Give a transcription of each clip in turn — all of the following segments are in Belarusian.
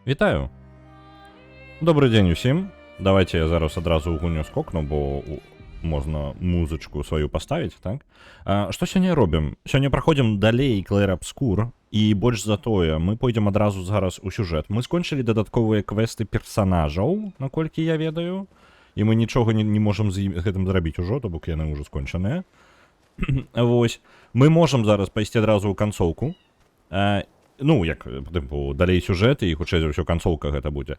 Вітаю! Добрий день усім. Давайте я зараз одразу ў гульню скокну, бо можна музычку сваю паставіць, так? Што сёння робім? Сёння праходзім далей Clair Obscur, і больш за тое, мы пойдзем адразу зараз у сюжэт. Мы скончылі дадатковыя квесты персанажаў, наколькі я ведаю, і мы нічога не можам з гэтым зрабіць ужо, то бок яны ўжо скончаныя. Вось. Мы можам зараз пайсці адразу ў канцоўку. Ну, як, тыпу, далей сюжэт, і хутчэй за ўсё канцоўка гэта будзе.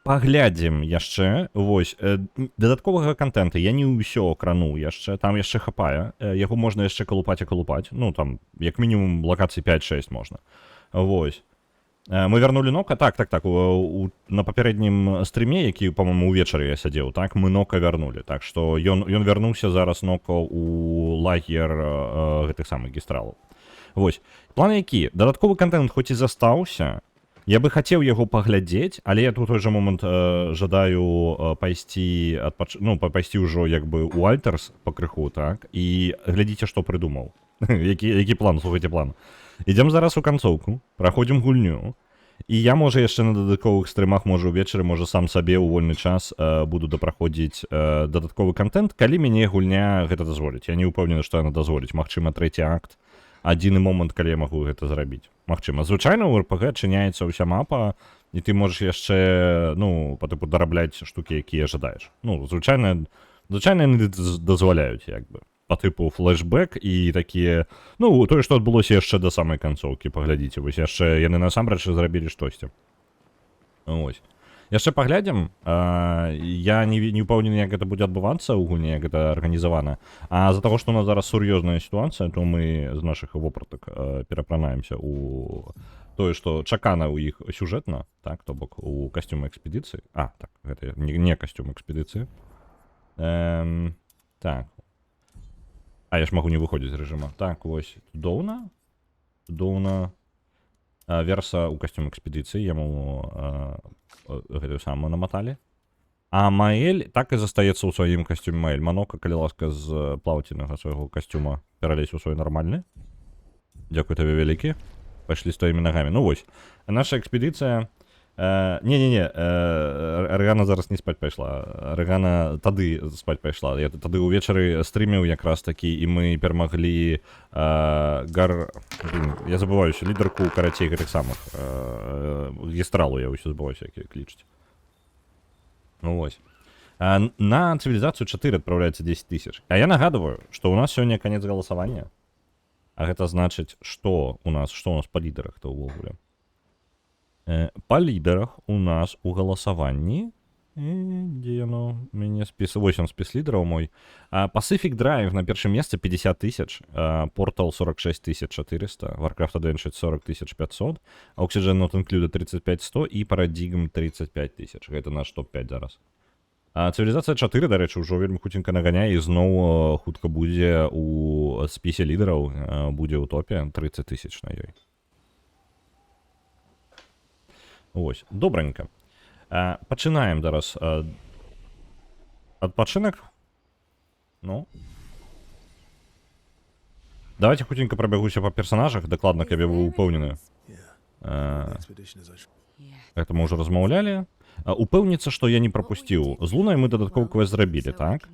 Паглядзім яшчэ, вось, дадатковага контента я не ўсё крану яшчэ, там яшчэ хапае, яго можна яшчэ калупаць і калупаць, ну, там, як мінімум, лакацый 5-6 можна. Вось. Мы вярнулі Нока, так, на папярэднім стрыме, які, па-моему, увечары я сядзеў, так, мы Нока вярнулі, так, што ён вярнуўся зараз Нока ў лагер гэтых самых гістралаў. Вось. План які? Дадатковы контент хоць і застаўся, я бы хацеў яго паглядзець, але я тут той жа момант жадаю пайсці пайсці ўжо як бы ў Альтэрс пакрыху, так, і глядзіце, што прыдумаў. які план, слухайце план. Ідзем зараз у канцоўку, праходзім гульню, і я, можа, яшчэ на дадатковых стрымах, можа, увечары, можа, сам сабе ў вольны час буду дапраходзіць дадатковы контент, калі мяне гульня гэта дазволіць. Я не ўпэўнены, што яна дазволіць. Магчыма, трэці акт. Адзіны момант, калі я магу гэта зрабіць. Магчыма. Звычайна ў РПГ адчыняецца ўся мапа, і ты можаш яшчэ, ну, па тыпу дарабляць штукі, якія жадаеш. Ну, звычайна яны дазваляюць, як бы. Па тыпу флешбэк і такія... Ну, тое, што адбылося яшчэ да самай канцоўкі, паглядзіце. Вось яшчэ яны насамрэч зрабілі штосьці. Вось. Яшчэ паглядзім. Я не ўпэўнены, як гэта будзе адбывацца ў гульні, як гэта арганізавана. А з-за таго, што у нас зараз сур'ёзная сітуацыя, то мы з нашых вопратак перапранаемся ў тое, што чакана ў іх сюжэтна, так, то бок у касцюме экспедыцыі. Так, гэта не касцюм экспедыцыі. Так. Я ж магу не выходзіць з рэжыма. Так, вось, Доўна. Верса ў касцюм экспедыцыі, яму гэтую самую наматалі. А Маэль так і застаецца ў сваім касцюме Маэль. Манока, калі ласка, з плаўцінага свайго касцюма пералезь у свой нармальны. Дзякуй табе вялікі. Пайшлі з тваімі нагамі. Ну вось, наша экспедыцыя... Не, Арыгана зараз не спаць пайшла. Арыгана тады спаць пайшла. Я тады ўвечары стрыміў якраз такі, і мы перамаглі я забываюся, лідарку карацей гэтых самых. Гістралу я ўсё забываюся, які клічаць. Ну вось. На цывілізацыю 4 адпраўляецца 10 000. А я нагадываю, што ў нас сёння канец галасавання. А гэта значыць, што ў нас па лідарах-то ўвогуле. Па лідарах у нас у галасаванні, дзе яно мяне спіс, вось он спіс лідараў мой, Pacific Drive на першым месцы 50 000, Portal 46 400, Warcraft Adventures 40 500, Oxygen Not Included 35 100 і Paradigm 35 000. Гэта наш топ-5 зараз. Цывілізацыя 4, дарэчы, ўжо вельмі хутенька наганяе, і зноў хутка будзе у спісе лідараў, будзе ў топе 30 000 на ёй. Вось, добранька. Пачынаем зараз адпачынак. Ну. Давайте хутенька прабягуся па персанажах, дакладна, каб я быў упэўнены. Гэта мы ўжо размаўлялі. Упэўніцца, што я не прапусціў. З Лунай мы дадатковы квест зрабілі, так?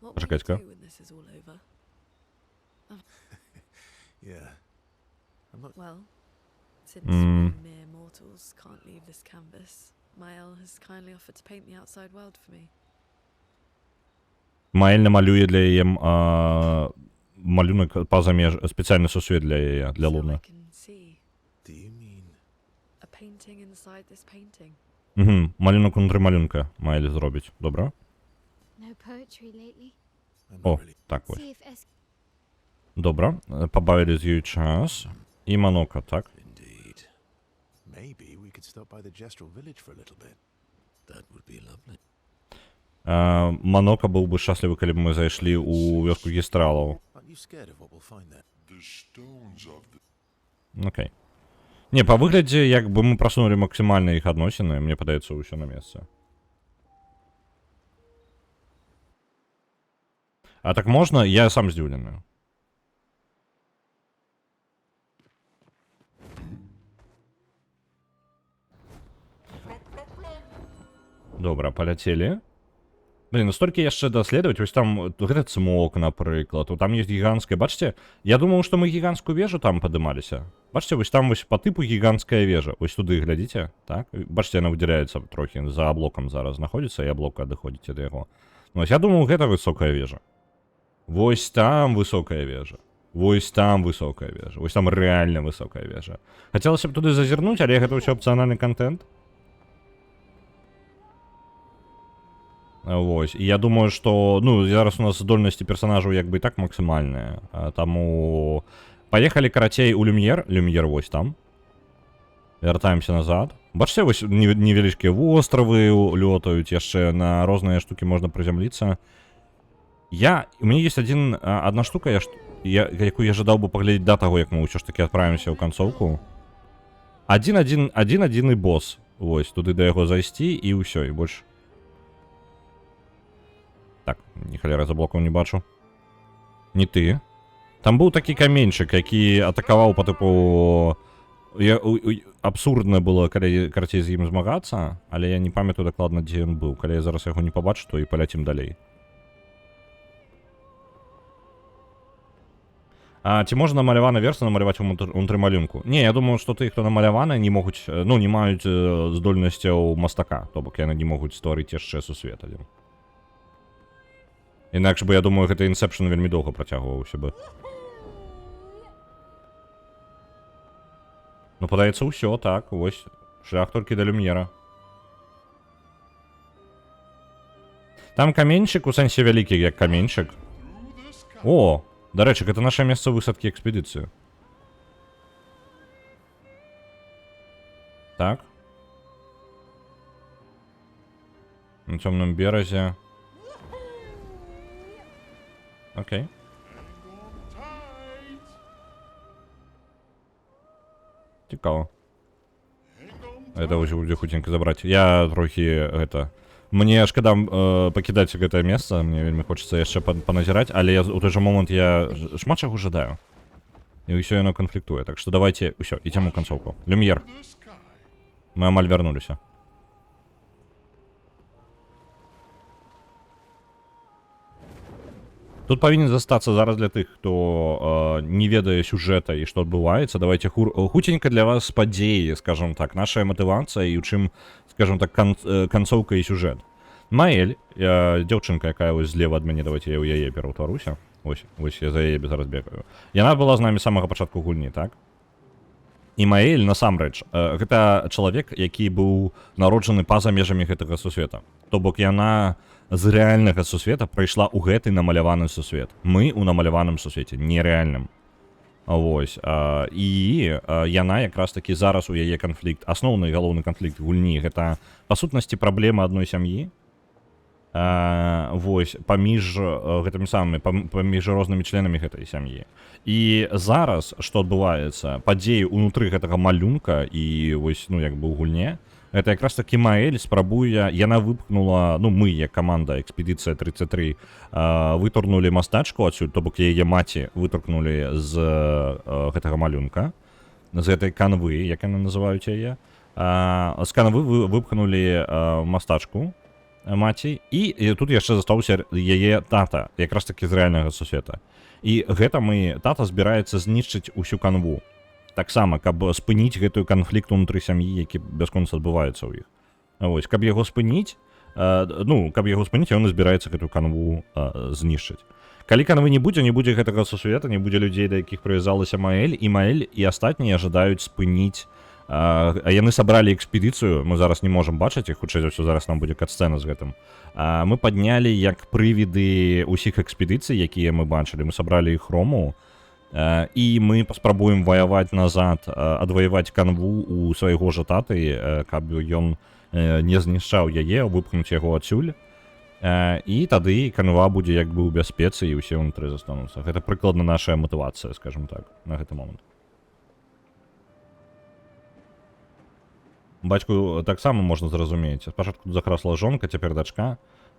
Пачакайце-ка. Since mere mortals can't leave this canvas, Mael has kindly offered to paint the outside world for me. Маэль намалюе для яе малюнак па-за меж, спецыяльны сусвет для яе, для Луны. Малюнак унутры малюнка Маэль зробіць, добра? О, так вось. Добра, пабавілі з ёй час. І Манока, так? Манока быў бы шчаслівы, калі б мы зайшлі ў вёску гістралаў. Окей. Не, па выглядзе, як бы мы прасунулі максімальна іх адносіны, мне падаецца, ўсё на месцы. А так можна? Я сам здзіўлены. Добра, паляцелі. Блін, настолькі яшчэ даследаваць, вось там гэты цмок, напрыклад, там ёсць гіганцкая, бачыце, я думаў, што мы гіганцкую вежу там падымаліся. Бачыце, вось там вось па тыпу гіганцкая вежа, вось туды глядзіце, так? Бачыце, яна выдзяляецца трохі, за аблокам зараз знаходзіцца, і аблока адыходзіце да яго. Вось, я думаў, гэта высокая вежа. Вось там высокая вежа. Вось там высокая вежа. Вось там рэальна высокая вежа. Хацелася б туды зазірнуць, але гэта ўсё апцыянальны контент. Вось, і я думаю, што, ну, зараз у нас здольнасці персонажаў як бы і так максімальныя, таму паехалі карацей у Люм'ер, Люм'ер вось там. Вяртаемся назад. Бачыце, вось невялічкія востравы лётаюць, яшчэ на розныя штукі можна прызямліцца. У мяне ёсць адна штука, якую я жадаў бы паглядзець да таго, як мы ўсё ж такі адправімся ў канцоўку. Адзін-адзіны босс, вось, туды да яго зайсці і ўсё, і больш. Так, ні халера заблокаў не бачу. Не ты. Там быў такі каменьчык, які атакаваў па тыпу... Абсурдна было, калі карцей з ім змагацца, але я не памятаю дакладна, дзе ён быў. Калі я зараз яго не пабачу, то і паляцім далей. Ці можна намаляваны версы намаляваць унутры малюнку? Не, я думаю, што ты, хто намаляваны, не могуць, ну, не маюць здольнасцяў мастака, то бок яны не могуць стварыць яшчэ сусвет адзін. Інакш бы, я думаю, гэта Inception вельмі доўга працягваўся бы. Ну, падаецца, ўсё, так, вось, шлях толькі да Люм'ера. Там каменьчык, у сэнсе вялікі, як каменьчык. О, дарэчы, гэта наша месца высадкі экспедыцыі. Так. На цёмным беразе. Окей. Цікаво. Это ўжо будзе хутенька забраць. Я трохі, гэта... Мне шкада пакідаць гэтае месца, мне вельмі хочацца яшчэ паназіраць, але у той жа момант я шмат чаго жадаю. І ўсё яно канфліктуе, так што давайте, ўсё, ідзем у канцоўку. Люм'ер. Мы амаль вярнуліся. Тут павінен застацца зараз для тых, хто не ведае сюжэта і што адбываецца. Давайте хутенька для вас падзеі, скажем так, наша матывацыя і ў чым, скажем так, канцоўка і сюжэт. Маэль, дзяўчынка, якая вось злева ад мяне, давайте я ў яе пераўтваруся. Вось я за яе зараз бегаю. Яна была з намі з самага пачатку гульні, так? І Маэль, насамрэч, гэта чалавек, які быў народжаны па-за межамі гэтага сусвета. То бок яна з рэальнага сусвета прыйшла ў гэты намаляваны сусвет. Мы ў намаляваным сусвеце, нерэальным. Вось. І яна якраз такі зараз у яе канфлікт, асноўны галоўны канфлікт гульні, гэта, па сутнасці, праблема адной сям'і. Вось, паміж гэтымі самымі, паміж рознымі членамі гэтай сям'і. І зараз, што адбываецца, падзеі ўнутры гэтага малюнка і вось, ну, як бы ў гульне, гэта якраз такі Маэль спрабуе, яна выпхнула, ну, мы, як каманда Экспедыцыя 33, вытурнулі мастачку адсюль, то бок яе маці вытуркнулі з гэтага малюнка, з гэтай канвы, як яны называюць яе. З канвы выпхнулі мастачку маці, і тут яшчэ застаўся яе тата, якраз такі з рэальнага сусвета. І гэта тата збіраецца знішчыць усю канву. Таксама, каб спыніць гэтую канфлікт унутры сям'і, які бясконца адбываецца ў іх. Вось, каб яго спыніць, ён збіраецца гэтую канву знішчыць. Калі канвы не будзе гэтага сусвета, не будзе людзей, да якіх прывязалася Маэль, і Маэль і астатнія жадаюць спыніць. А яны сабралі экспедыцыю, мы зараз не можам бачыць іх, хутчэй за ўсё зараз нам будзе кат-сцэна з гэтым. Мы паднялі як прывіды ўсіх экспедыцый, якія мы бачылі, мы сабралі іх хрому, і мы паспрабуем ваяваць назад, адваяваць канву у свайго жа таты, каб ён не знішчаў яе, выпхнуць яго адсюль, і тады канва будзе як бы ў бяспецы і ўсе ўнутры застануцца. Гэта прыкладна наша матывацыя, скажем так, на гэты момант. Бацьку таксама можна зразумець. Спачатку закрасла жонка, цяпер дачка.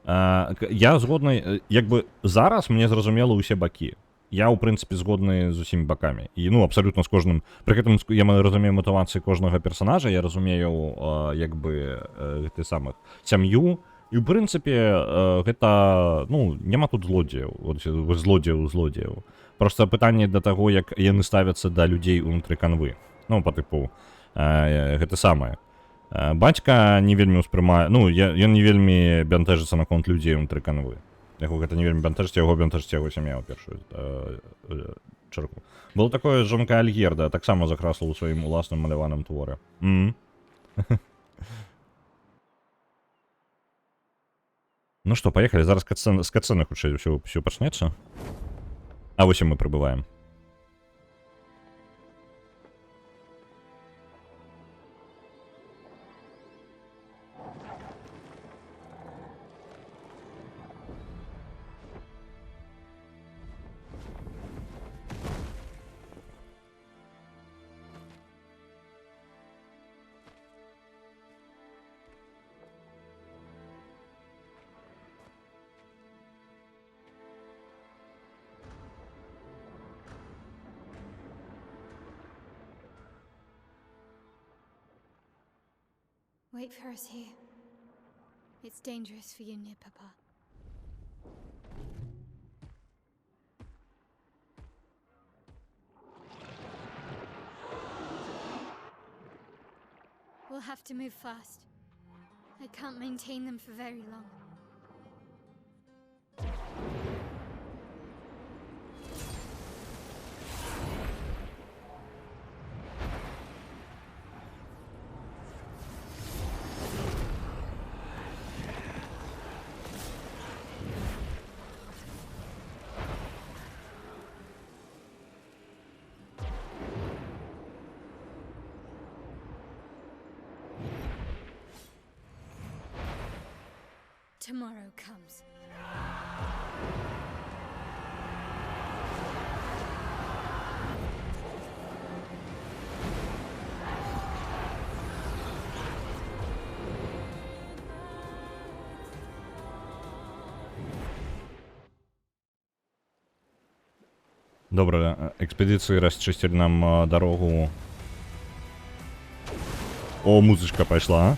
Я згодны, як бы зараз мне зразумела ўсе бакі. я, у прынцыпе, згодны з усімі бакамі. І, ну, абсалютна з кожным... Пры гэтым я разумею матывацыі кожнага персанажа, я разумею, як бы, гэтых самых, сям'ю, і, ў прынцыпе, гэта, ну, няма тут злодзеяў, злодзеяў. Проста пытанне да таго, як яны ставяцца да людзей унутры канвы. Ну, па тыпу, гэта самае. Бацька не вельмі ўспрымае, ну, ён не вельмі бянтэжыцца наконт людзей унутры канвы. Яго гэта не вельмі бянтэжыць, яго бянтэжыць яго сям'я ў першую чарку. Было такое жонка Альгерда, таксама закрасла ў сваім уласным маляваным творы. Ну што, паехалі, зараз з катсцэны хутчэй ўсё пачнецца. А вось і мы прыбываем. Wait for us here. It's dangerous for you near Papa. We'll have to move fast. I can't maintain them for very long. Tomorrow comes. Добре, експедиції розчистили нам дорогу. О, музичка пішла, а?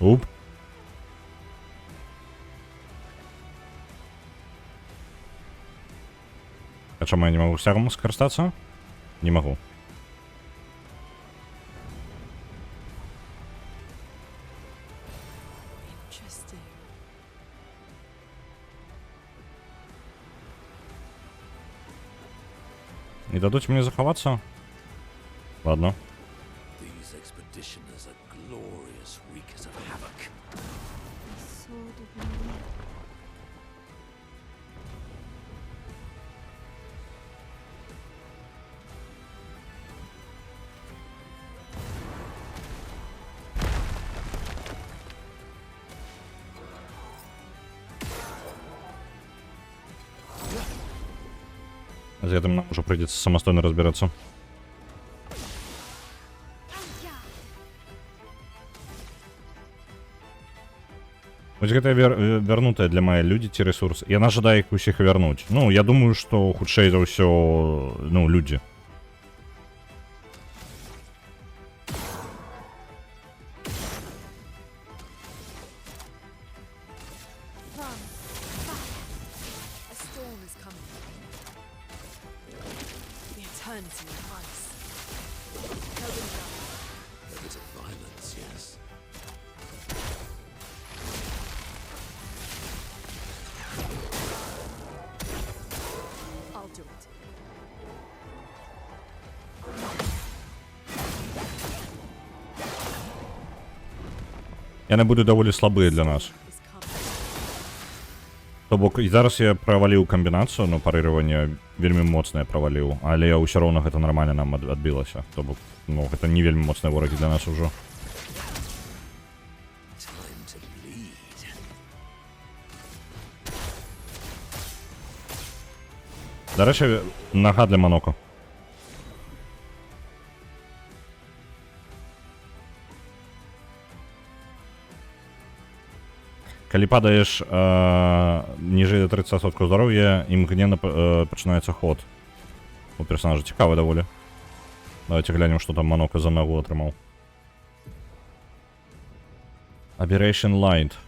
Уп. А чому я не можу всякому скористатися? Не можу. Interesting. Не дадуть мені заховатися? Ладно. These expeditioners are glorious wreakers of havoc. The sword of Mimir. З этим нам уже придется самостойно разбираться. Вось гэта вярнутая для мае людзі ці рэсурс. Яна жадае іх усіх вярнуць. Ну, я думаю, што хутчэй за ўсё, ну, людзі. Run! Fire! A storm is coming. The eternity of ice. Tell them that. A bit of violence, yes. I'll do it. Яны будуць даволі слабыя для нас. Is coming. То бок, і зараз я праваліў камбінацыю, ну, парырыванне вельмі моцнае праваліў, але ўсё роўна гэта нармальна нам адбілася. То бок, ну, гэта не вельмі моцныя ворагі для нас ужо. Time to bleed. Дарэчы, нага для Маноко. Калі падаеш ніжэй да 30% здароўя, імгненна пачынаецца ход. У персонажа цікавы даволі. Давайте глянем, што там Манока за ногу атрымаў. Aberration Light.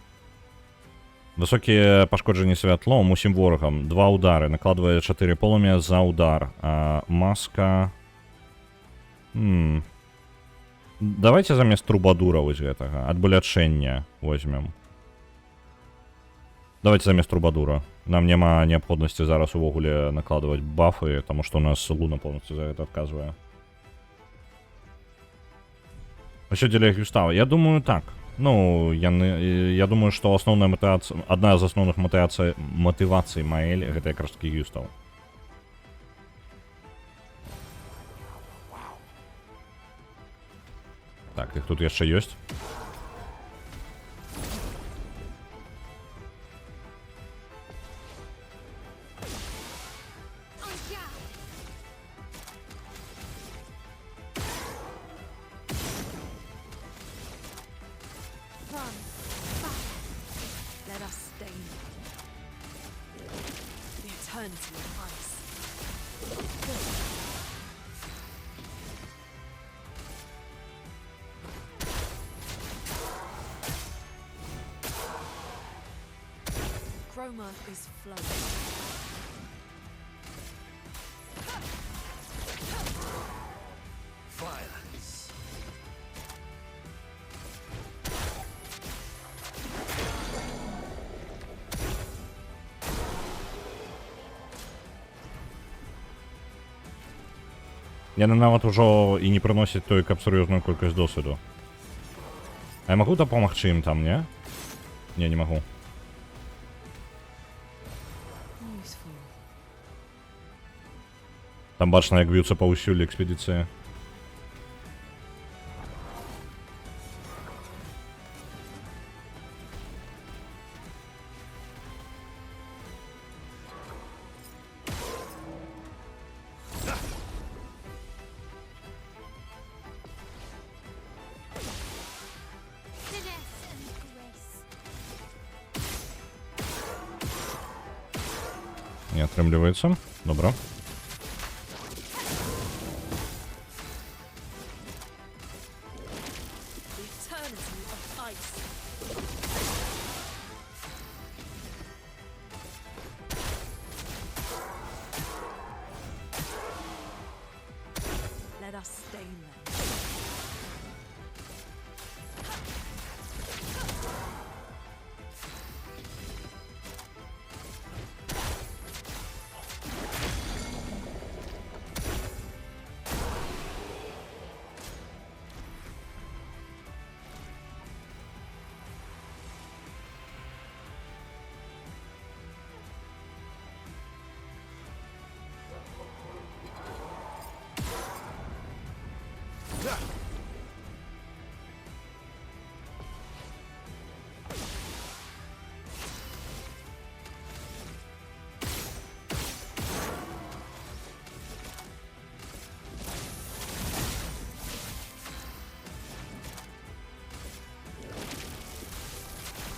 Высокие пашкоджанні святлом усім ворагам. 2 удары. Накладвае 4 полымя за удар. Маска... Давайте замест трубадура вось гэтага. Адбалячэння возьмем. Давайте замест трубадура. Нам няма неабходнасці зараз увогуле накладваць бафы, таму што у нас Луна полностью за гэта адказвае. А що дзеля іх устава? Я думаю, так. Ну, я думаю, што асноўная матывацыя, адна з асноўных матывацый Маэль гэта якраз такі Гюстаў. Так, іх тут яшчэ ёсць. Let us stain the eternity of ice. Chroma is flowing. Violence. Яны нават ужо і не прыносяць той, каб сур'ёзную колькасць досведу. А я магу дапамагчы ім там, не? Не, не магу. Useful. Там бачна, як б'юцца паўсюль экспедыцыі. Finesse and grace. Не атрымліваецца. Добра. The eternity of ice. Let us stain them.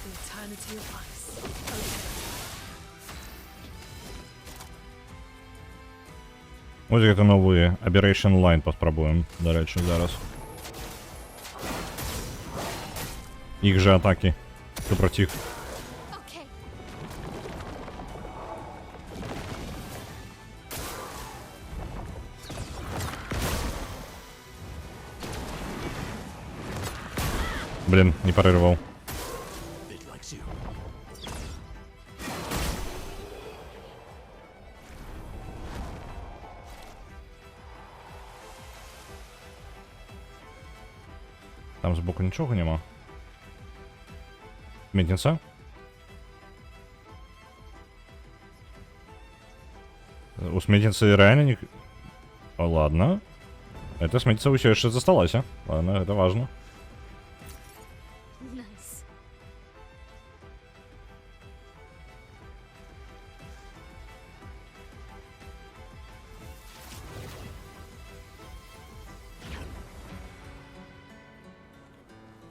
The eternity of ice. Ось гэта новы Aberration Line паспрабуем, дарэчы, зараз. Іх жа атакі супраць іх. Okay. Блін, не парырваў. It likes you. Там збоку нічога нема. Мітніца? У сметницы реально не... О, ладно. Эта сметница еще еще засталась, а? Ладно, это важно. Nice.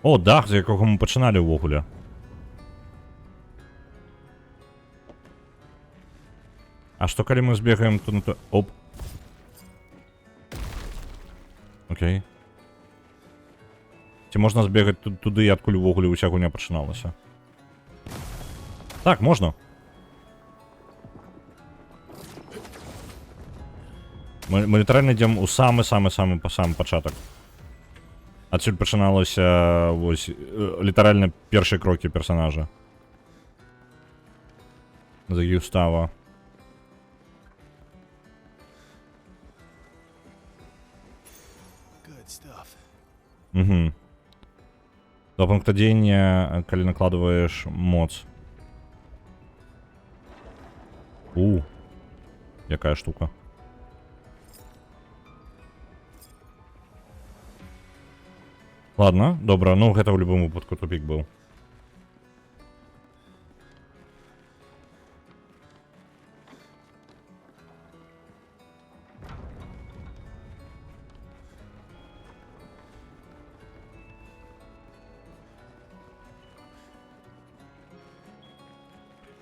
О, дах, з якого ми починали увогуле. А што калі мы збегаем то на то... Оп. Окей. Ці можна збегаць туды, адкуль увогуле ўся гульня пачыналася? Так, можна. Мы літаральна ідзем у самы-самы-самы пачатак. Адсюль пачыналася вось літаральна першыя крокі персанажа. За Гюстава. Угу. До пункта дзеяння, калі накладваеш моц. Якая штука. Ладно, добра, ну гэта ў любым выпадку тупік быў.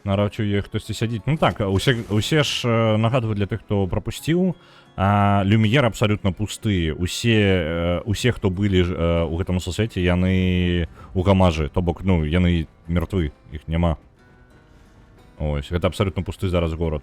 Наравчу є хтось сядзіць. Ну так, усе ж нагадваю для тых, хто прапусціў. Люм'ер абсалютна пусты. Усе, хто былі ў гэтым сусвеце, яны ў гамажы. То бок, ну, яны мертвы, іх няма. Ось, гэта абсалютна пусты зараз горад.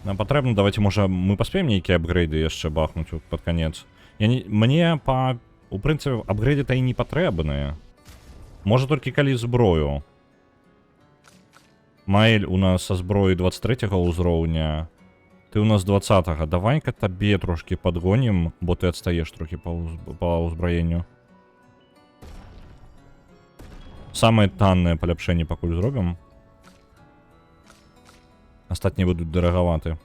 Нам патрэбна, давайте, можа, мы паспеем нейкія апгрейды яшчэ бахнуць пад канец. Мне у прынцыпе, апгрейды-то і не патрэбныя. Можа, толькі калі зброю. Маэль у нас са зброі 23-го ўзроўня. Ты у нас 20-го. Давай-ка табе трошки падгонім, бо ты адстаеш трохі па ўзбраенню. Самае таннае паляпшэнне пакуль зробім. Астатнія будуць дарагаваты.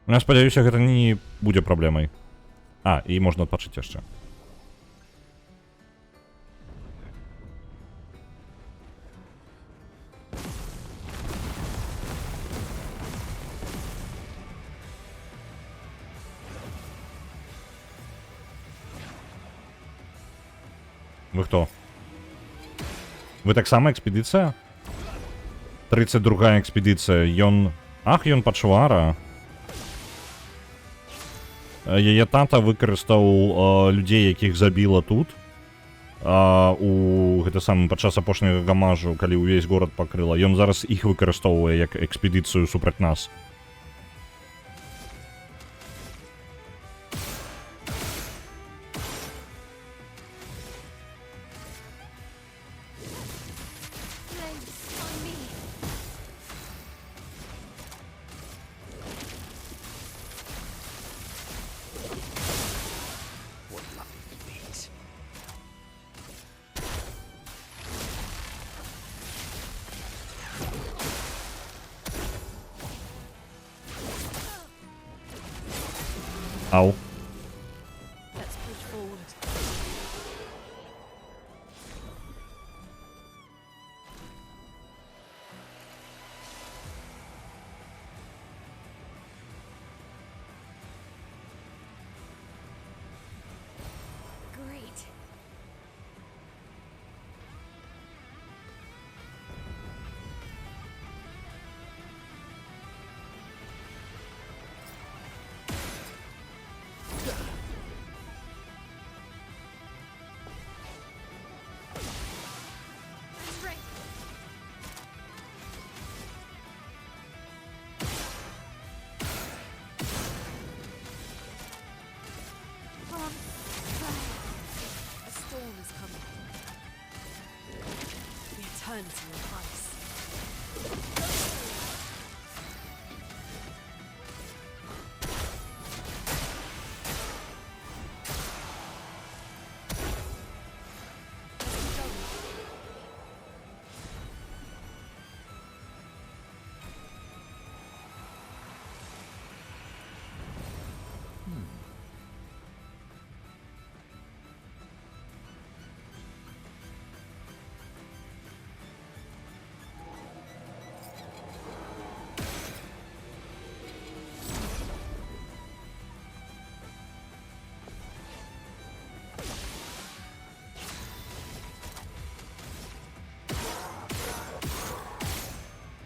Я спадзяюся, гэта не будзе праблемай. І можна адпачыць яшчэ. Вы хто? Вы таксама экспедыцыя? 32-я экспедыцыя. Ён пачвара. Яе тата выкарыстаў людзей, якіх забіла тут. Гэта самым падчас апошняга гамажу, калі ўвесь горад пакрыла. Ён зараз іх выкарыстоўвае як экспедыцыю супраць нас. Ау. Let's push forward. Great. That's right. On fire. A storm is coming. The eternity of ice.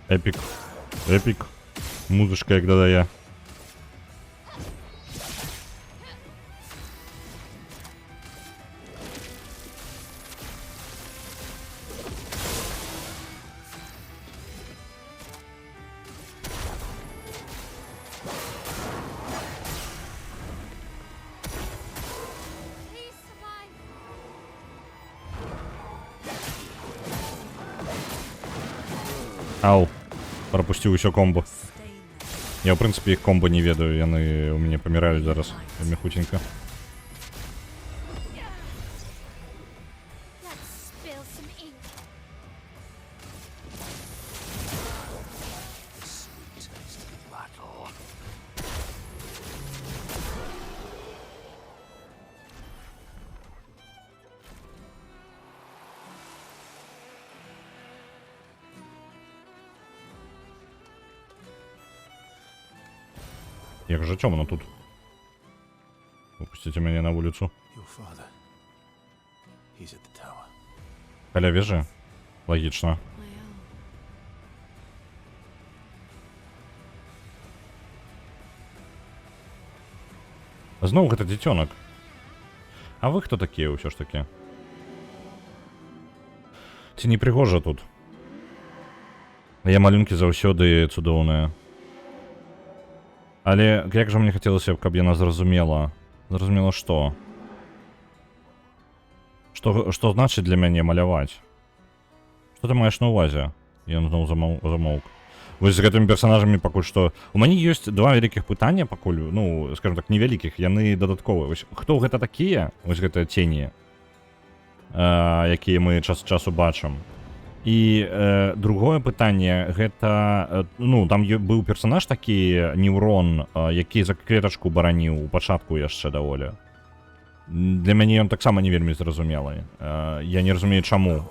Епік. Епік. Музичка як додає. Please survive. Ау. Пропустив еще комбо. Stay there. Я, в принципе, их комбо не ведаю, яны у меня помирают зараз. Вельми хутенько. Let's spill some ink. The sweet taste of battle. Як же темно тут. Выпустите меня на улицу. Your father. He's at the tower. Каля вежи? Логично. Mael. Знову гэта дзіцёнак. А вы хто такія ўсё ж такі? Ці не прыгожа тут? Я малюнкі заўсёды цудоўныя. Але як жа мне хацелася б, каб яна зразумела. Зразумела што? Што значыць для мяне маляваць? Што ты маеш на ўвазе? Ён зноў замоўк. Вось з гэтымі персонажамі пакуль што... У мяне ёсць два вялікіх пытання пакуль, ну, скажем так, невялікіх, яны дадатковыя. Вось хто гэта такія? Вось гэтыя цені, якія мы час часу бачым. І другое пытанне, гэта, ну, там быў персонаж такі, Неўрон, які за клетачку бараніў у пачатку яшчэ даволі. Для мяне ён таксама не вельмі зразумелы. Я не разумею, чаму.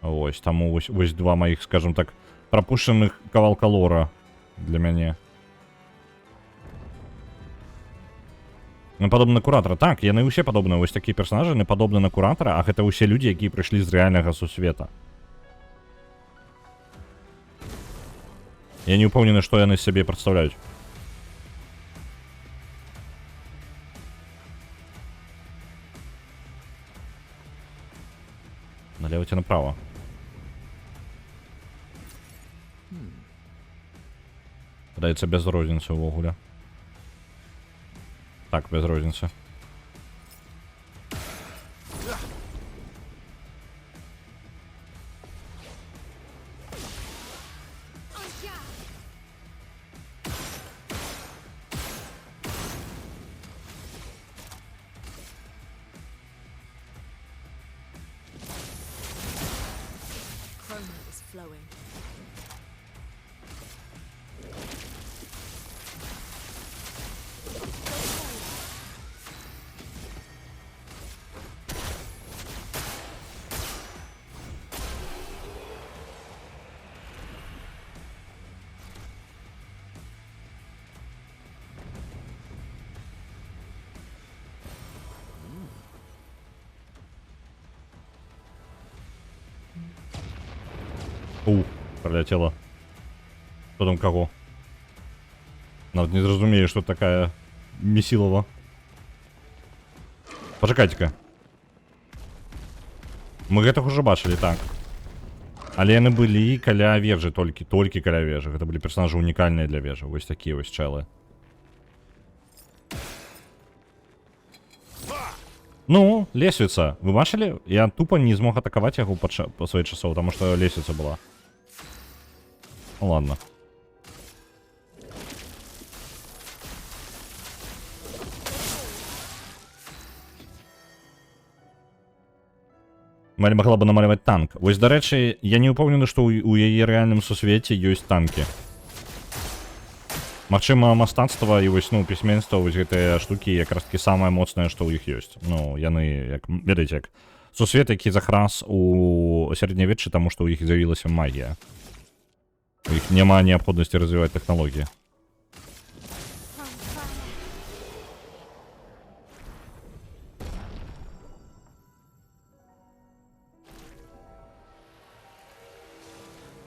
Ось, таму вось два маіх, скажем так, прапушчаных кавалка лора для мяне. Ну, падобны на куратара. Так, яны ўсе падобныя. Вось такія персонажы, яны падобны на куратара, а гэта ўсе людзі, якія прыйшлі з рэальнага сусвета. Я не ўпэўнены, што яны з сябе прадстаўляюць. Налево ці направо? Падаецца без розніцы ўвогуле. Так, без розніцы. On guard. Chroma is flowing. Пролетело. Кто там кого? Нават не зразумею, что такая Месилова. Пачакайце-ка. Мы гэтых уже бачылі, так. Але яны былі каля вежы толькі каля вежы. Гэта былі персонажы унікальныя для вежы. Вось такія вось чэлы. Ну, лесвіца. Вы бачылі? Я тупо не змог атакаваць яго па сваёй часоў, таму што лесвіца была. Ну ладно. Маля могла бы намаляваць танк. Вось, дарэчы, я не ўпэўнены, што ў яе рэальным сусвеце ёсць танкі. Магчыма, мастацтва і вось, ну, пісьменства, вось гэтыя штукі якраз такі самае моцнае, што ў іх ёсць. Ну, яны, як, ведаеце, як сусвет, які захрас у сярэднявеччы, таму што ў іх з'явілася магія. У іх няма неабходнасці развіваць тэхналогіі. On fire.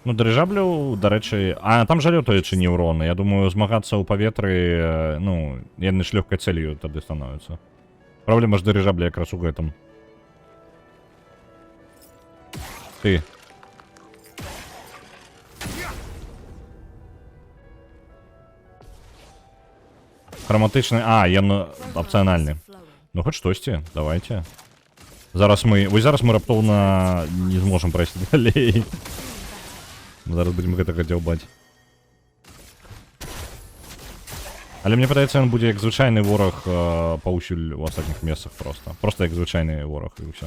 Ну, дырыжаблю, да рэчы... А, там жа лётаючы неўроны. Я думаю, змагацца ў паветры, ну, яны ж лёгкай цэлью тады становяцца. Праблема ж дырыжабля якраз у гэтым. Ты. Хроматычны... А, ён апцыянальны. Ну, хоць штосьці, давайте. Зараз мы... Вось зараз мы раптоўна не зможам прайсці далей. Зараз будзем гэтага дзяўбаць. Але мне падаецца, ён будзе як звычайны вораг паўсюль у астатніх месцах проста. Проста як звычайны вораг і ўсё.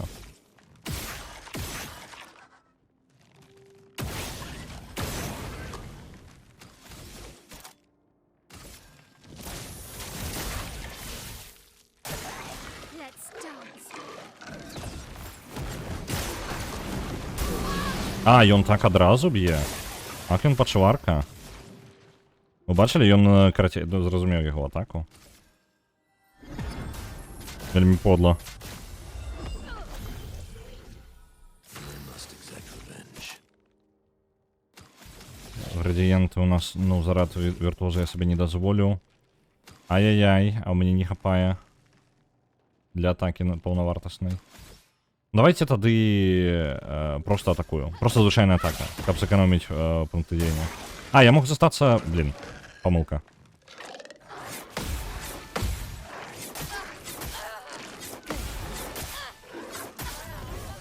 Let's dance. А, ён так адразу б'е. Ах, ён пачварка. Вы бачылі, ён карацей, зразумеў яго атаку. Вельмі подла. I must exact revenge. Градієнти у нас, ну, зарад віртуозу я собі не дозволю. Ай-яй-яй, а у мене не хапає для атаки повновартісної. Давайте тады просто атакую. Просто звичайна атака, каб зекономить пункти діяння. А, я мог застаться... Блін, помилка.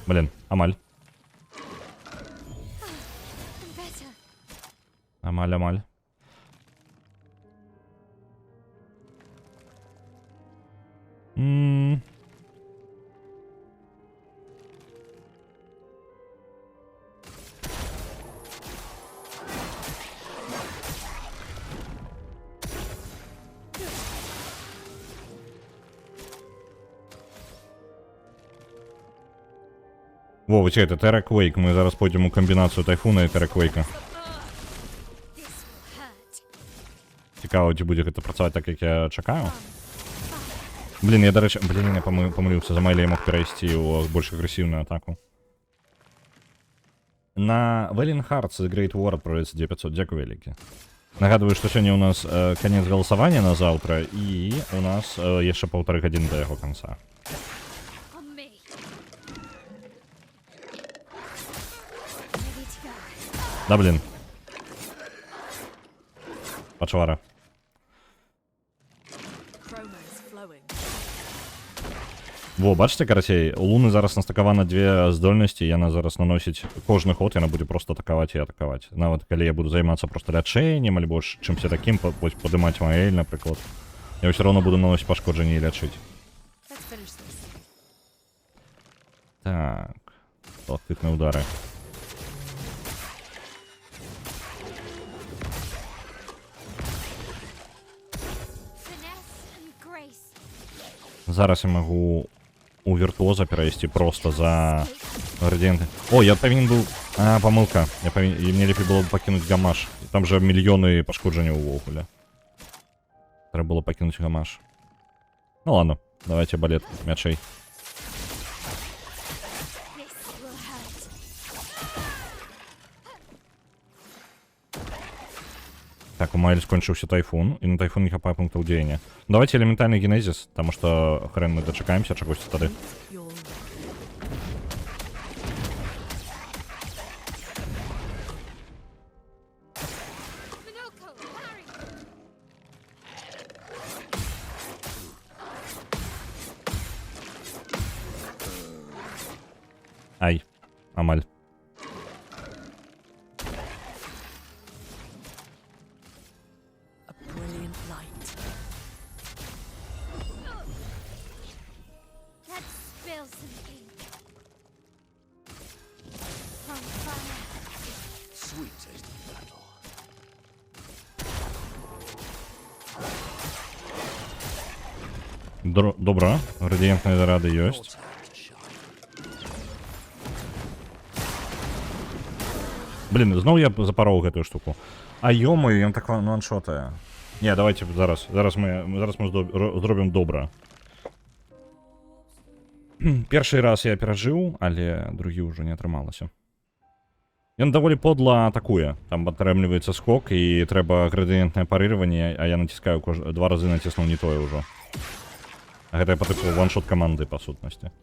Блін, Амаль. Better. Амаль. Во, ви чекайте, Терраквейк. Ми зараз пойдемо у комбінацію Тайфуна і Терраквейка. This will hurt. Цікаво, чи буде це працювати так, як я чекаю. Блін, я, до речі, я помилився. За Майлі я мог перейти у більш агресивну атаку. На Valiant Hearts Great War проводится 9500. Дякую велике. Нагадываю, что сегодня у нас конец голосования на завтра, и у нас еще 1,5 години до его конца. On me. Ready to go. Да, блин. Пачвара. Chroma's flowing. Во, бачите, карацей, у Луни зараз настаковано дві здольності, яна зараз наносить кожний ход, яна буде просто атакувати і атакувати. Навіть коли я буду займатися просто ляченням, або чимось таким, подимати моель, наприклад, я все одно буду наносити пошкодження і лячити. Let's finish this. Так, лактитні удари. Finesse and grace. Зараз я можу у віртуоза перевести просто за градієнти. О, я повинен був... А, помилка. І мені ліпше було б покинути гамаш. Там же мільйони пошкодження у Вохуля. Треба було покинути гамаш. Ну ладно, давайте балет мячей. This will hurt. Так, у Майлі скончився Тайфун, і на Тайфун не хапає пунктів діяння. Давайте елементарний генезис, тому що хрен ми дочекаємося чогось тоді. You're Minoko, parry. Ай, Амаль. a brilliant light. Let's spill some ink. On fire. Sweet taste of battle. Добре, градієнтні заради є. Your time to shine. Блін, знову я запоров гэтую штуку. А ё-моё, ён так ваншотає. Ні, давайте зараз ми зробимо добре. Перший раз я пережив, але другі вже не атрымалася. Ён даволі подла атакуе. Там атрымліваецца скок і трэба градыентнае парыраванне, а я націскаю 2 разы націснуў не тое ўжо. Гэта па тыпу ваншот каманды па сутнасці.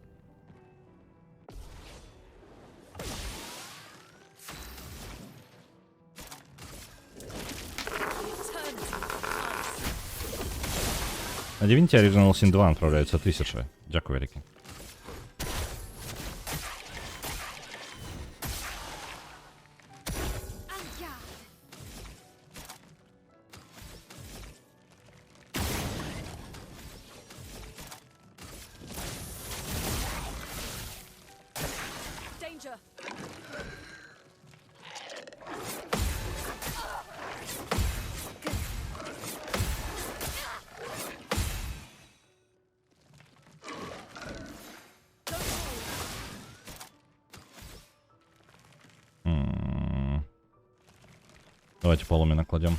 На Divinity Original Sin 2 направляецца 1000. Дзякую вялікі. Danger! Давайте полами накладем.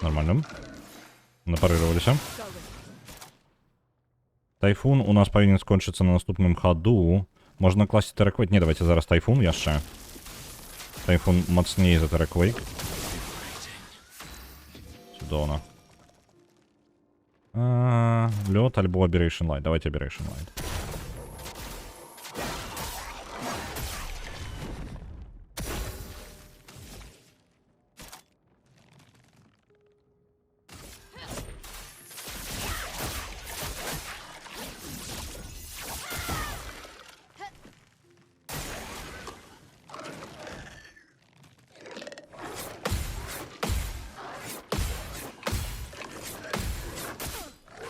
Нормально. Напарировались. Тайфун у нас повинен скончиться на наступном ходу. Можно класть Терраквейк. Не, давайте зараз Тайфун яшчэ. Тайфун мацней за Терраквейк. Чудоўна. Лёд альбо Aberration Light. Давайте Aberration Light.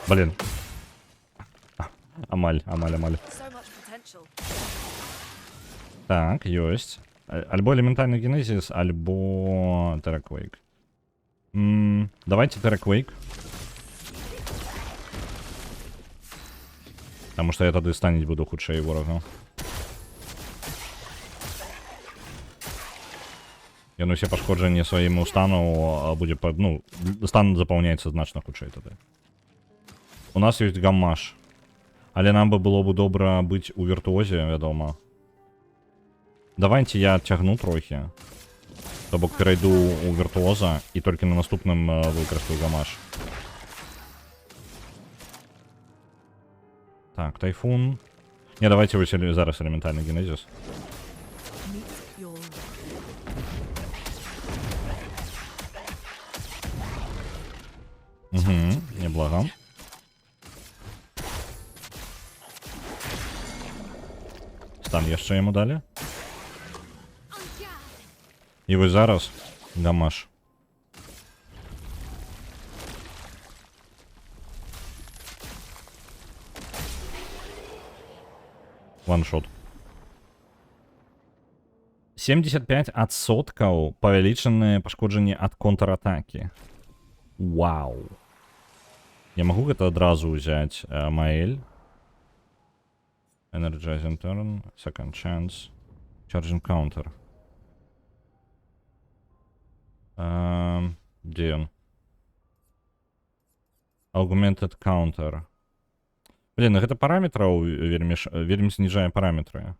Блин. Амаль. So much potential. Так, ёсць. Альбо элементальный генезис, альбо Терраквейк. Давайте Терраквейк. Потому что я тады станіць буду хутчэй ворага. Ён усе пашкоджанні сваім стану будзе, ну, стан запаўняецца значна хутчэй тады. У нас ёсць гаммаш. Але нам бы было бы добра быць у віртуозе, вядома. Давайте я цягну трохі. То бок перайду у віртуоза і толькі на наступным выкарыстаю гаммаш. Так, Тайфун. Не, давайте вось зараз элементальны генезис. Meet your Угу, неблаго. Там яшчэ яму далі. І вось зараз гамаш. Ваншот. 75% павялічаныя пашкоджанні ад контратакі. Вау. Я магу гэта адразу ўзяць Маэль. Energizing turn, second chance, charging counter. Где он? Augmented counter. Блин, гэта параметраў вельмі зніжае параметры.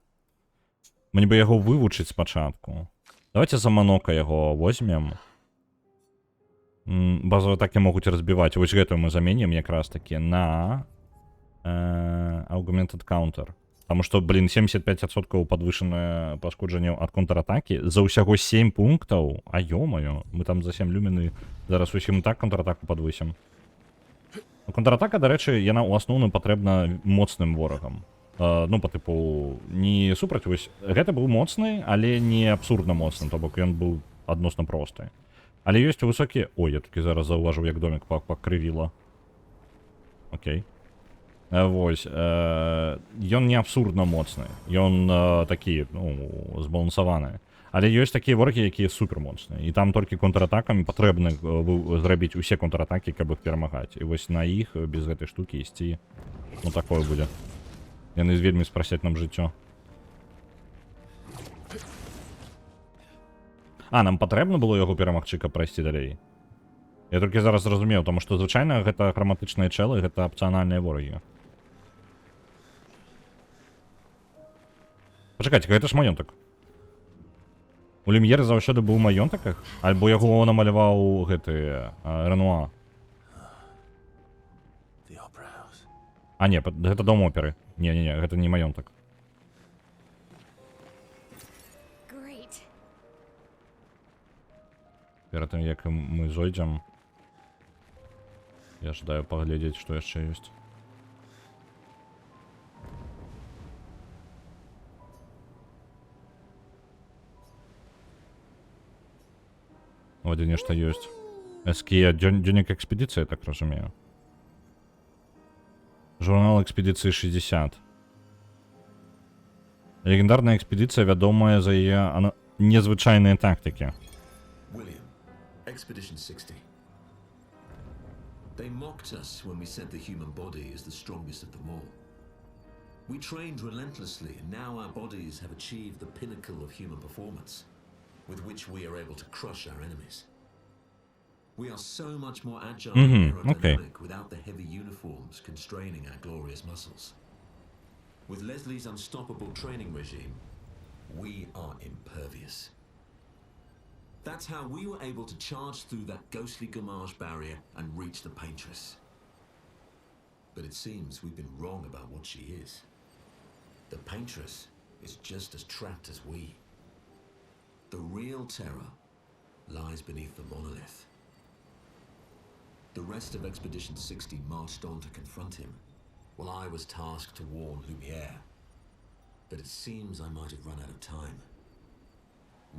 Мне бы яго вывучыць спачатку. Давайте за Манока яго возьмем. Базовые атаки могуць разбіваць. Вось гэтую мы заменім якраз таки на Augmented counter. Потому что, блин, 75% падвышанае пашкоджанне ад контратакі за ўсяго 7 пунктаў. А ё-маё, мы там за 7 люміны зараз усім так контратаку падвысім. Контратака, да рэчы, яна ў асноўным патрэбна моцным ворагам. Ну, па тыпу, не супраць, вось, гэта быў моцны, але не абсурдна моцны, то бок ён быў адносна просты. Але ёсць высокія... Ой, я такі зараз заўважыў, як домик пакрывіла. Окей. Вось. Ён не абсурдна моцны. Ён такі, ну, збалансаваны. Але ёсць такія ворагі, якія супер моцныя. І там толькі контратакамі патрэбна зрабіць усе контратакі, каб іх перамагаць. І вось на іх без гэтай штукі ісці. Ну такое будзе. Яны вельмі спрасяць нам жыццё. А, нам патрэбна было яго перамагчы, каб прайсці далей. Я толькі зараз зразумеў, таму што звычайна гэта храматычныя чэлы, гэта апцыянальныя ворагі. Пачакайце, гэта ж маёнтак. У Люм'ера заўсёды быў маёнтак, альбо яго намаляваў гэты Рэнуа. The opera house. А не, гэта дом оперы. Не-не-не, гэта не маёнтак. Great. Перад тым, як мы зойдзем, я жадаю паглядзець, што яшчэ ёсць. Вот и нечто есть. Эския, дневник экспедиции, я так разумею. Журнал экспедиции 60. Легендарная экспедиция, вядомая за ее незвычайные тактики. William, Expedition 60. They mocked us when we said the human body is the strongest of them all. We trained relentlessly, and now our bodies have achieved the pinnacle of human performance, with which we are able to crush our enemies. We are so much more agile and aerodynamic without the heavy uniforms constraining our glorious muscles. With Leslie's unstoppable training regime, we are impervious. That's how we were able to charge through that ghostly Gamage barrier and reach the Paintress. But it seems we've been wrong about what she is. The Paintress is just as trapped as we. The real terror lies beneath the monolith. The rest of Expedition 60 marched on to confront him, while I was tasked to warn Lumiere. But it seems I might have run out of time.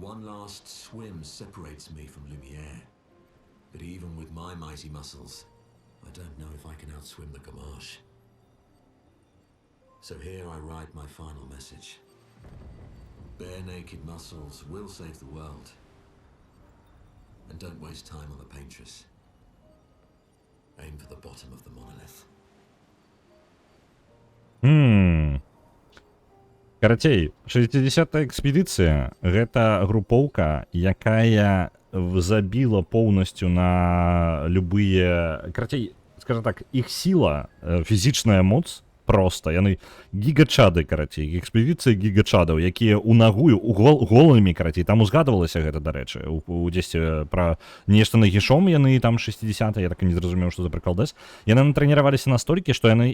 One last swim separates me from Lumiere, but even with my mighty muscles, I don't know if I can outswim the Gamache. So here I write my final message. Bare naked muscles will save the world. And don't waste time on the Paintress. Aim for the bottom of the monolith. Карацей, 60-я экспедыцыя гэта групоўка, якая забіла поўнасцю на любые, карацей, скажем так, іх сіла, фізічная моц просто, яны гігачады, карацей, экспедыцыя гігачадаў, якія ў нагую голымі, карацей, там узгадвалася гэта, дарэчы, у дзесьці пра нешта нагішом яны там 60-е, я так і не зразумеў, што за прыкалдэс, яны натрэніраваліся настолькі, што яны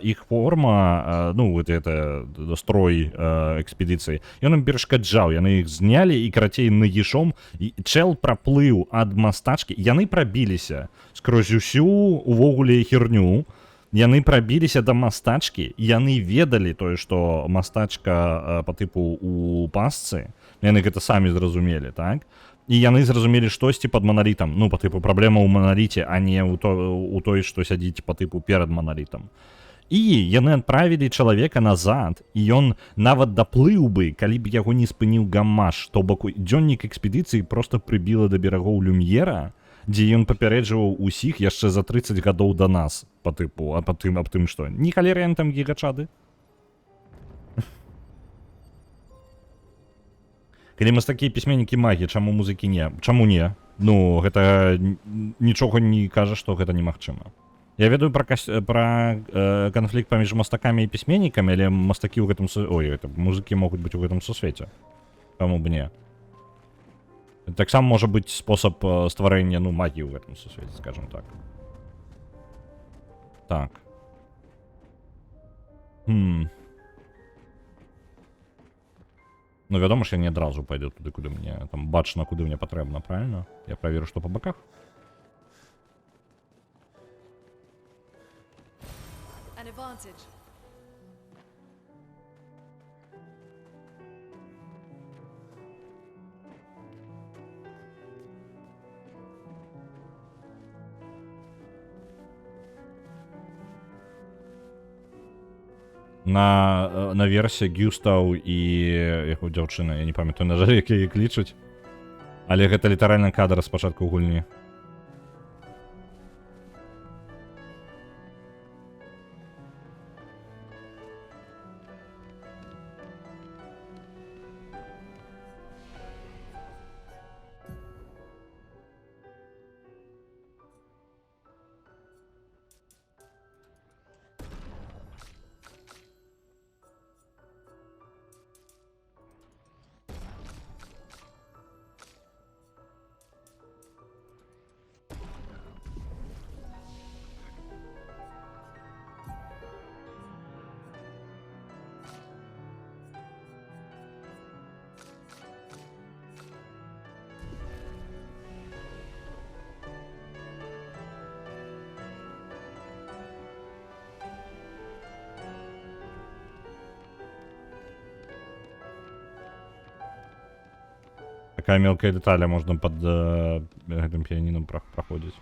іх форма, ну, это строй экспедыцыі, ён ім перашкаджаў, яны іх знялі і, карацей, нагішом, чэл праплыў ад мастачкі, яны прабіліся скрозь усю увогуле херню. Яны прабіліся да мастачкі, яны ведалі тое, што мастачка па тыпу у пасцы, яны гэта самі зразумелі, так? І яны зразумелі штосьці пад маналітам, ну, па тыпу праблема ў маналіце, а не ў той, што сядзіць па тыпу перад маналітам. І яны адправілі чалавека назад, і ён нават даплыў бы, калі б яго не спыніў Гамаш, то бок дзённік экспедыцыі проста прыбіла да берагоў Люм'ера, дзе ён папярэджваў усіх яшчэ за 30 гадоў да нас, па тыпу, аб тым, што не халеры яны там гігачады. Калі мастакі і пісьменнікі магі, чаму музыкі не? Чаму не? Ну, гэта нічога не кажа, што гэта немагчыма. Я ведаю пра канфлікт паміж мастакамі і пісьменнікамі, але мастакі ў гэтым... Ой, музыкі могуць быць у гэтым сусвеце. Чаму б не? Таксама можа быць спосаб стварэння, ну, магіі ў гэтым сусвеце, скажем так. Так. Ну, вядома ж, я не адразу пайду туды, куды мне... Там бачна, куды мне патрэбна, правильно? Я праверу, што па баках. An advantage. наверсе Гюстаў і яго дзяўчына, я не памятаю, на жаль, як яе клічуць. Але гэта літаральна кадр з пачатку гульні. Такая мелкая деталь, можно под этим пианином проходить.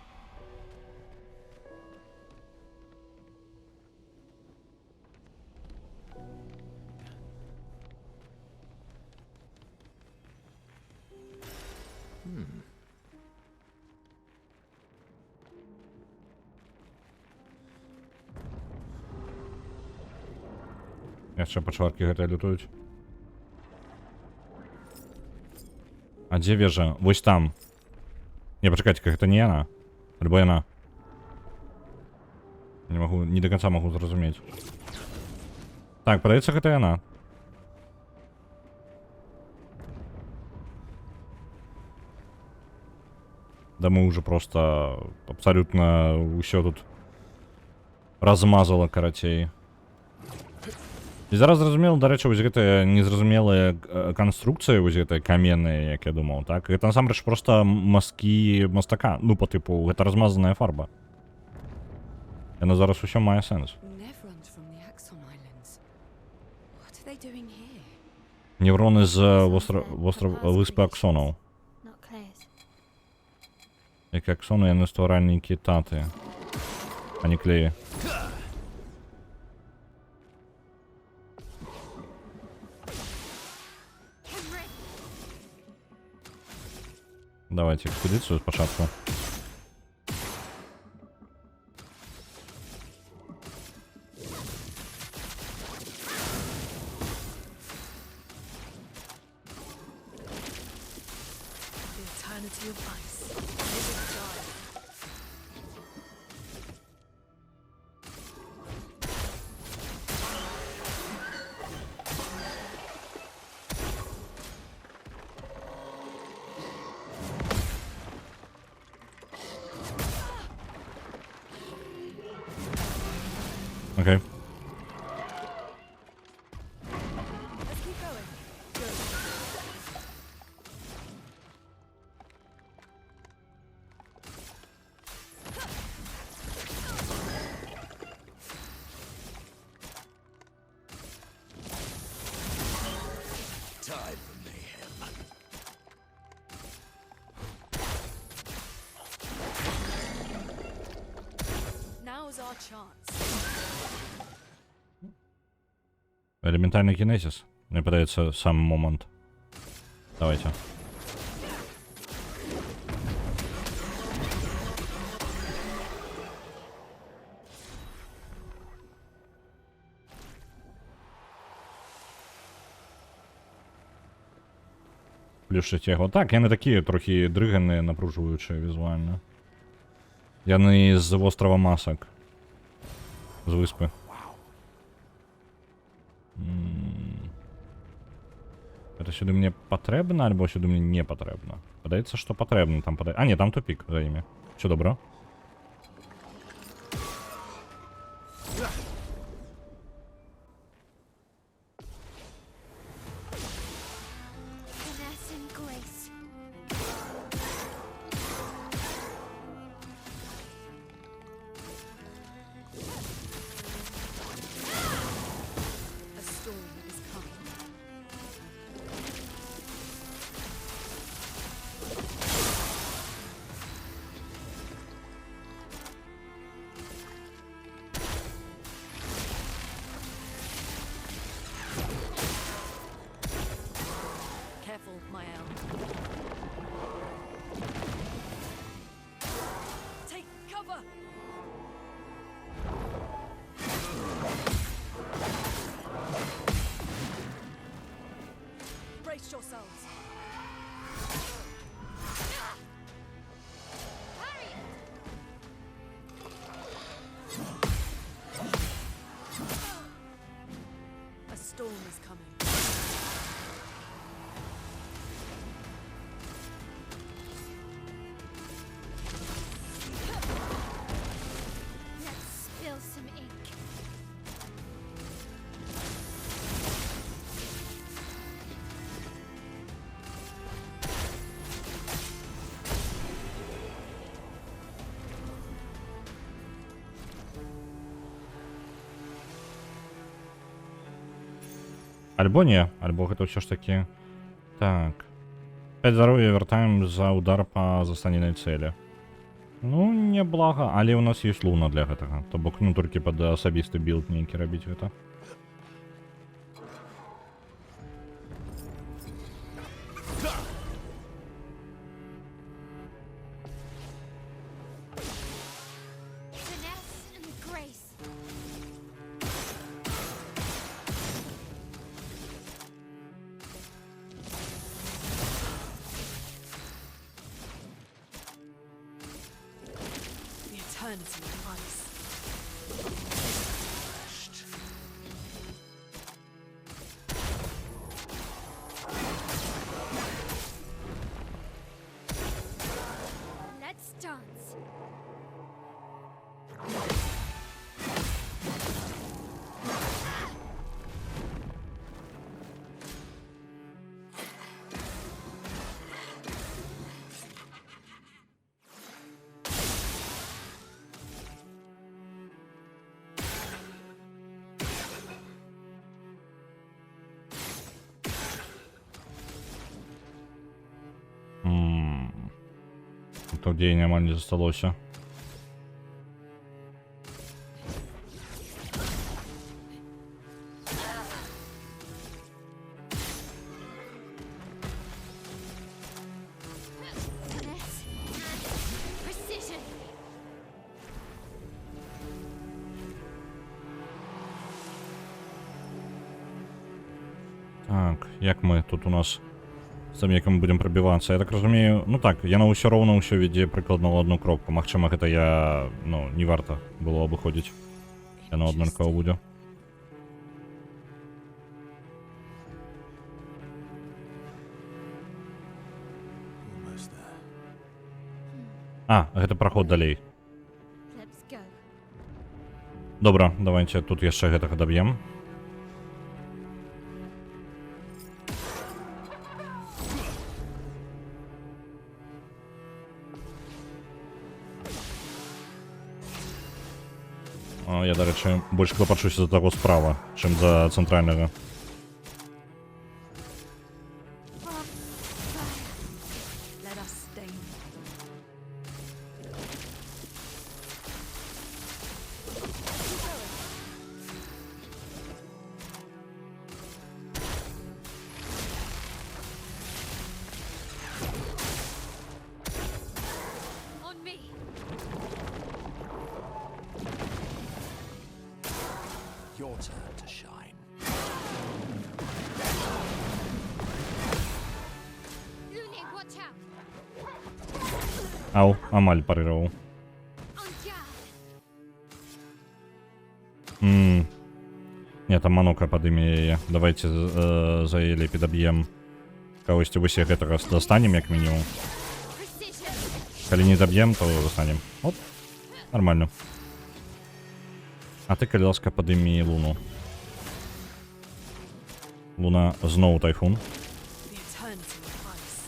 Яшчэ пачваркі гэтыя лютуюць. А дзе вежа? Вось там. Не, пачакайце-ка, гэта не яна. Альбо яна. Не до конца могу зразумець. Так, падаецца, гэта яна. Да мы уже просто абсолютно ўсё тут размазала, карацей. І зараз зразумела, дарэчы, вось гэтыя незразумелыя канструкцыі, вось гэтыя каменныя, як я думаў, так? Гэта насамрэч проста мазкі мастака. Ну, по тыпу, гэта размазаная фарба. Яна зараз усё мае сэнс. Невроны з выспы Аксонаў. Not Claire's. Як Аксоны, яны стваральнікі таты, а не клеі. Давайте экспедицию спочатку. The eternity of ice. Live and die. Окей. Let's keep going. Good. Time for mayhem. Now's our chance. Элементарный кинезис. Мне подается сам момент. Давайте. Плюшить його. Так, яны такие трохи дрыганные, напруживаючие визуально. Яны з острова Масок. З виспи. Это сюди мне потрібно, або сюди мені не потрібно? Подається, що потрібно. Там А, ні, там тупик за ими. Все добре. Finesse and grace. A storm is coming. Альбо не, альбо гэта ўсё ж такі... Так. 5 здароўя вяртаем за удар па застаненай цэлі. Ну, неблага, але ў нас ёсць луна для гэтага. То бок, ну, толькі пад асабісты білд нейкі рабіць гэта. Finesse and grace. The eternity of ice. Let's dance. То дзей няма не засталося. Finesse and precision. Так, як мы тут у нас з тым, як мы будем прабівацца? Я так разумею, ну так, яно ўсё роўна ўсё вядзе прыкладна ў адну кропку. Магчыма, гэта я, ну, не варта было абыходзіць. Яно аднолькава будзе. А, гэта праход далей. Let's go. Добра, давайте тут яшчэ гэтага даб'ем. Я, дарэчы, больш клапачуся за таго справа, чым за цэнтральнага. Let us stain. On me. Your turn to shine. Lune, watch out. Ау, амаль парыраваў. On guard. Не, там манока падыме яе. Давайте за яе лепей даб'ем. Кагосьці усе гэтага дастанем, як мінімум. Precision. Калі не даб'ем, то застанем. Оп, нормально. А ты, калі ласка, падымі луну. Луна зноў тайфун. The eternity of ice.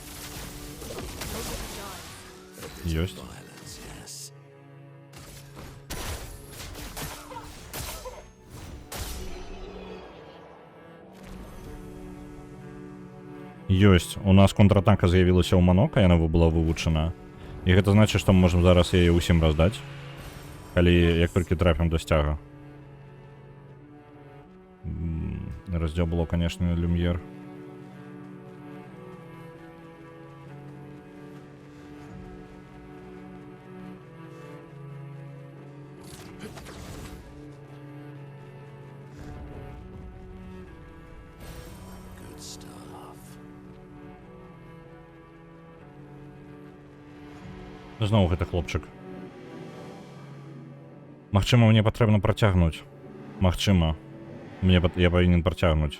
Nobody dies. Ёсць. Violence, yes. Ёсць. У нас контратака з'явілася ў манока, яна была вывучана. І гэта значыць, што мы можам зараз яе ўсім раздаць. Калі як толькі трапім да сцяга. Раздзел было, конечно, люмьер. Good stuff. Зноў гэты хлопчык. Магчыма, мне патрэбна працягнуць. Магчыма. Я павінен працягнуць.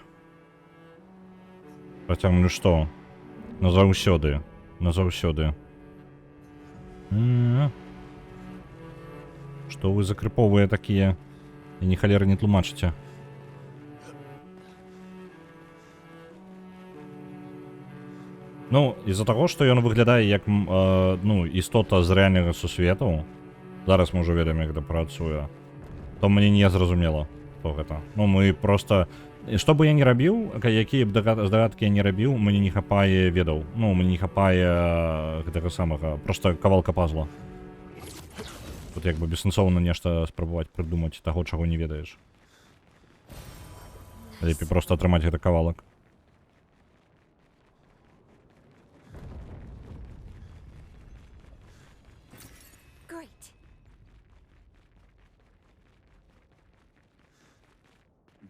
Працягну што? Назаўсёды. Назаўсёды. Што вы закрыповыя такія? І ні халеры не тлумачыце. Ну, из-за таго, што ён выглядае як ну, істота з рэальнага сусвету, зараз мы ўжо ведаем, як гэта працуе, то мне не зразумела, што гэта. Ну, мы просто Што бы я не рабіў, якія б здагадкі я не рабіў, мне не хапае ведаў. Ну, мне не хапае гэтага самага, просто кавалка пазла. Тут як бы бессэнсоўна нешта спрабаваць прыдумаць таго, чаго не ведаеш. Лепей просто атрымаць гэты кавалак. Great.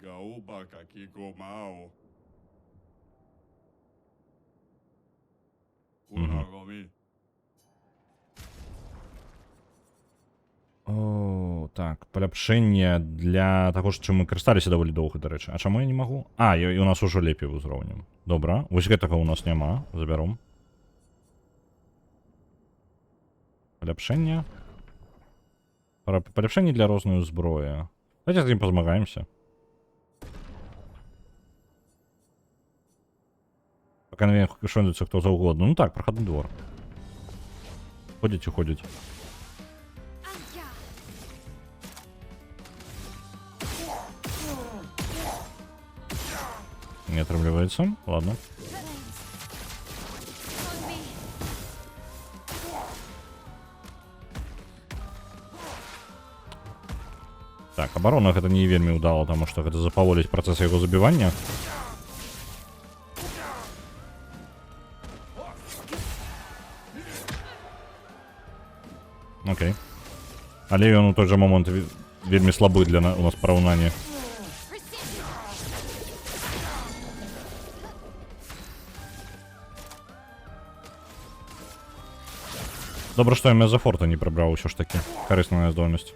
Gaúba Kakigomao. Unagomi. О, так, паляпшэнне для таго ж, чым мы карысталіся даволі доўга, дарэчы. А чаму я не магу? А, і у нас ужо лепей узроўнем. Добра, вось гэтага у нас няма, забяром. Паляпшэнне. Паляпшэнне для рознай зброі. Давайте з ім пазмагаемся. Пока наверх шондуецца хто заўгодна. Ну так, прахадны двор. Ходзяць і ходзяць. Anja. Не атрымліваецца. Ладно. Flames. On me. Так, абарона гэта не вельмі ўдала, таму што гэта запаволіць працэс яго забівання. Окей. Але ён у той жа момант вельмі слабы для у нас параўнання. Precision. Добра, што я мезафорта не прыбраў усё ж такі. Карысная здольнасць.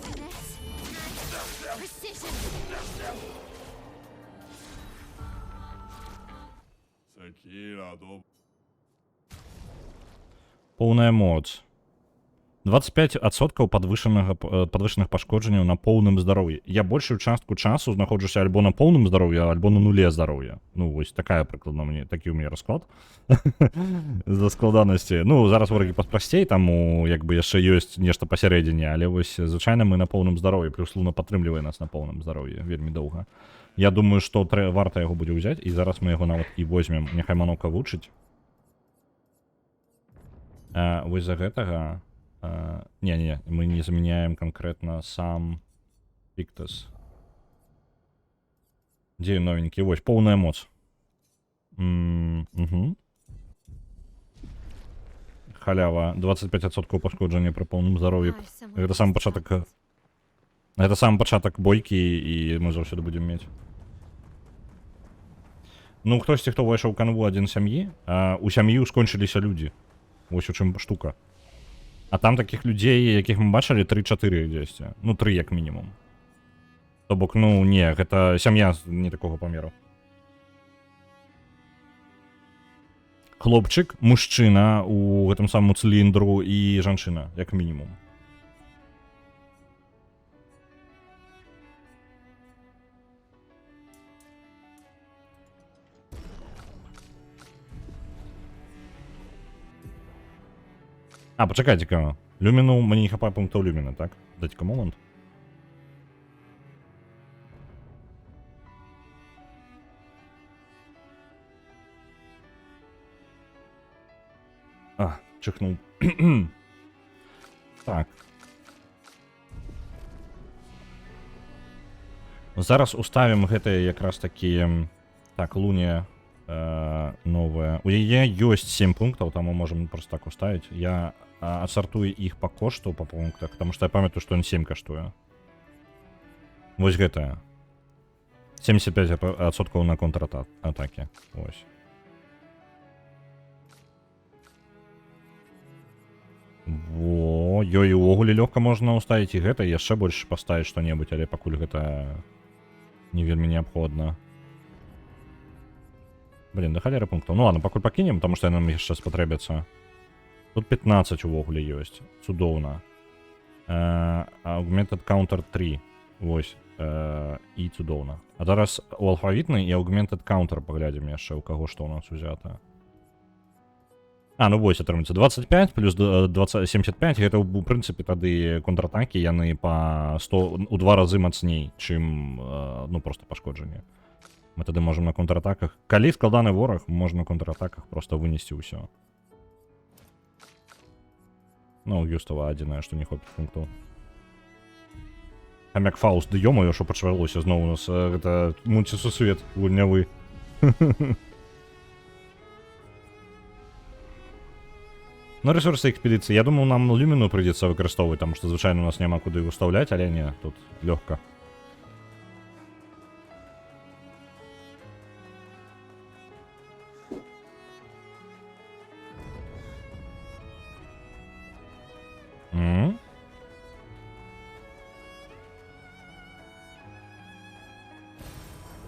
Finesse. And precision. Sekira do. Поўная моц. 25% падвышаных пашкоджанняў на поўным здароўі. Я большую частку часу знаходжуся альбо на поўным здароўі, альбо на нуле здароўя. Ну, вось такая прыкладна мне, такі ў мяне расклад. За складанасці. Ну, зараз ворагі паспрасцей, таму як бы яшчэ ёсць нешта пасярэдзіне, але вось звычайна мы на поўным здароўі, плюс Луна падтрымлівае нас на поўным здароўі вельмі доўга. Я думаю, што варта яго будзе ўзяць, і зараз мы яго нават і возьмем. Няхай Манока вучыць. Вось за гэтага... Не, мы не заменяем конкретно сам Пиктас. Где новенький? Вось, полная моц. Угу. Халява. 25% пашкоджання при повному здоров'ї. Это сам початок. Это сам початок бойки, і ми заўсёды будем мець. Ну, хтосьці, хто вайшаў у канву адзін сям'і, у сям'і скончыліся людзі. Вось у чым штука. А там таких людзей, якіх мы бачылі, 3-4 дзесьці. Ну, 3 як мінімум. То бок, ну, не, гэта сям'я не такого памеру. Хлопчык, мужчына у гэтым самым цыліндру і жанчына, як мінімум. А, пачакайце-ка. Люміну, мне не хапае пунктаў люміна, так? Дайце-ка момант. А, чихнуў. Так. Зараз уставім гэтыя якраз такі... Так, Луне новая. У яе ёсць 7 пунктаў, таму можам просто так уставіць. Я адсартую іх па кошту, па пунктах, таму што я памятаю, што ён 7 каштуе. Вось гэтая. 75% на контратакі. Вось. Во, ёй увогуле лёгка можна ўставіць і гэта, і яшчэ больш паставіць што-небудзь, але пакуль гэта не вельмі неабходна. Блин, да халеры пунктаў. Ну ладно, пакуль пакінем, таму што нам яшчэ спатрэбяцца. Тут 15 увогуле ёсць. Цудоўна. Augmented Counter 3. Вось. І цудоўна. А зараз у алфавітны і Augmented Counter паглядзім яшчэ, у каго што ў нас узята. А, ну вось атрымаецца 25 плюс 20, 75, гэта ў прынцыпе тады контратакі яны па 100 у 2 разы мацней, чым ну просто пашкоджанне. Мы тады можам на контратаках. Калі складаны вораг, можна на контратаках просто вынесці ўсё. Ну, у Юстава адзінае, што не хопіць пунктаў. Хамяк Фауст, ды ё-моё, што пачалося зноў у нас гэта мульцісусвет гульнявы. Ну, ресурсы экспедыцыі. Я думаю, нам люміну прыйдзецца выкарыстоўваць, таму што звычайна у нас няма куды ўстаўляць, але не, тут лёгка.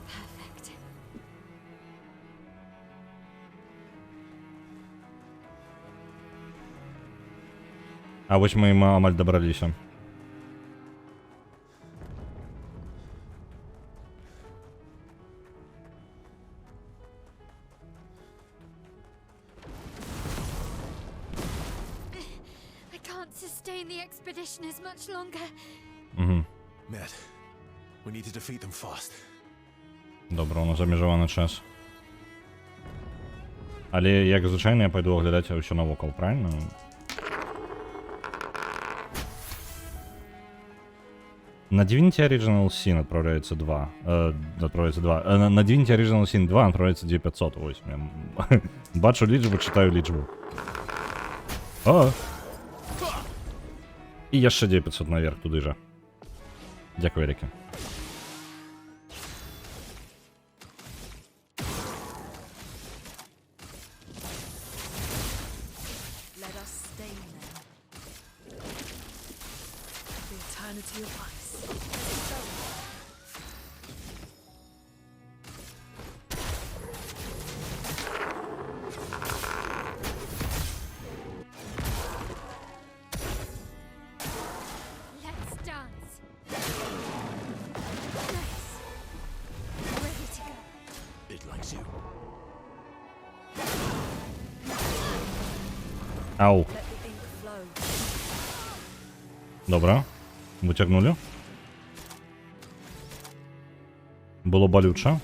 Perfect. А вось мы амаль дабраліся. I can't sustain the expedition as much longer. Угу. Ned, we need to defeat them fast. Добра, у нас абмежаваны час. Але, як звычайна, я пайду аглядаць ўсё навокал, правильно? На Divinity Original Sin отправляется 2. На Divinity Original Sin 2 отправляется 2500. Ось, я бачу лічбу, читаю лічбу. О! І яшчэ 9500 наверх туды же. Дякую вялікі. Let us stain them. The eternity of ice. Let's dance. Nice. Ready to go. It likes you. Ау. Let the ink flow. Добра. Выцягнули. Было болюче.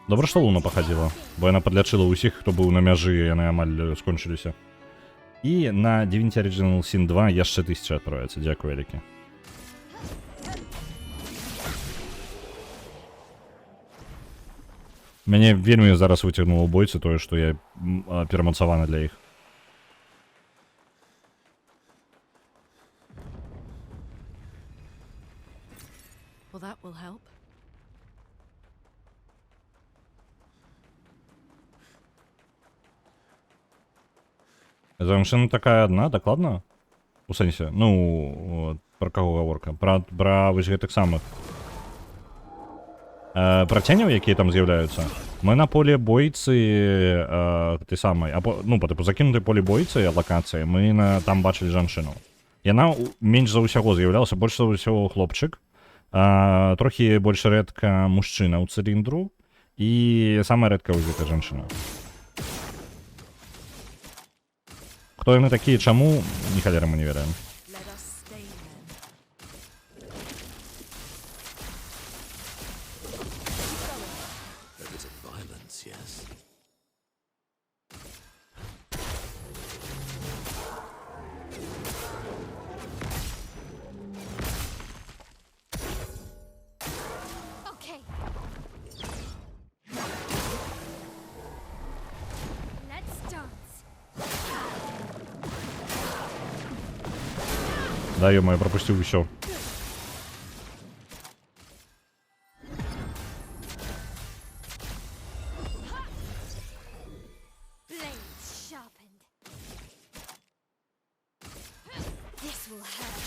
Добра, што Луна пахадзіла, бо яна падлячыла ўсіх, хто быў на мяжы, і яны амаль скончыліся. І на Divinity Original Sin 2 яшчэ 1000 адправіцца. Дзякую вялікі. Мяне вельмі зараз выцягнула ў бойцы тое, што я перамацаваны для іх. Well, that will help. Жанчына такая адна, дакладна? У сэнсе, ну, пра каго гаворка? Пра вось гэтых самых. Пра ценяў, якія там з'яўляюцца. Мы на поле бойцы гэтай самай, ну, па тыпу закінутай поле бойцы лакацыі, мы там бачылі жанчыну. Яна менш за ўсяго з'яўлялася, больш за ўсяго хлопчык, трохі больш рэдка мужчына ў цыліндру і самая рэдка ўзята жанчына. Хто яны такія, чаму, ні халеры мы не ведаем. Let us stain them. A bit of violence, yes. Okay. Let's dance. Да, ё-моё, я пропустил усё. Blades sharpened. This will hurt.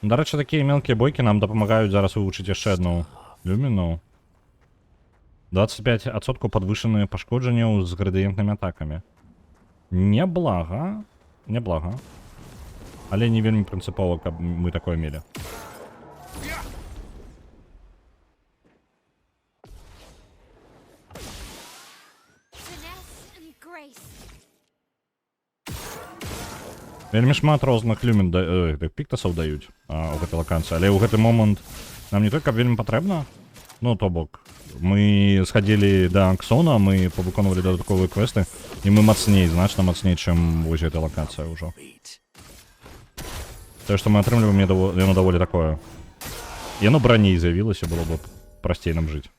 До речі, такі мелкі бойки нам допомагають зараз вивчити яшчэ одну люміну. 25% подвышенные пошкоджения с градиентными атаками. Неблага. Неблага. Але не вельмі прынцыпова, каб мы такое мелі. Finesse and grace. Вельмі шмат розных люмен піктасаў даюць у гэтай лакацыі, але ў гэты момант нам не толькі вельмі патрэбна, ну то бок мы схадзілі да Аксона, мы павыконвалі дадатковыя квесты, і мы мацней, значна мацней, чым вось гэта лакацыя ўжо. Wait. Тое, што мы атрымліваем, яно даволі такое. Яно б раней з'явілася, было б прасцей нам жыць.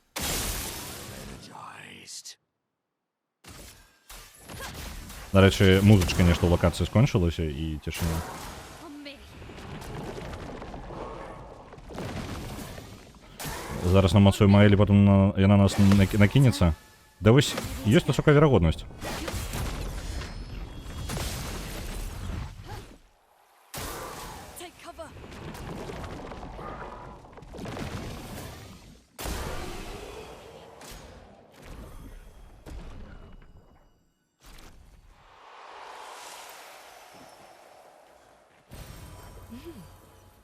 Energized. Дарэчы, музычка нешта ў лакацыі скончылася і цішыня. On me. Зараз намацуем Маэлі, потым яна нас накінецца. Да вось ёсць высокая верагоднасць. Take cover.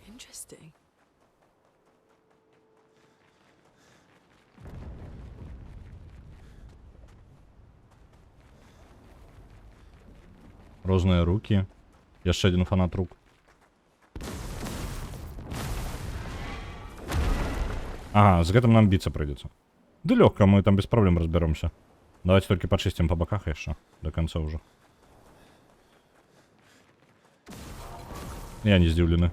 Interesting. Розныя рукі. Яшчэ адзін фанат рук. Ага, з гэтым нам біцца прыйдзецца. Ды лёгка, мы там без праблем разбяромся. Давайте толькі пачысцім па баках яшчэ. До канца ўжо. Я не здзіўлены.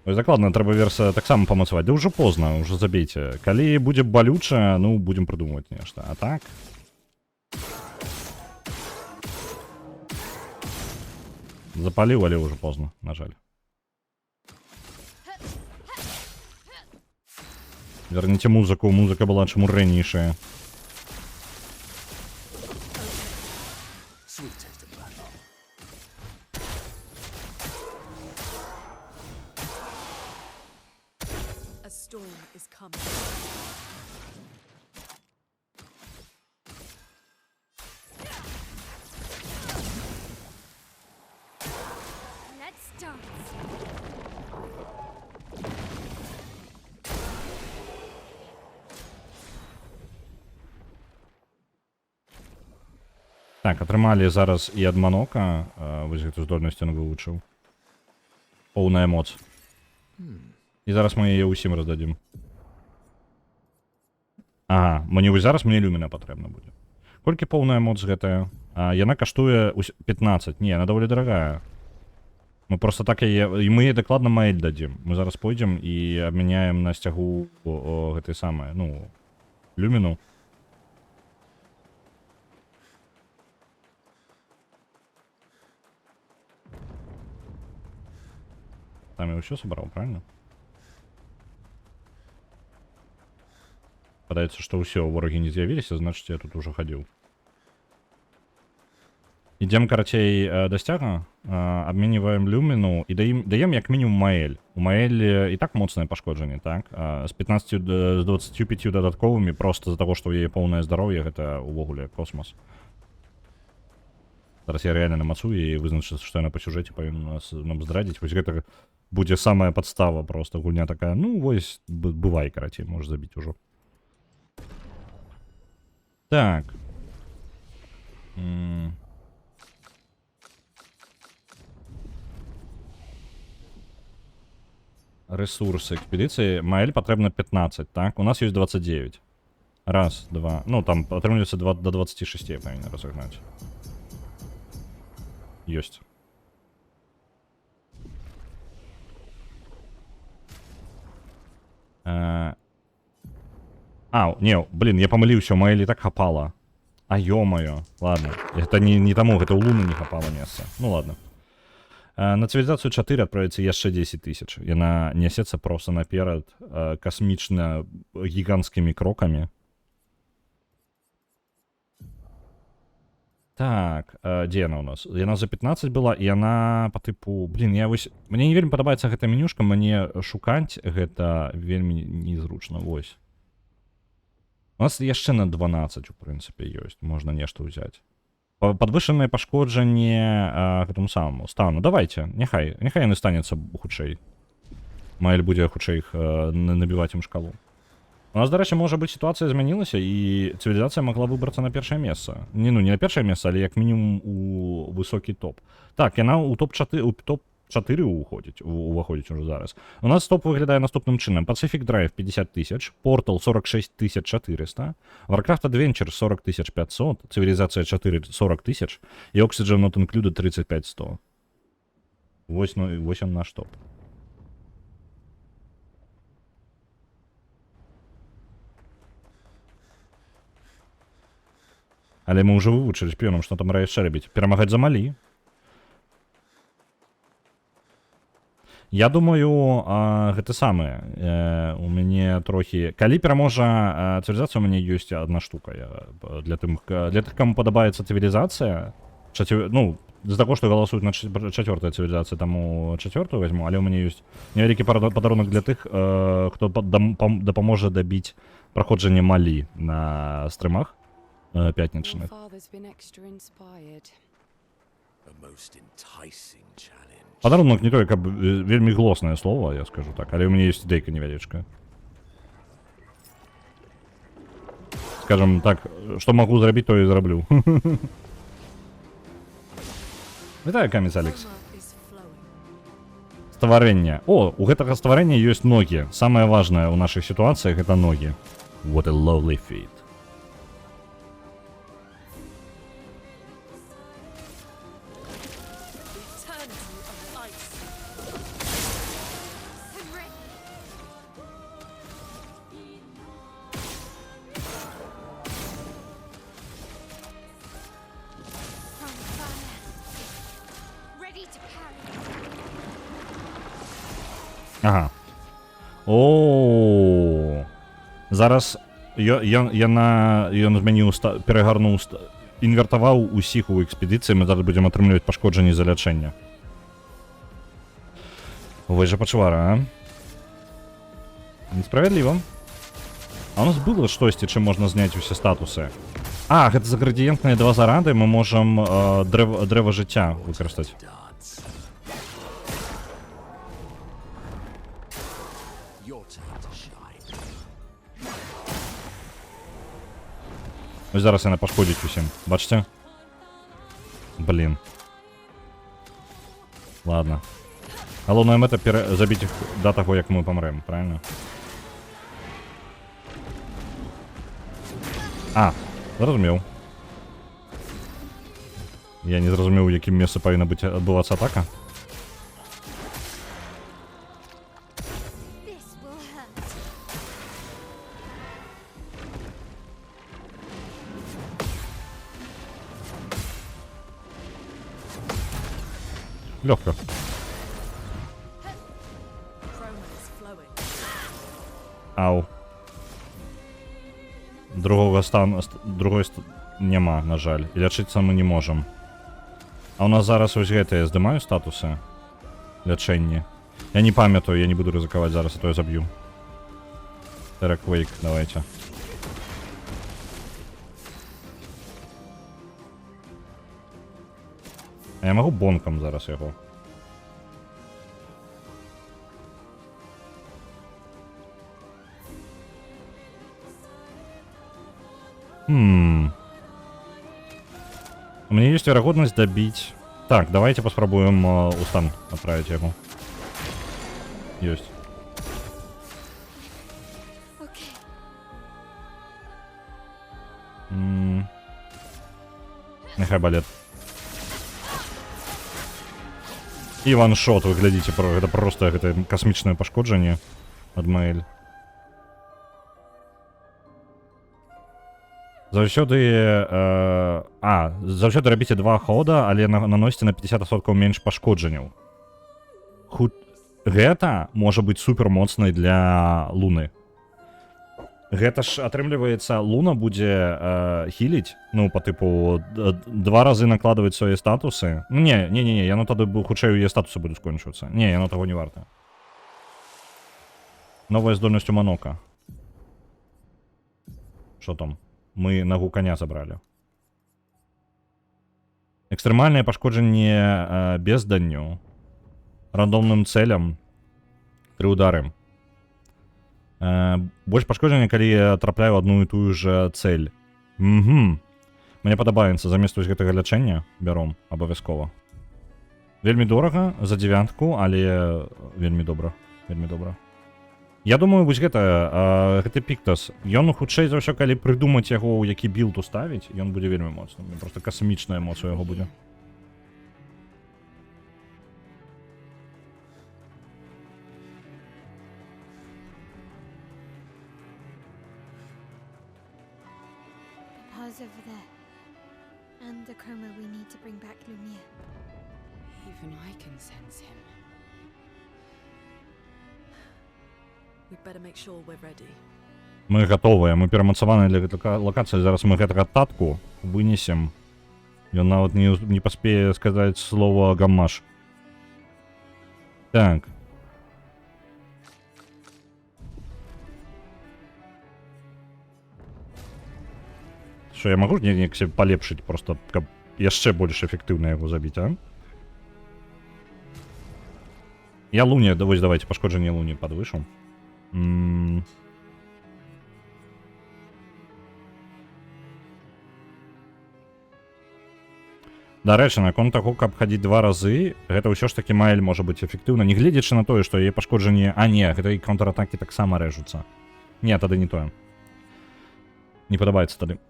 Ось дакладна, трэба верса таксама памацаваць. Да ўжо позна, ўжо забейце. Калі будзе балюча, ну, будзем прыдумваць нешта. А так? Запаліў, але ўжо позна, на жаль. Верніце музыку, музыка была чаму ранейшая. Sweet taste of battle. A storm is coming. Let's dance. Так, атрымалі зараз і ад Манока, вось гэту здольнасць ён вывучыў. Поўная моц. І зараз мы яе ўсім раздадзім. Ага, мне вось зараз мне люміна патрэбна будзе. Колькі поўная моц гэтая? Яна каштуе 15. Не, яна даволі дарагая. Мы просто так яе... І мы яе дакладна Маэль дадзім. Мы зараз пойдзем і абмяняем на сцягу гэтай самае, ну, люміну. Там я ўсё сабраў, правильно? Падаецца, што ўсё, ворагі не з'явіліся, значыць я тут ужо хадзіў. Ідзем, карацей, да сцяга, абменьваем люміну і даем як мінімум Маэль. У Маэль і так моцнае пашкоджанне, так? З 15 з 25 дадатковымі проста з-за таго, што ў яе поўнае здароўе, гэта увогуле космос. Зараз я рэальна намацую і вызначыцца, што яна па сюжэце павінна нам здрадзіць. Вось гэта будзе самая падстава проста. Гульня такая, ну вось, бывай, карацей, можаш забіць ужо. Так. Ресурсы экспедыцыі. Маэль патрэбна 15, так? У нас ёсць 29. Раз, два. Ну, там атрымліваецца до 26, я павінен разагнаць. Ёсць. Не, блин, я памыліўся, у Маэлі так хапала. А ё-маё, ладно. Это не таму, гэта ў Луны не хапала месца. Ну ладно. На цивілізацыю 4 адправіцца яшчэ 10 тысяч. Яна нясецца проста наперад касмічна гіганцкімі крокамі. Так, дзе яна ў нас? Яна за 15 была, і яна па тыпу... Блин, я вось... Мне не вельмі падабаецца гэта менюшка, мне шукаць гэта вельмі незручна, вось. У нас яшчэ на 12, у прынцыпе, ёсць. Можна нешта ўзяць. Падвышанае пашкоджанне гэтаму самому стану. Давайте, няхай яны станецца хутчэй. Маэль будзе хутчэй іх набіваць ім шкалу. У нас, дарэчы, можа быць, сітуацыя змянілася, і цывілізацыя магла выбрацца на першае месца. Не на першае месца, але як мінімум у высокі топ. Так, яна ў топ-4 уваходзіць уже зараз. У нас топ выглядае наступным чынам. Pacific Drive 50 000, Portal 46 400, Warcraft Adventure 40 500, Цивілізація 4 40 000 і Oxygen Not Included 35 100. Вось он наш топ. Але мы ўжо вывучылі шпіёнам, што там яшчэ рабіць. Перамагаць за Малі. Я думаю, гэта самае. У мяне трохі... Калі пераможа цывілізацыя, у мяне ёсць адна штука. Для тых, каму падабаецца цывілізацыя, ну, з-за таго, што галасуюць на чацвёртая цывілізацыя, таму чацвёртую вазьму, але ў мяне ёсць невялікі падарунак для тых, хто дапаможа дабіць праходжанне Малі на стрымах. Пятничных. A most enticing challenge. Подарунок не той, каб вельмі глоснае слово, я скажу так, але у меня есть ідейка невялічка. Скажем так, што магу зрабіць, то і зраблю. Вітаю, Каміс Алекс. Стварэнне. О, у гэтага стварэння ёсць ногі. Самае важнае ў нашых сітуацыях гэта ногі. What a lovely feat. Ага. О. Зараз ён змяніў, перагарнуў, інвертаваў усіх у экспедыцыі, мы зараз будзем атрымліваць пашкоджанні за лячэння. Вось жа пачвара, а? Несправядліва. А у нас было штосьці, чым можна зняць усе статусы. А, гэта за градіентныя 2 зарады мы можам дрэва жыцця выкарыстаць. Ось зараз яна пашкодзіць усім. Бачце? Блін. Ладно. Галоўная мэта забіць іх да таго, як мы памрэм, правильно? А, зразумеў. Я не зразумеў, у якім месцы павінна быць адбывацца атака. Легко. Ау. Другой няма, на жаль. І лячыцца мы не можам. А у нас зараз вось гэтыя здымаю статусы лячэння. Я не памятаю, я не буду рызыкаваць зараз, а то я заб'ю. Терраквейк, давайте. А я могу бонком зараз яго. У меня есть вероятность добить. Так, давайте попробуем Устан отправить его. Есть. Нехай балет. І ваншот, вы глядите, это просто это космічнае пашкоджанне ад Маэль. Заўсёды рабіце 2 хода, але наносіце на 50% менш пашкоджанняў. Гэта можа быць супер моцнай для Луны. Гэта ж, атрымліваецца, Луна будзе хіліць, ну, по тыпу, 2 разы накладваць свае статусы. Ну, не, яно тады хутчэй яе статусы будуць скончвацца. Не, яно таго не варта. Новая здольнасць у Манока. Што там? Мы нагу коня забрали. Экстремальное пошкоджение безданню, рандомным целям, 3 удары. Больш пашкоджання, калі трапляю одну і тую же цель. Угу. Мне падабаецца, замест вось гэтага лячэння бяром абавязкова. Вельмі дорага за 9, але вельмі добра. Вельмі добра. Я думаю, вось гэты Піктас, ён хутчэй за ўсё, калі прыдумаць яго, у які білд уставіць, ён будзе вельмі моцным. Просто касмічная эмоцыя яго будзе. Papa's over there. And the coma we need to bring back Lumia. Even I can sense him. We'd better make sure we're ready. Мы гатовыя, мы перамацаваныя для гэтай лакацыі. Зараз мы гэтага татку вынесем. Ён нават не паспее сказаць слова гамаш. Так. Що, я магу неяк себе палепшыць, просто каб яшчэ больш эфектыўна яго забіць, а? Я луні, вось давайте пашкоджанне луні падвышу. Дарэчы, наконт таго, каб хадзіць 2 разы, гэта ўсё ж такі Маэль можа быць эфектыўна, нягледзячы на тое, што яе пашкоджанне... А не, гэта і контратакі таксама рэжуцца. Не, тады не тое. Не падабаецца тады.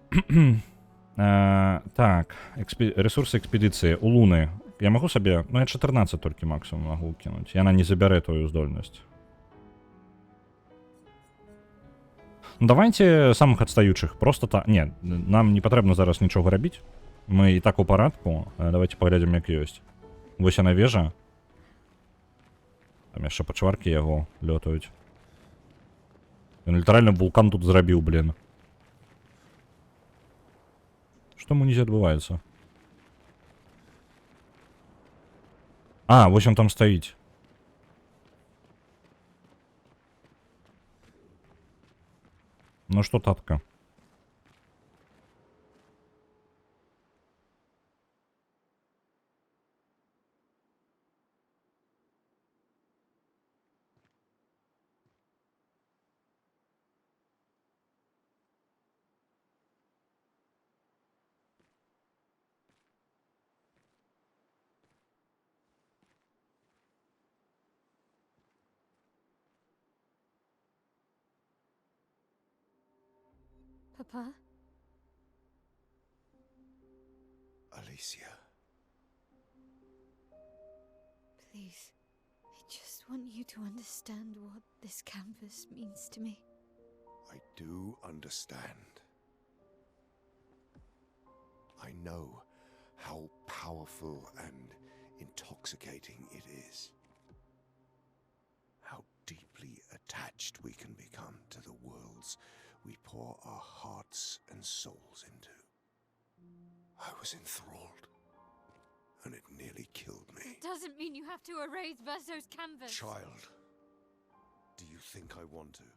Так, ресурсы экспедыцыі у Луны. Я магу сабе... Ну, я 14 толькі максимум магу кінуць. Яна не забярэ твою здольнасць. Давайте самых адстаючых. Просто так... Не, нам не патрэбна зараз нічога рабіць. Мы і так у парадку. Давайте паглядзім, як ёсць. Вось яна вежа. Там яшчэ пачваркі яго лётаюць. Ён літаральна вулкан тут зрабіў, блин. Што ему нізе адбываецца? А, вось он там стаіць. Ну што, татка? Papa? Alicia. Please. I just want you to understand what this canvas means to me. I do understand. I know how powerful and intoxicating it is. How deeply attached we can become to the worlds we pour our hearts and souls into. I was enthralled, and it nearly killed me. It doesn't mean you have to erase Verso's canvas. Child, do you think I want to?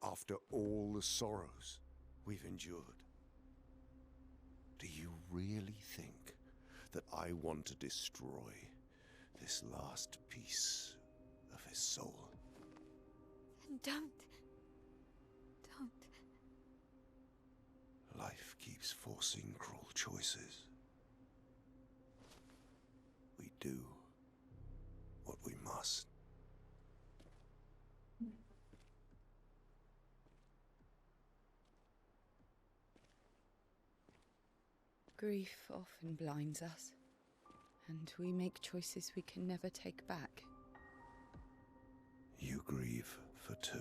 After all the sorrows we've endured, do you really think that I want to destroy this last piece of his soul? Then don't. Life keeps forcing cruel choices. We do what we must. Grief often blinds us, and we make choices we can never take back. You grieve for 2.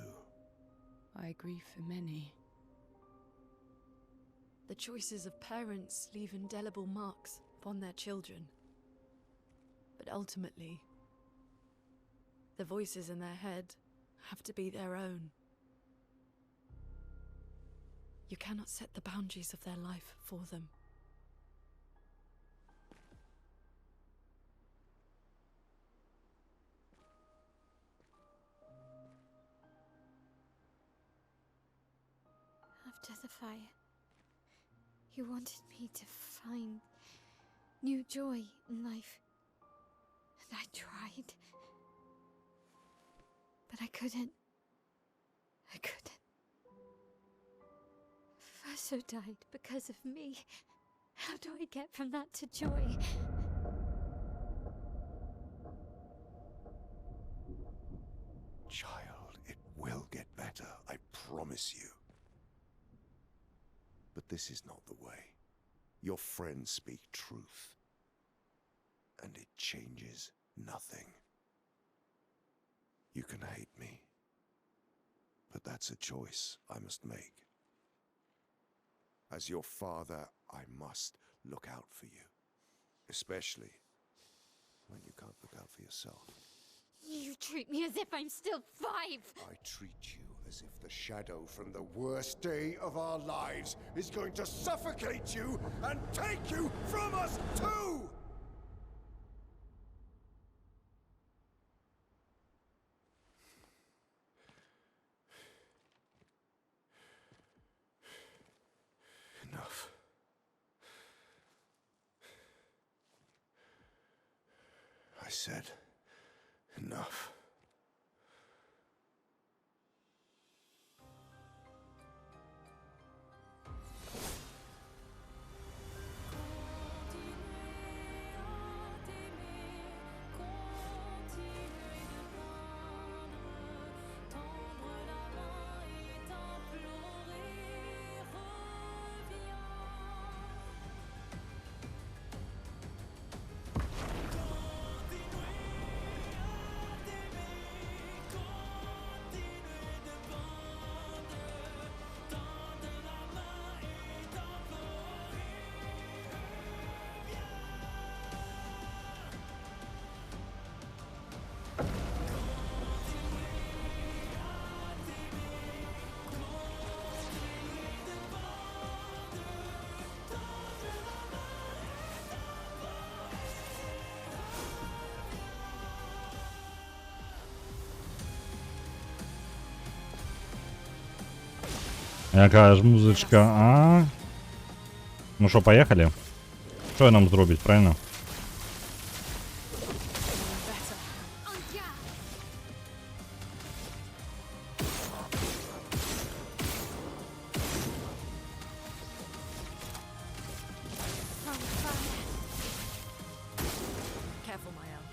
I grieve for many. The choices of parents leave indelible marks upon their children. But ultimately, the voices in their head have to be their own. You cannot set the boundaries of their life for them. After the fire, You wanted me to find new joy in life. And I tried. But I couldn't. I couldn't. Verso died because of me. How do I get from that to joy? Child, it will get better, I promise you. But this is not the way. Your friends speak truth. And it changes nothing. You can hate me. But that's a choice I must make. As your father, I must look out for you. Especially when you can't look out for yourself. You treat me as if I'm still 5. I treat you as if the shadow from the worst day of our lives is going to suffocate you and take you from us too! Enough. I said enough. Яка ж музичка, а? Ну що, поїхали? Що нам зробить, правильно? Careful, Mael.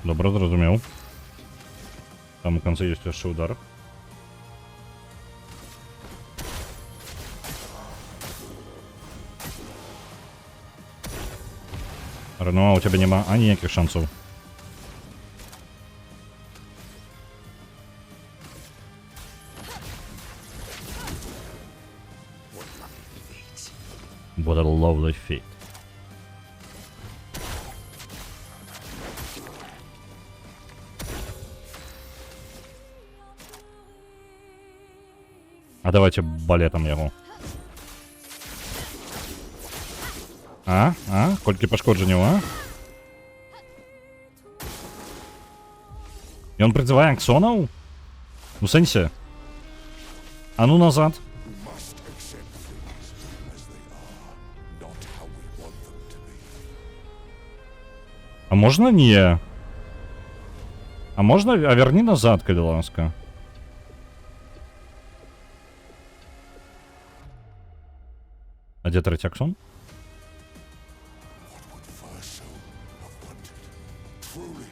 Добре, зрозумів. Там у кінці є ще удар. Ренуа, у тебе нема ніяких шансів. What a lovely feat. А давайте балетом його. Колькі пошкоджені, а? І он призиває Аксонов? У сенсі? А ну назад. Must accept things as they are, not how we want them to be. А можна ні? А можна, а верни назад, коли ласка. А де третій Аксон? What would Verso have wanted? Truly.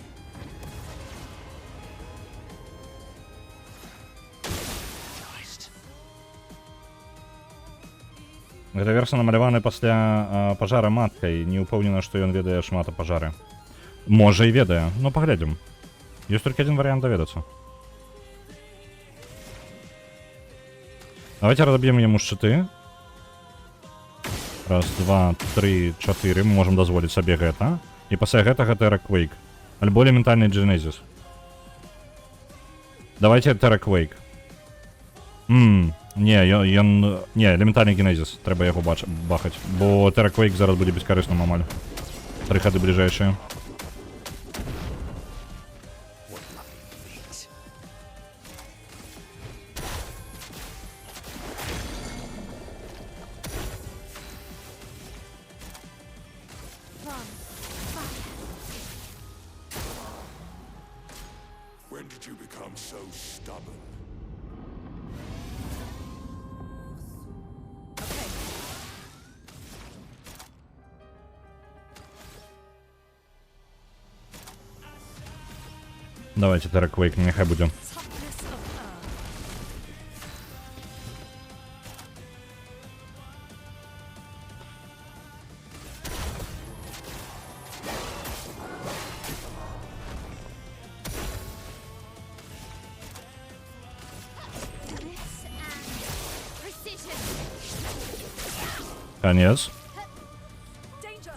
Гэта верса намаляваны пасля пажара маткай, не ўпэўнена, што ён ведае шмат о пажары. Можа і ведае, но паглядзім. Ёсць толькі один варыянт даведацца. Давайте разоб'ем яму шчыты. Раз, два, три, чатыры. Мы можам дазволіць сабе гэта. І пасля гэтага Terra Quake. Альбо элементальны Genesis. Давайте Terra Quake. Не, не, элементальный Genesis. Трэба яго бахаць. Бо Terra Quake зараз будзе бескарысным амаль. 3 хады бліжэйшыя. did you become so stubborn? Давайте Terra Quake, нехай буде. Toughness of earth. This and precision. Конец. Danger!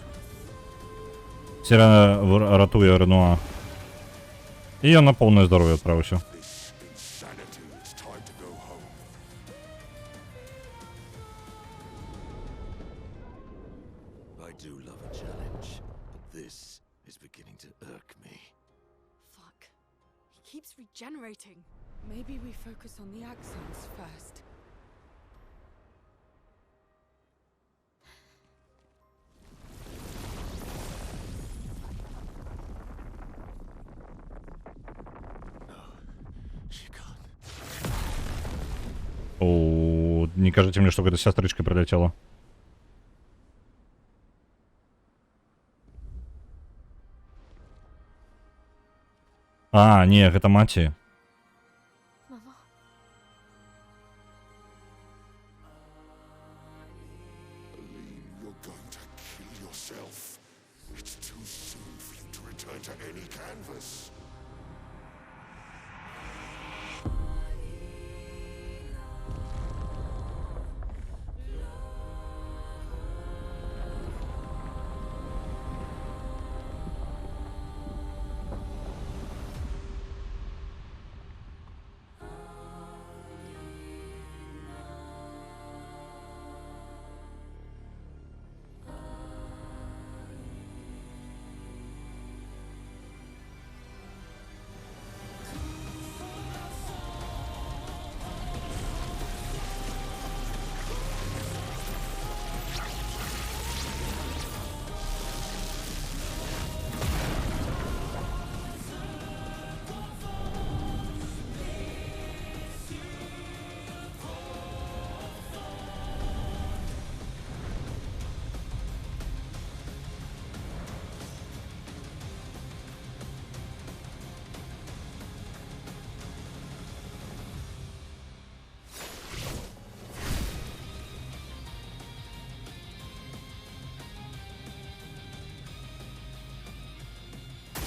Сирена ратує Ренуа. І я на повне здоров'я відправився. This insanity. It's time to go home. I do love a challenge, but this is beginning to irk me. Fuck. He keeps regenerating. Maybe we focus on the axons first. She can't. О, не кажите мне, что какая-то сестричка прилетела. А, не, это Мати. Mama. Aline, you're going to kill yourself. It's too soon for you to return to any canvas.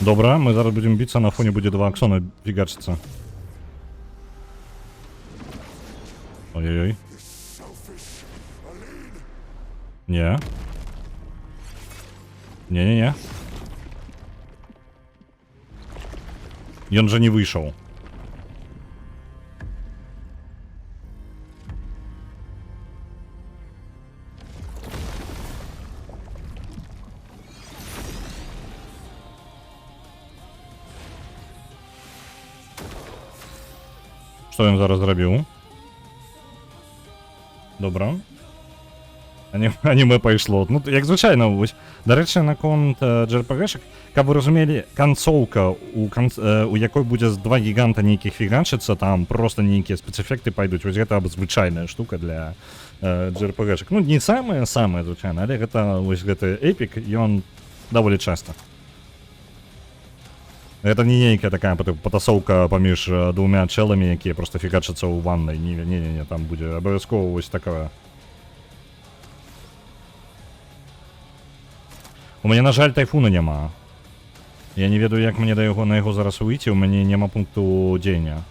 Добре, ми зараз будемо битися, на фоні буде два аксона фігачиться. Ой-ой-ой. Selfish. Aline. Не. Не-не-не. Ён же не вышел. Що він зараз зробив? Добре. Аніме пайшло. Ну, як звичайно, ось. До речі, на конт JRPG-шек, каб ви розуміли, концовка, у якой буде два гіганта нейкіх фігачиться, там просто нейкія спецэфекты пайдуць. Вось гэта звычайная штука для JRPG-шек. Ну, не самая звычайная, але гэта, вось гэты эпік, ён даволі часта. Это не нейкая такая потасоўка паміж двумя чэламі, якія просто фігачацца ў ваннай. Не-не-не, там будзе абавязкова вось такая. У мяне, на жаль, тайфуна няма. Я не ведаю, як мне на яго зараз выйти, у мяне няма пункту дзеяння.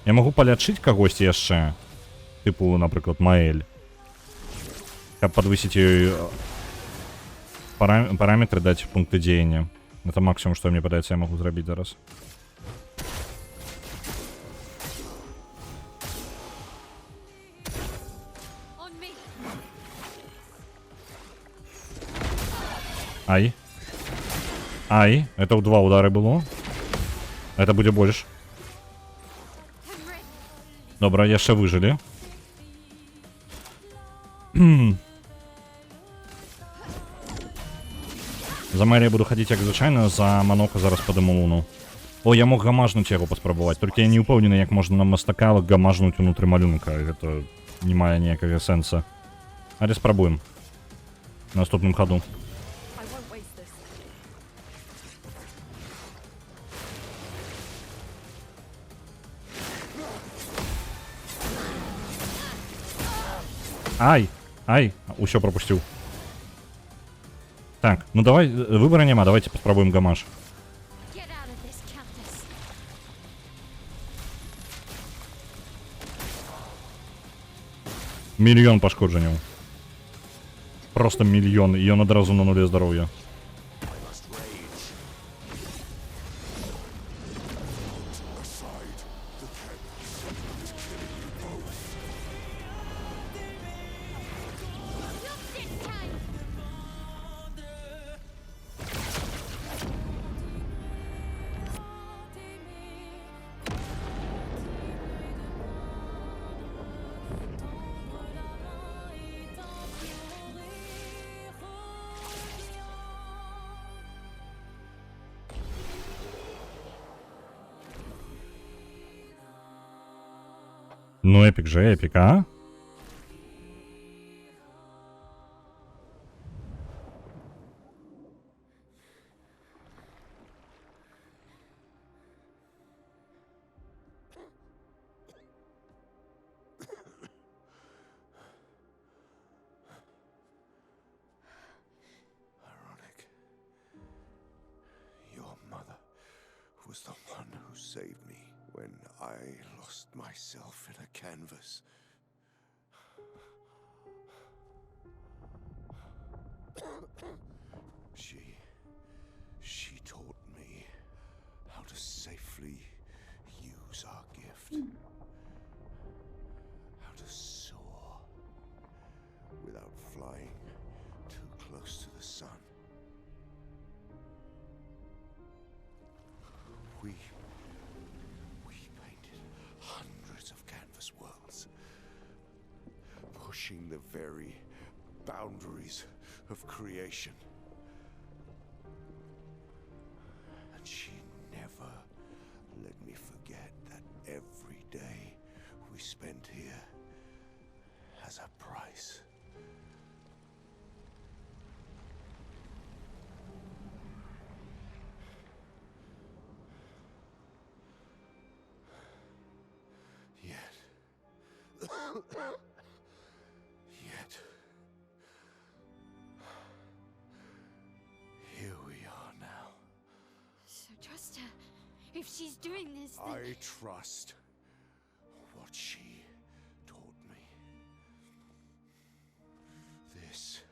Я магу палячыць кагосьці яшчэ. Тыпу, напрыклад, Маэль. Каб падвысіць ёй параметры, даць пункты дзеяння. Это максимум, что мне падаецца, я могу зрабіць зараз. Ай. Ай, это у два удары было. Это будзе больш. Добра, яшчэ выжылі. За Мэри я буду ходить як звычайно, за Манока зараз падыму луну. О, я мог гамажнуць яго паспрабаваць, толькі я не ўпэўнены, як можна на мастака гамажнуць унутры малюнка. Гэта не мае ніякага сэнса. Але спрабуем. На наступным хаду. I won't waste this. Ай! Ай! Усё пропусціў. Так, ну давай, выбора няма, давайте паспрабуем гамаш. Get out of this campus. Мільён пашкоджанняў. Просто мільён, і ён адразу на нуле здароўя. Ну эпик же эпик, а? Ironic. Your mother was the one who saved me when I lost myself in a canvas. She taught me how to safely use our gift. How to soar without flying too close to the sun. We painted hundreds of canvas worlds, pushing the very boundaries of creation. And she never let me forget that every day we spent here has a price. Yet, here we are now. So trust her. If she's doing this, then... I trust what she taught me. This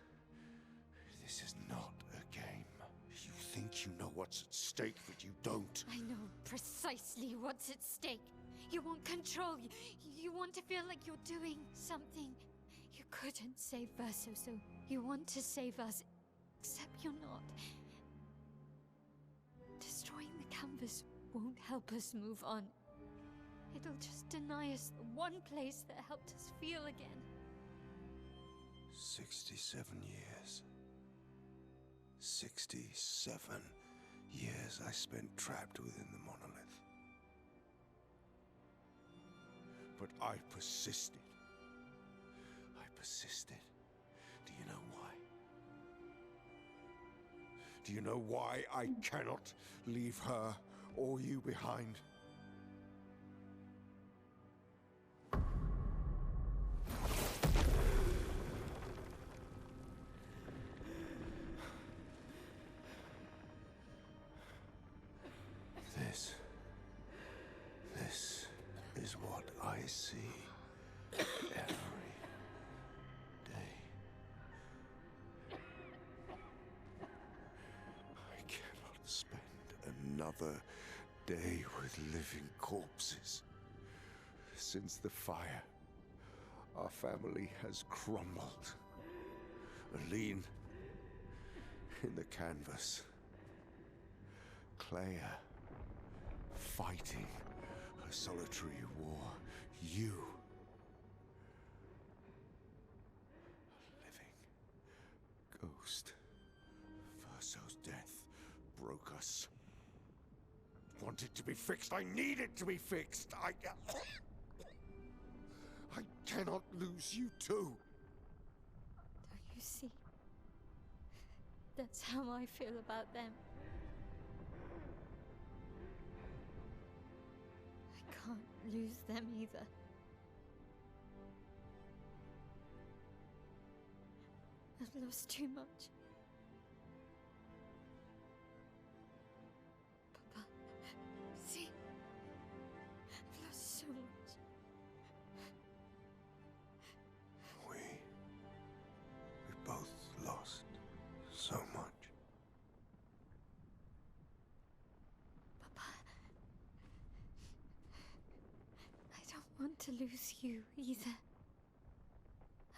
is not a game. You think you know what's at stake, but you don't. I know precisely what's at stake. You want control. You want to feel like you're doing something. You couldn't save Verso, so you want to save us. Except you're not. Destroying the canvas won't help us move on. It'll just deny us the one place that helped us feel again. 67 years. 67 years I spent trapped within the monolith. But I persisted. I persisted. Do you know why? Do you know why I cannot leave her or you behind? This is what I see every day. I cannot spend another day with living corpses. Since the fire, our family has crumbled. Aline in the canvas. Clea fighting her solitary war. You. A living ghost. Verso's death broke us. want it to be fixed. I need it to be fixed. I cannot lose you too. Don't you see? That's how I feel about them. I can't lose them either. I've lost too much. Papa, see? I've lost so much. We both lost so much. Papa, I don't want to lose you either.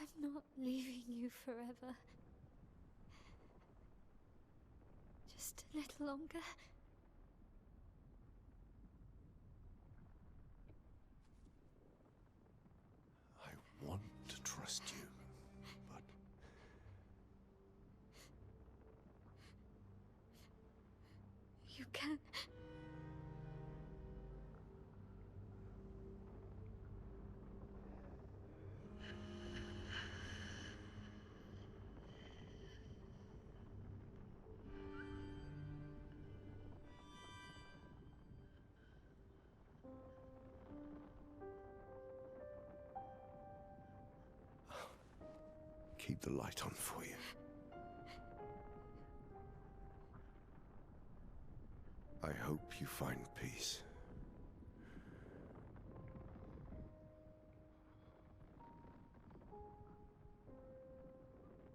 I'm not leaving you forever. Just a little longer. I want to trust you, but You can. keep the light on for you. I hope you find peace.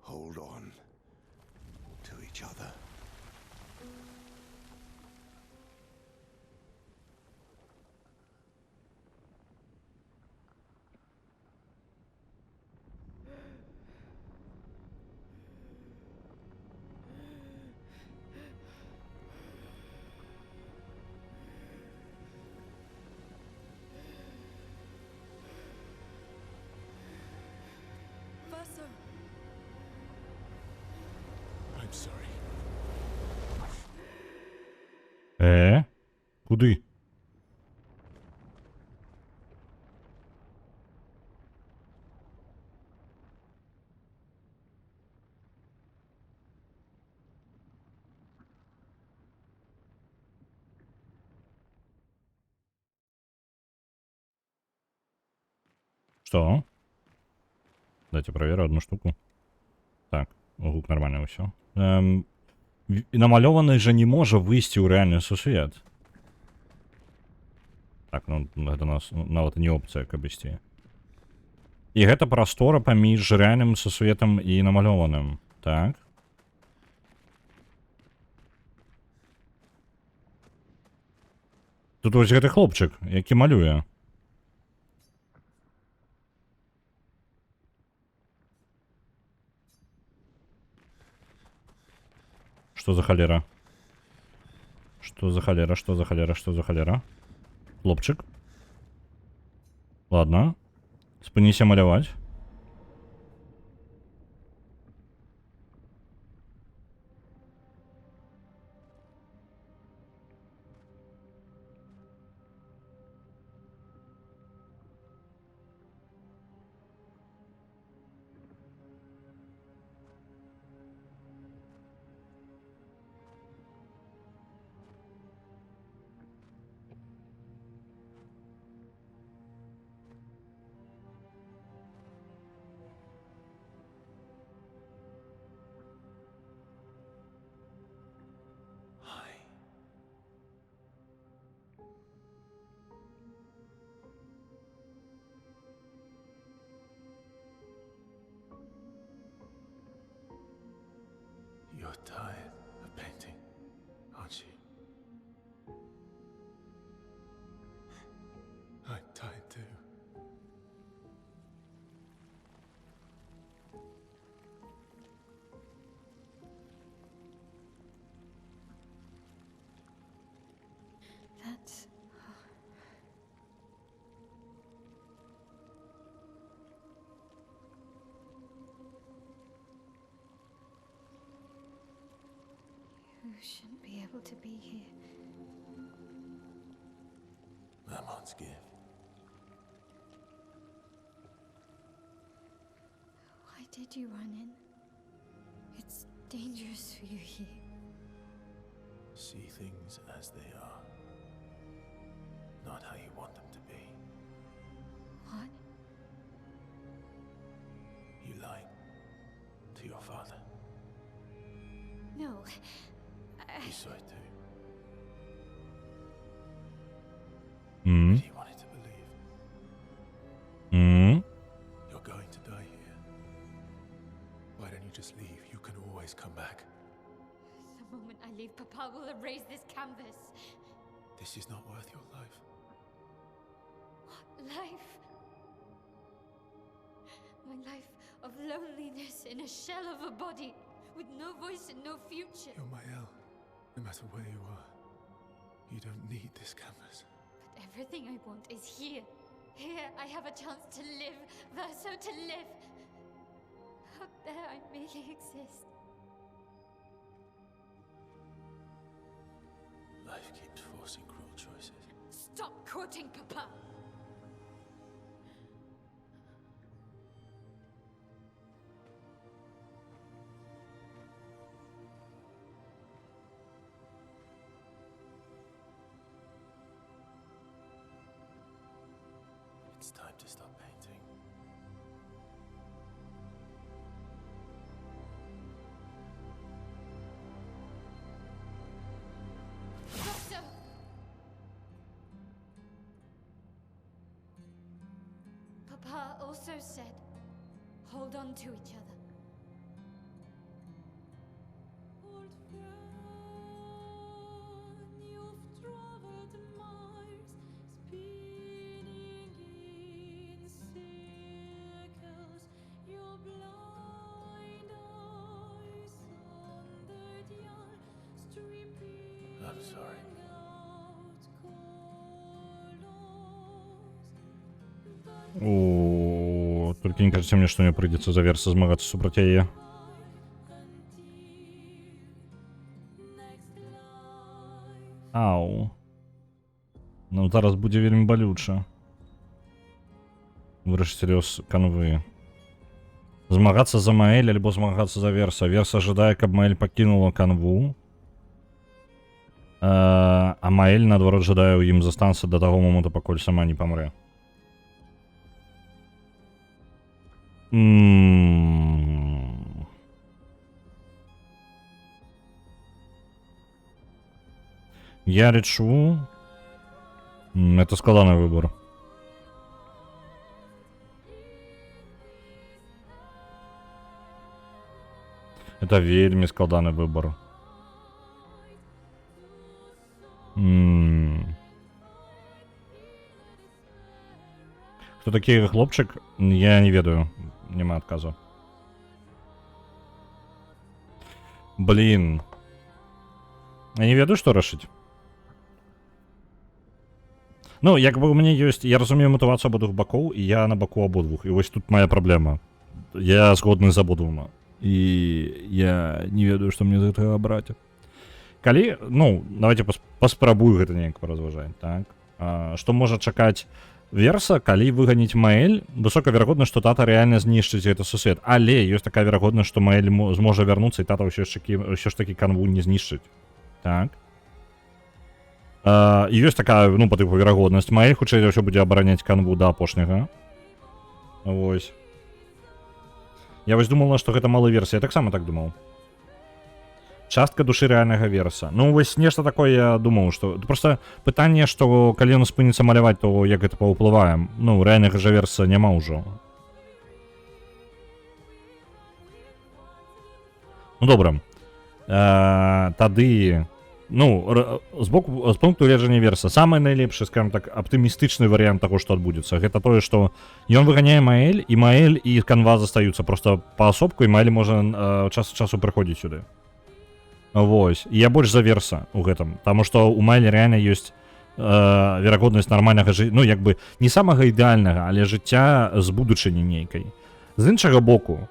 Hold on to each other. Verso! I'm sorry. Куди? Что? Дайте проверю одну штуку. Так, гук нормально все. Намалёваны же не можа выйсці ў рэальны сусвет. Так, ну гэта нас нават не опцыя, каб ісці. І гэта прастора паміж рэальным сусветам і намалёваным. Так. Тут вось гэты хлопчык, які малюе. Что за холера? Что за холера? Что за холера? Что за холера? Хлопчик. Ладно. Спыніся маляваць. You're tired of painting, aren't you? I'm tired too. That's... You shouldn't be able to be here. Amon's gift. Why did you run in? It's dangerous for you here. See things as they are, not how you want them to be. What? You lied to your father. No. He saw it too. Hmm. He wanted to believe. Hmm. You're going to die here. Why don't you just leave? You can always come back. The moment I leave, Papa will erase this canvas. This is not worth your life. What life? My life of loneliness in a shell of a body, with no voice and no future. You're Mael. No matter where you are, you don't need this canvas. But everything I want is here. Here I have a chance to live, Verso to live. Out there I merely exist. Life keeps forcing cruel choices. Stop quoting Papa! It's time to stop painting. Verso! Papa also said, hold on to each other. Old friend, you've traveled miles, spinning in circles. Your blind eyes on the dial, stripping I'm sorry. out colors. О, только не кажется мне, что мне придется за Верса змагаться супраць яе. Ау. Нам зараз будзе вельмі балюча. Вырашыць лёс канвы. Змагацца за Маэль альбо змагацца за Верса. Верс ожидае, каб Маэль пакінула канву. А Маэль, наадварот, жадае ў ім застанцца да таго моманту, пакуль сама не памрэ. Я лічу... Это складаны выбор. Это вельмі складаны выбор. Хто такі хлопчык? Я не ведаю. Няма адказу. Блин. Я не ведаю, што рашыць. Ну, як бы у мяне ёсць... Я разумею матывацыю абодвух бакоў, і я на баку абодвух. І вось тут моя праблема. Я згодны з абодвума. І я не ведаю, што мне з гэтага браць. Калі... Ну, давайте паспрабую гэта неяк паразважаць, так? Што можа чакаць Верса, калі выганіць Маэль, высока верагодна, што тата рэальна знішчыць гэты сусвет. Але ёсць такая верагоднасць, што Маэль зможа вярнуцца, і тата ўсё ж такі канву не знішчыць. Так? Ёсць такая, ну, па тыпу верагоднасць. Маэль, хутчэй за ўсё, будзе абараняць канву да апошняга. Вось. Я вось думала, што гэта малы Верс. Я таксама так думаў. Частка душы рэальнага Верса. Ну, вось нешта такое я думаў, што... Просто пытанне, што калі ён спыніцца маляваць, то як гэта паўплывае. Ну, рэальнага жа Верса няма ўжо. Ну, добра. Тады... Ну, з пункту гледжання Верса, самы найлепшы, скажем так, аптымістычны варыянт таго, што адбудзецца, гэта тое, што ён выганяе Маэль, і Маэль і канва застаюцца просто паасобку, і Маэль можа час ад часу прыходзіць сюды. Вось. Я больш за Верса ў гэтым, таму што у Маэль рэальна ёсць верагоднасць нармальнага жыцця, ну, як бы, не самага ідэальнага, але жыцця з будучыні нейкай. З іншага боку,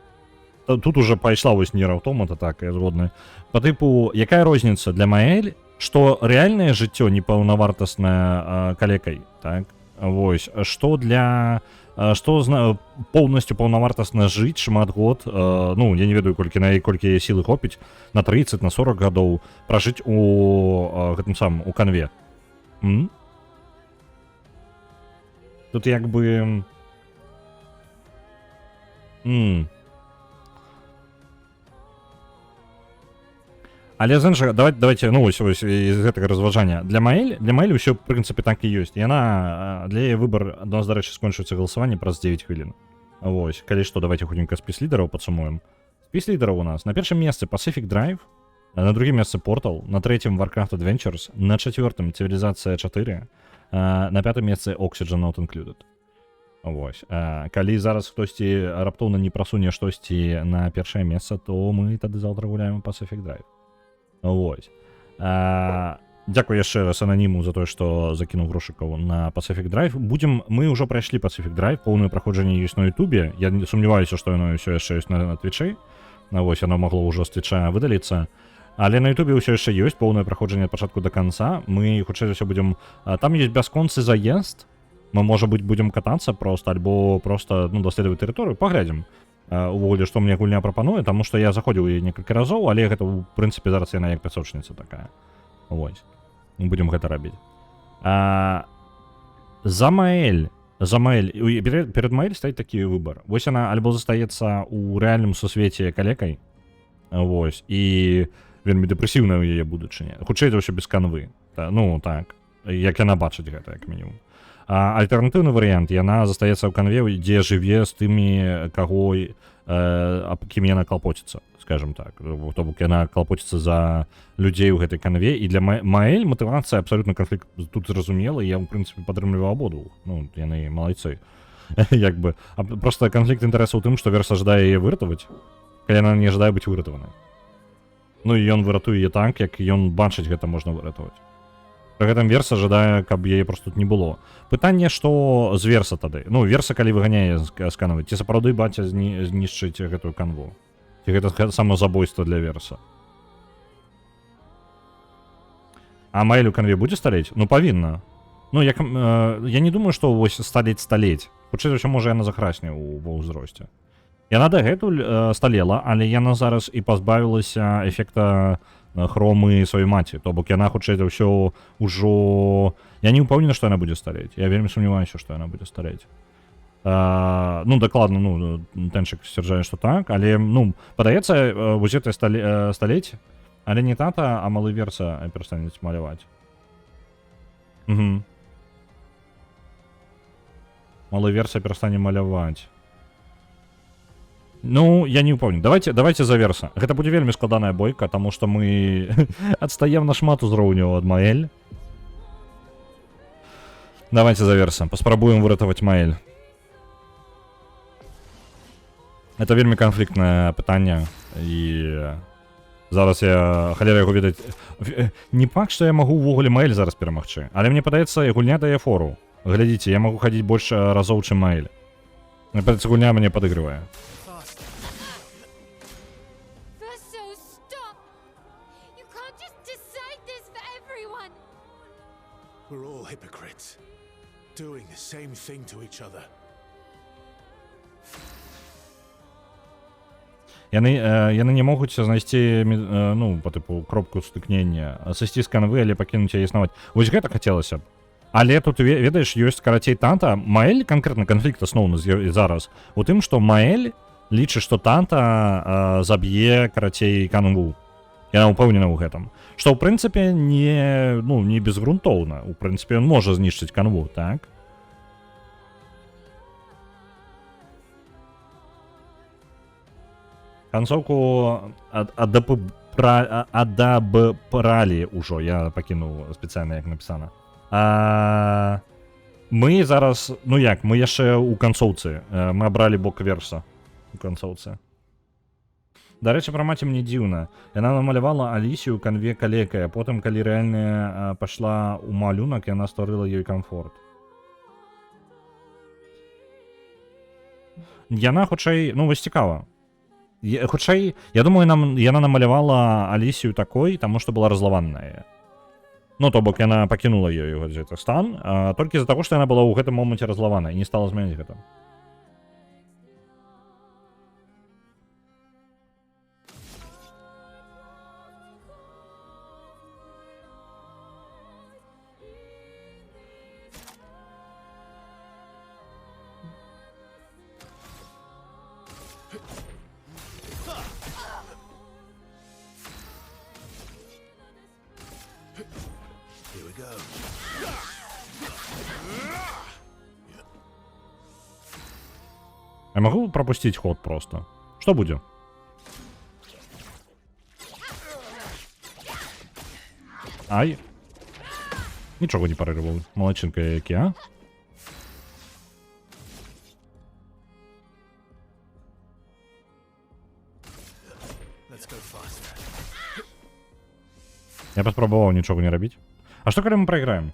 тут уже пайшла вось Нір Аўтомата, так, я згодны. Па тыпу, якая розніца для Маэль што рэальнае жыццё непаўнавартаснае калекай, так? Вось, што для поўнасцю паўнавартасна жыць шмат год, ну, я не ведаю, колькі сілы хопіць, на 30, на 40 гадоў пражыць у гэтым самым, у канве. Тут як бы... Але з іншага, давайте, ну, ось з гэтага разважання. Для Маэль ўсё, в прынцыпе, так і ёсць. Яна, для яе выбар, до нас, дарэчы, скончыцца галасаванне праз 9 хвілін. Вось, калі што, давайте хутенька спіс лідараў падсумуем. Спіс лідараў у нас. На першым месцы Pacific Drive, на другім месцы Portal, на трэцім Warcraft Adventures, на чацвёртым Цивілізацыя 4, на пятым месцы Oxygen Not Included. Вось. Калі зараз хтосьці раптоўна не прасуне штосьці на першае месца, то мы тады заўтра гуляем Pacific Drive. Вось. Дзякую яшчэ раз ананіму за тое, што закінуў грошыкаў на Pacific Drive. Мы ўжо прайшлі Pacific Drive, поўнае праходжанне ёсць на Ютубе. Я не сумняваюся, што яно ўсё яшчэ ёсць на Твічы. Вось, яно магло ўжо з Твіча выдаліцца. Але на Ютубе ўсё яшчэ ёсць поўнае праходжанне ад пачатку да канца. Мы, хутчэй за ўсё, будзем... Там ёсць бясконцы заезд. Мы, можа быць, будзем катацца проста, альбо проста, ну, даследаваць тэрыторыю. Паглядзім. Увогуле, што мне гульня прапануе, таму што я заходзіў яе некалькі разоў, але гэта, ў прынцыпе, зараз яна як пясочніца такая. Вось. Мы будзем гэта рабіць. За Маэль. Перад Маэль стаіць такі выбар. Вось яна альбо застаецца ў рэальным сусвеце калекай. Вось. І вельмі дэпрэсіўная ў яе будучыня. Хутчэй за ўсё без канвы. Ну, так. Як яна бачыць гэта, як мінімум. Альтэрнатыўны варыянт, яна застаецца ў канве, дзе жыве з тымі, каго, аб кім яна клапоціцца, скажем так. То бок яна клапоціцца за людзей у гэтай канве, і для Маэль матывацыя абсалютна канфлікт тут зразумела, і я, ў прынцыпе, падтрымліваю абодвух. Ну, яны малайцы. Як бы. Проста канфлікт інтарэсаў у тым, што Верса жадае яе выратаваць, калі яна не жадае быць выратаванай. Ну, і ён выратуе яе так, як ён бачыць гэта можна выратаваць. Пры гэтым Верса жадае, каб яе проста тут не было. Пытанне, што з Верса тады? Ну, Верса, калі выганяе з канвы, ці сапраўды баця знішчыць гэтую канву? Ці гэта самазабойства для Верса? А Маэль у канве будзе сталець? Ну, павінна. Ну, я не думаю, што вось сталець. Хутчэй за ўсё, можа, яна захрасне ва ўзросце. Яна дагэтуль сталела, але яна зараз і пазбавілася эфекта хромы сваёй маці, то бок яна, хутчэй за ўсё, ўжо... Я не ўпэўнены, што яна будзе старець. Я вельмі сумняваюся, што яна будзе старець. Ну, дакладна, ну, Тэнчык сцвярджае, што так, але, ну, падаецца, вось гэта сталець, але не тата, а малы Верса перастанець маляваць. Малы Верса перастане маляваць. Ну, я не ўпэўнены. Давайте за Верса. Гэта будзе вельмі складаная бойка, таму што мы адстаем нашмат узроўняў ад Маэль. Давайте за Верса. Паспрабуем выратаваць Маэль. Это вельмі канфліктнае пытанне, і зараз я халера яго ведаць. Не факт, што я магу ўвогуле Маэль зараз перамагчы, але мне падаецца, гульня дае фору. Глядзіце, я магу хадзіць больш разоў, чым Маэль. Мне падаецца, гульня мяне падыгрывае. We're all hypocrites, doing the same thing to each other. Яны не могуць знайсці, ну, по тыпу, кропку стыкнення, сысці з канвы, але пакінуць яе існаваць. Вось гэта хацелася б. Але тут, ведаеш, ёсць, карацей, Танта. Маэль, канкрэтна канфлікт асноўны зараз у тым, што Маэль лічыць, што Танта заб'е, карацей, канву. Яна ўпэўнена ў гэтым. Што, ў прынцыпе, не безгрунтоўна. У прынцыпе, ён можа знішчыць канву, так? Канцоўку адабралі ўжо, я пакінуў спецыяльна, як напісана. Мы зараз, ну як, мы яшчэ ў канцоўцы. Мы абралі бок Верса у канцоўцы. Дарэчы, пра маці мне дзіўна. Яна намалявала Алісію канве калекай, а потым, калі рэальная пайшла ў малюнак, яна стварыла ёй камфорт. Яна, хутчэй, ну вось цікава. Хутчэй, я думаю, яна намалявала Алісію такой, таму што была разлаваная. Ну, то бок яна пакінула ёй гэты стан, толькі з-за таго, што яна была ў гэтым моманце разлавана і не стала змяняць гэта. Here we go. Я могу пропустить ход просто? Что будет? Ай. Нічого не парирував. Молодчинка які, а? Let's go faster. Я поспробовал ничего не робить. А что, когда мы проиграем?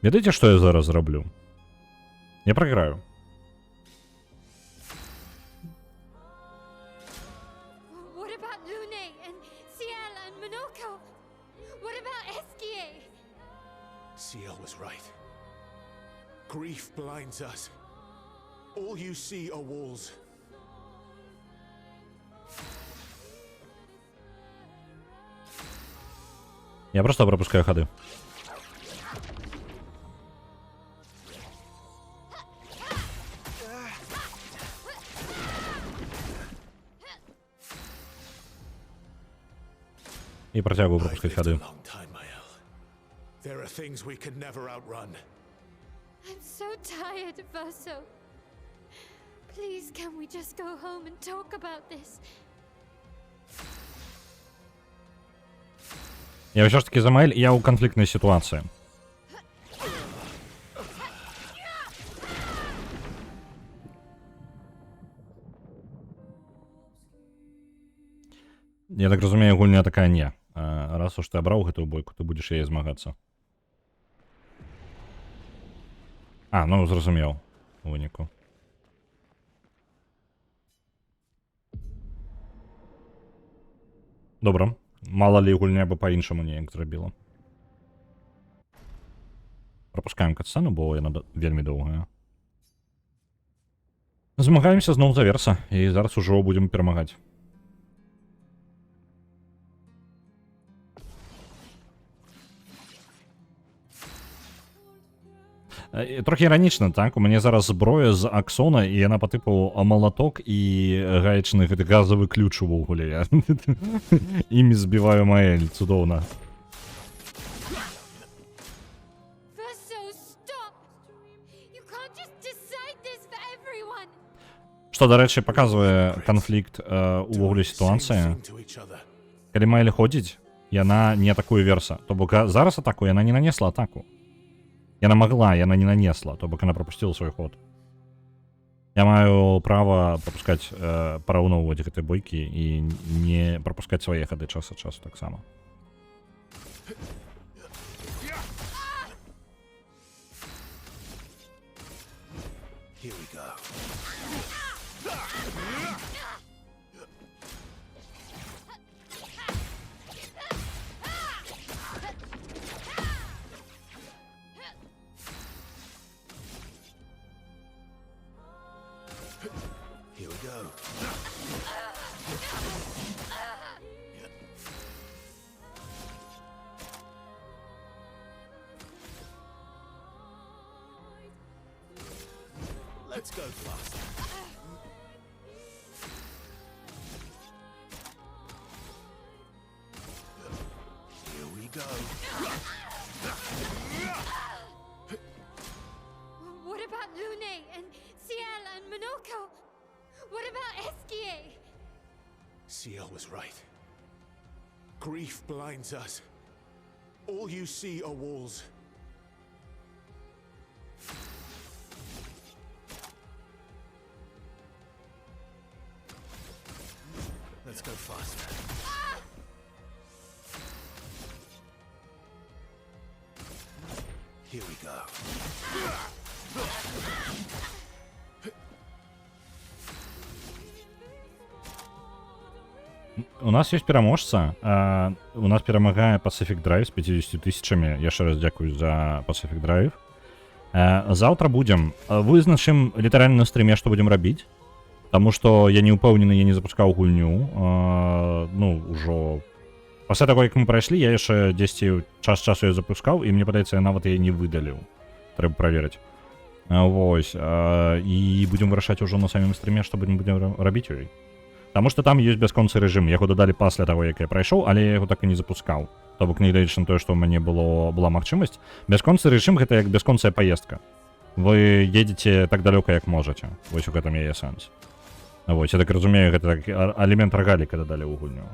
Ведаеце, что я зараз зроблю? Я проиграю. What about Lune and Ciel and Minoko? What about Eskie? Ciel was right. Grief blinds us. All you see are walls. Я просто пропускаю ходы. И протягиваю I've пропускать lived ходы. a long time, Mael. There are things we can never outrun. I'm so tired, Verso. Please, can we just go home and talk about this? Я все ж таки за Маэль, я у конфликтной ситуации. Я так разумею, гульня такая не. Раз уж ты абраў гэтую бойку, ты будешь яе змагацца. Ну зразумеў у выніку. Добра. Мало ли гульня бы по-іншаму неяк зрабіла. Пропускаем катсцену, бо яна вельмі доўгая. Змагаемся зноў за Верса, і зараз ужо будзем перамагаць. Трохи іранічна, так? У мяне зараз зброя з Аксона, і яна па тыпу малаток і гаечны гэты газавы ключ увогуле. Я імі збіваю Маэль, цудоўна. Verso, stop! You can't just decide this for everyone! Што, дарэчы, паказвае канфлікт увогуле сітуацыі. Калі Маэль ходзіць, яна не атакуе Верса. То бок зараз атаку яна не нанесла атаку. Яна могла, яна не нанесла, то бок она пропустила свой ход. Я маю права пропускать, параўноўваць гэтай бойкі і не пропускать свае хады час ад часу таксама. Here we go. Here we go. Let's go faster. Here we go. What about Lune and Ciel and Minoko? What about Eskie? Ciel was right. Grief blinds us. All you see are walls. Let's go faster. Here we go. What? У нас есть пераможца. У нас перамагае Pacific Drive з 50 тысячамі. Яшчэ раз дзякую за Pacific Drive. Заўтра будзем. Вызначым літаральна на стрыме, што будзем рабіць. Таму што я не ўпэўнены, я не запускаў гульню. Ну, ужо... Пасля таго, як мы прайшлі, я яшчэ дзесьці час часу я запускаў, і мне падаецца, я нават яе не выдаліў. Трэба праверыць. Вось. І будзем вырашаць ужо на самім стрыме, што будзем рабіць у ёй. Таму што там ёсць бясконцы рэжым. Яго дадалі пасля таго, як я прайшоў, але я яго так і не запускаў. То бок, нягледзячы на тое, што ў мяне была магчымасць. Бясконцы рэжым — гэта як бясконцая паездка. Вы едзеце так далёка, як можаце. Вось у гэтым яе сэнс. Вось, я так разумею, гэта так элемент рагаліка дадалі ў гульню.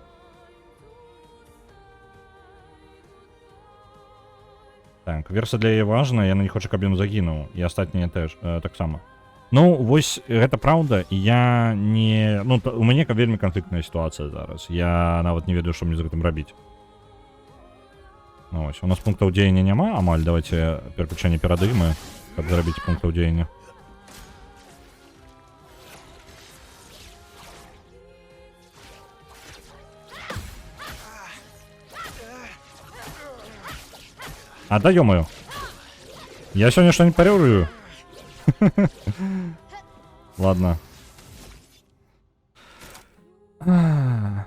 Так, верса для яе важная, яна не хоча, каб ён загінуў. І астатнія тэж таксама. Ну, вось гэта праўда, і я не... Ну, у мяне вельмі канфліктная сітуацыя зараз. Я нават не ведаю, што мне з гэтым рабіць. Ну, вось, у нас пунктаў дзеяння няма, амаль. Давайте пераключэнне перадыгмы, каб зрабіць пунктаў дзеяння. А да ё-моё. Я сегодня что-нибудь парирую. Ладно. Нам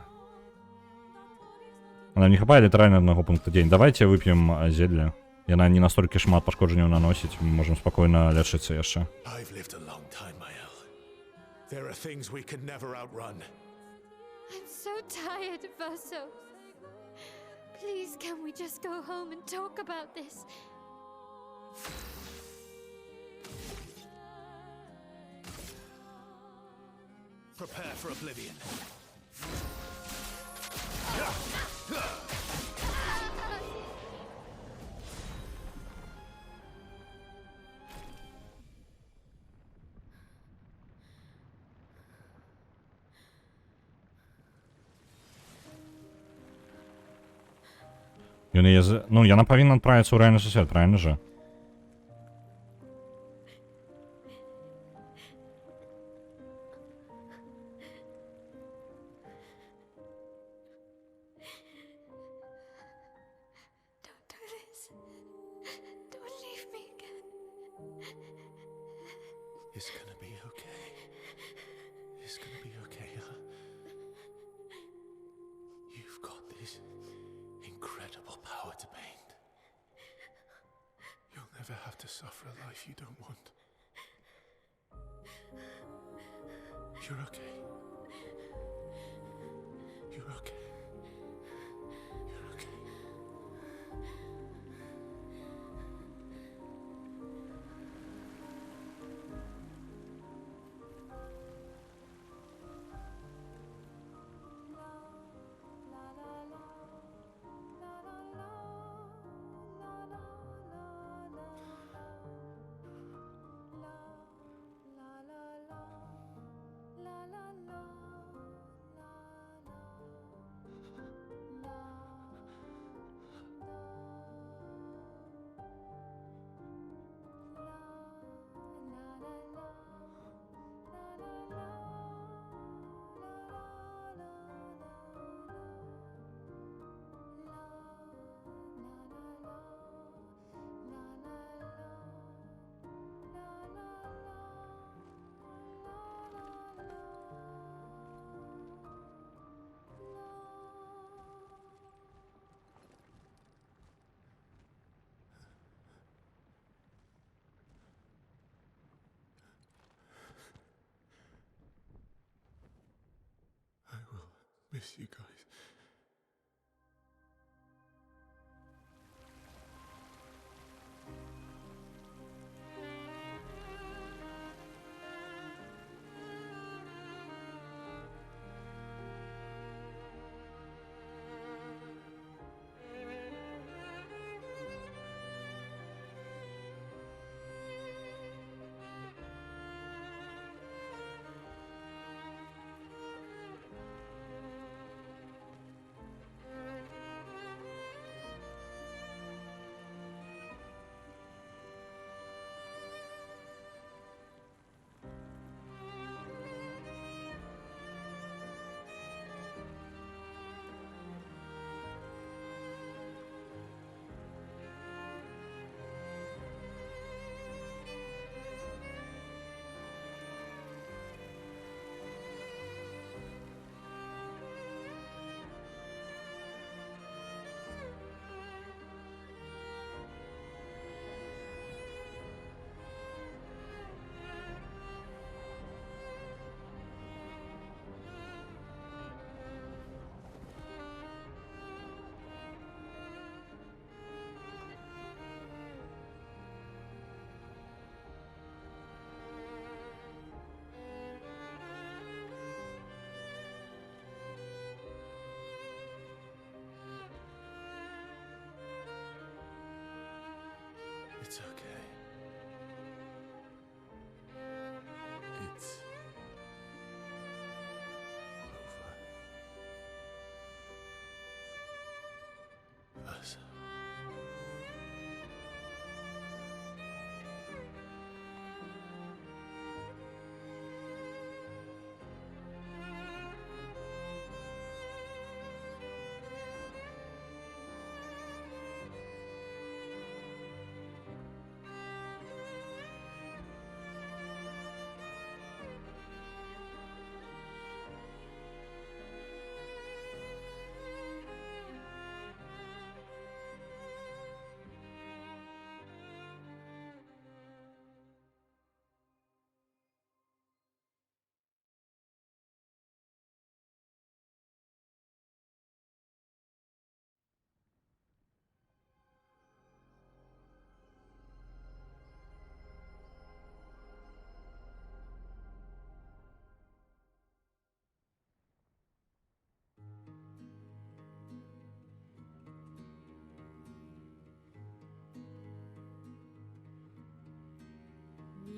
не хапае літаральна одного пункта дзень. Давайте выпьем зелье. Яна не настолькі шмат пашкоджанняў наносіць. Мы можем спокойно лечыцца яшчэ. I've lived a long time, Mael. There are things we can never outrun. I'm so tired, Verso. Please, can we just go home and talk about this? Prepare for oblivion. Ну, яна павінна адправіцца ў рэальны сусвет, правильно же? Don't do this. Don't leave me again. It's gonna be okay. It's gonna be okay, huh? You've got this incredible power to paint. You'll never have to suffer a life you don't want. You're okay. You're okay. You're okay. I will miss you guys.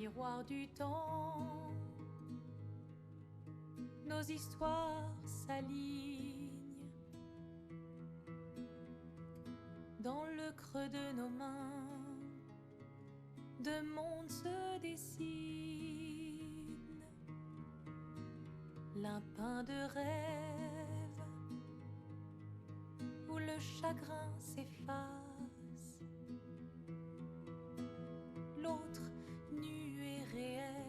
miroir du temps, nos histoires s'alignent dans le creux de nos mains. Deux mondes se dessinent, l'un peint de rêve où le chagrin s'efface, l'autre nu et réel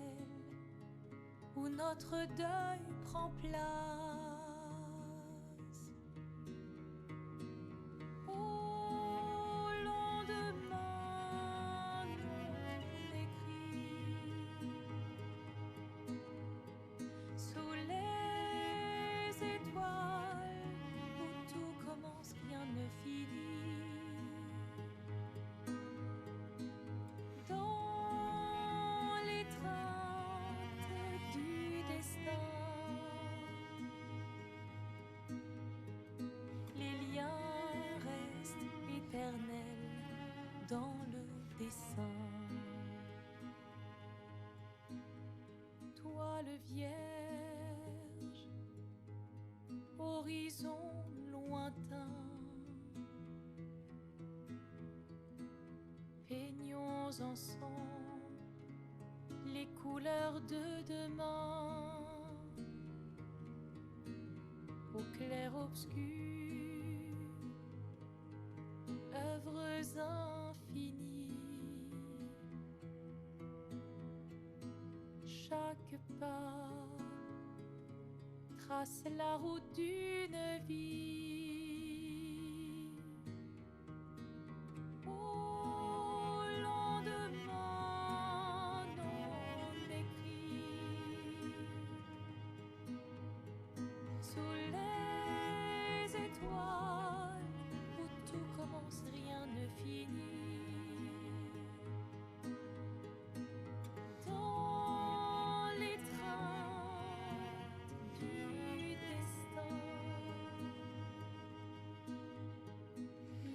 où notre deuil prend place. Au lendemain non écrit, sous les étoiles où tout commence, rien ne finit. Dans l'étreinte du destin, les liens restent éternels dans le dessin. Toile vierge, horizon lointain, peignons ensemble les couleurs de demain, au clair obscur, œuvres infinies. Chaque pas trace la route d'une vie. Au lendemain non écrit, sous les étoiles où tout commence, rien ne finit. Dans l'étreinte du destin,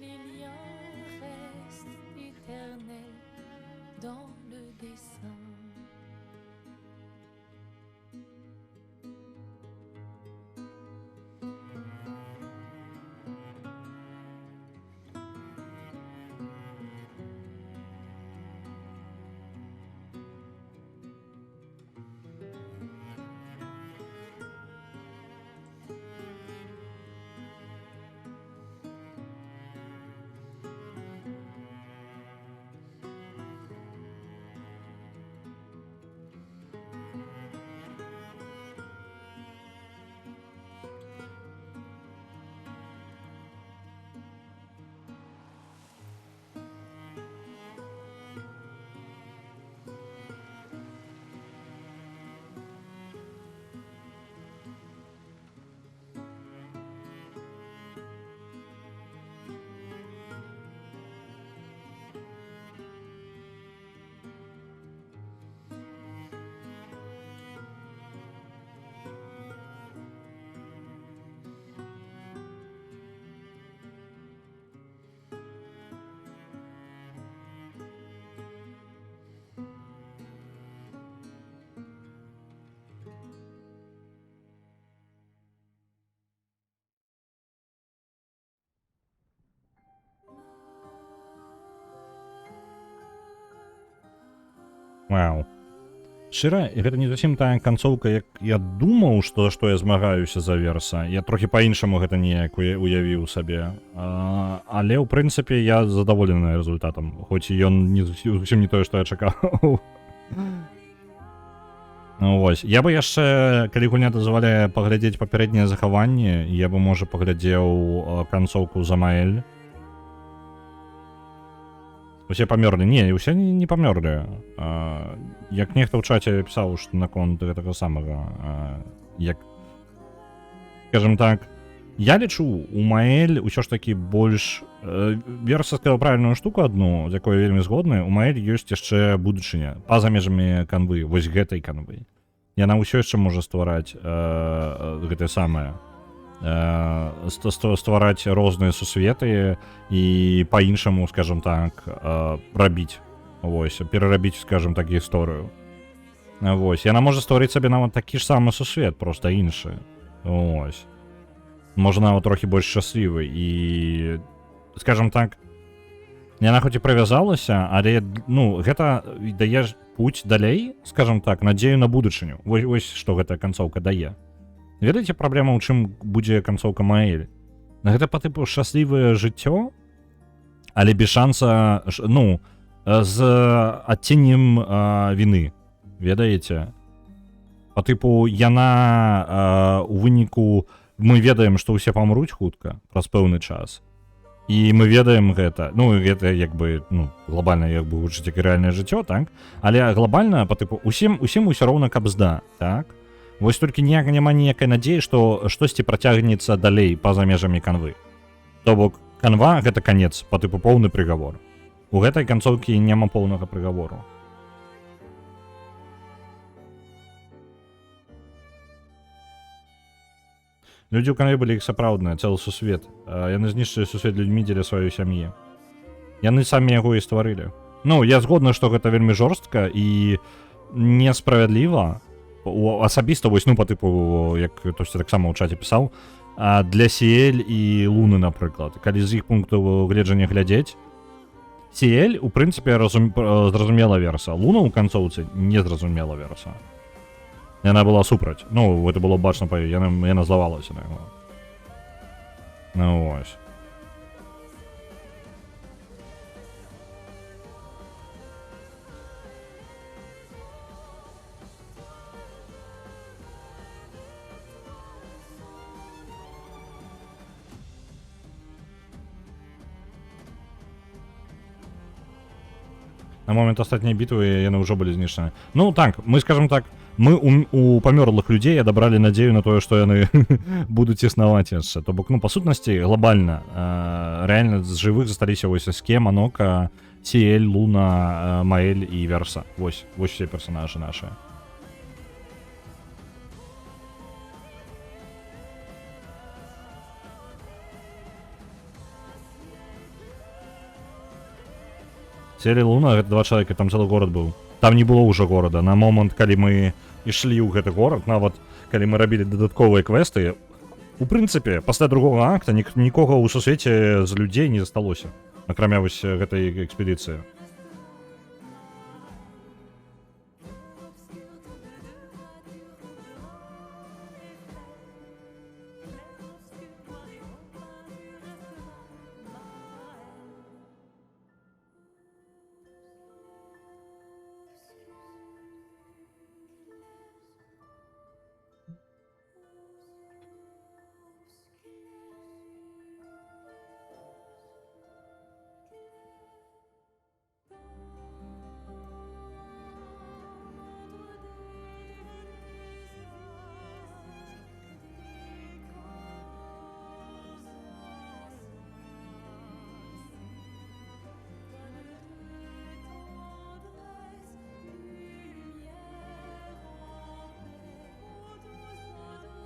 les liens restent éternels dans le dessin. Вау. Шчыра, гэта не зусім тая канцоўка, як я думаў, што я змагаюся за верса. Я трохі па-іншаму гэта неяк уявіў сабе. Але, ў прынцыпе, я задаволены результатам, хоць ён зусім не тое, што я чакаў. Вось. Я бы яшчэ, калі гульня дазваляе паглядзець папярэднія захаванні, я бы, можа, паглядзеў канцоўку Замаэль. Усе памёрлі. Не, усе не памёрлі. Як нехта ў чаце пісаў, што наконт гэтага самага, як, скажем так, я лічу, у Маэль ўсё ж такі больш... Верса сказаў правільную штуку адну, з якой вельмі згодны. У Маэль ёсць яшчэ будучыня, па-за межамі канвы, вось гэтай канвы. Яна ўсё яшчэ можа ствараць гэтае самае. Ствараць розныя сусветы і па-іншаму, скажем так, рабіць Вось, перарабіць, скажем так, гісторыю. Вось, яна можа стварыць сабе нават такі ж самы сусвет, проста іншы. Вось. Можа нават трохі больш шчаслівы і, скажем так, яна хоць і прывязалася, але, ну, гэта дае путь далей, скажем так, надзею на будучыню. Вось што гэтая канцоўка дае. Ведаеце, праблема ў чым будзе канцоўка Маэль? Гэта па тыпу шчаслівае жыццё, але без шанса, ну, з адценнем віны. Ведаеце? Па тыпу яна у выніку мы ведаем, што ўсе памруць хутка праз пэўны час. І мы ведаем гэта, ну, гэта як бы, ну, глобальна як бы гучыць як рэальнае жыццё, так? Але глобальна, па тыпу, усім усё роўна кабзда, так? Вось толькі няма ніякай надзеі, што штосьці працягнецца далей па-за межамі канвы. То бок, канва — гэта канец, па тыпу поўны прыгавор. У гэтай канцоўкі няма поўнага прыгавору. Людзі ў канве былі іх сапраўдныя, цэлы сусвет. Яны знішчылі сусвет людзьмі дзеля сваёй сям'і. Яны самі яго і стварылі. Ну, я згодны, што гэта вельмі жорстка і несправядліва. Асабіста, вось, ну, па тыпу, як хтосьці таксама ў чаце пісаў, для Сіэль і Луны, напрыклад. Калі з іх пункту гледжання глядзець, Сіэль, у прынцыпе, зразумела верса. Луна ў канцоўцы не зразумела верса. Яна была супраць. Ну, гэта было бачна па ёй. Яна злавалася на яго. Ну, вось. На момент астатняй бітвы яны ўжо былі знішчаны. Ну так, мы скажем так, мы у памёрлых людзей адабралі надзею на тое, што яны будуць існаваць яшчэ. То бок, ну, па сутнасці, глобальна, рэальна з жывых засталіся вось Ске, Манока, Сіэль, Луна, Маэль і Верса. Вось усе персанажы нашы. Сіэль і Луна — гэта два чалавека, там цэлы горад быў. Там не было ўжо горада. На момант, калі мы ішлі ў гэты горад, нават калі мы рабілі дадатковыя квесты, у прынцыпе, пасля другога акта нікога ў сусвеце з людзей не засталося, акрамя вось гэтай экспедыцыі.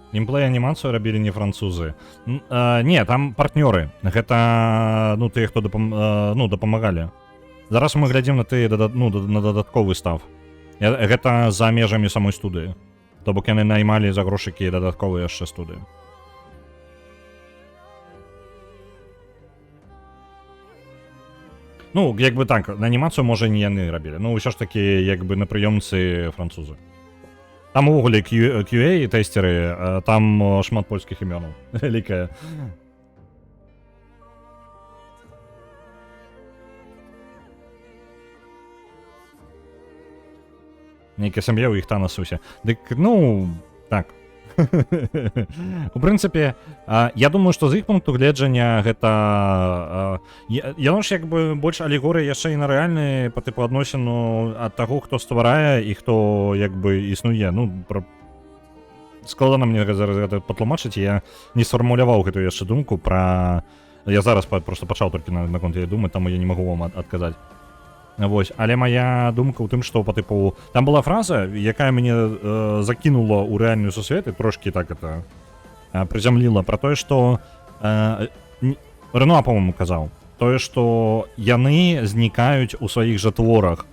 Геймплей-анімацыю рабілі не французы. Не, там партнёры. Гэта, ну, тыя, хто дапамагалі. Зараз мы глядзім на тыя, на дадатковы став. Гэта за межамі самой студыі. То бок яны наймалі за грошыкі дадатковыя яшчэ студыі. Ну, як бы так, на анімацыю, можа, не яны рабілі. Ну, ўсё ж такі, як бы на прыёмцы французы. Там увогуле QA тэстеры, там шмат польскіх імёнаў. Вялікая. Нейкая сям'я ў іх танасуся. Дык, ну, так. У прынцыпе, я думаю, што з іх пункту гледжання гэта... Яно ж як бы больш алегорыя яшчэ і на рэальны па тыпу адносіну ад таго, хто стварае і хто як бы існуе. Ну, складана мне зараз гэта патлумачыць, я не сфармуляваў гэтую яшчэ думку пра... Я зараз проста пачаў толькі наконт яе думаць, таму я не магу вам адказаць. Вось, але моя думка ў тым, што па тыпу там была фраза, якая мяне закінула ў рэальную сусвет і трошкі так это прызямліла пра тое, што Рэнуа, по-моему, казаў, Тое, што яны знікаюць у сваіх жа творах.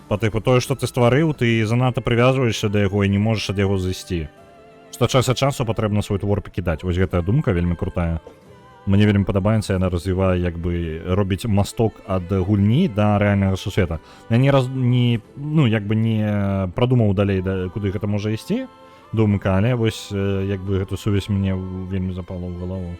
Па тыпу, тое, што ты стварыў, ты занадта прывязваешся да яго і не можаш ад яго зайсці. Што час ад часу патрэбна свой твор пакідаць. Вось гэтая думка вельмі крутая. Мне вельмі падабаецца, яна развівае, як бы, робіць масток ад гульні да рэальнага сусвета. Я не прадумаў далей, куды гэта можа ісці, думка, але вось, як бы, гэту сувязь мне вельмі запала ў галаву.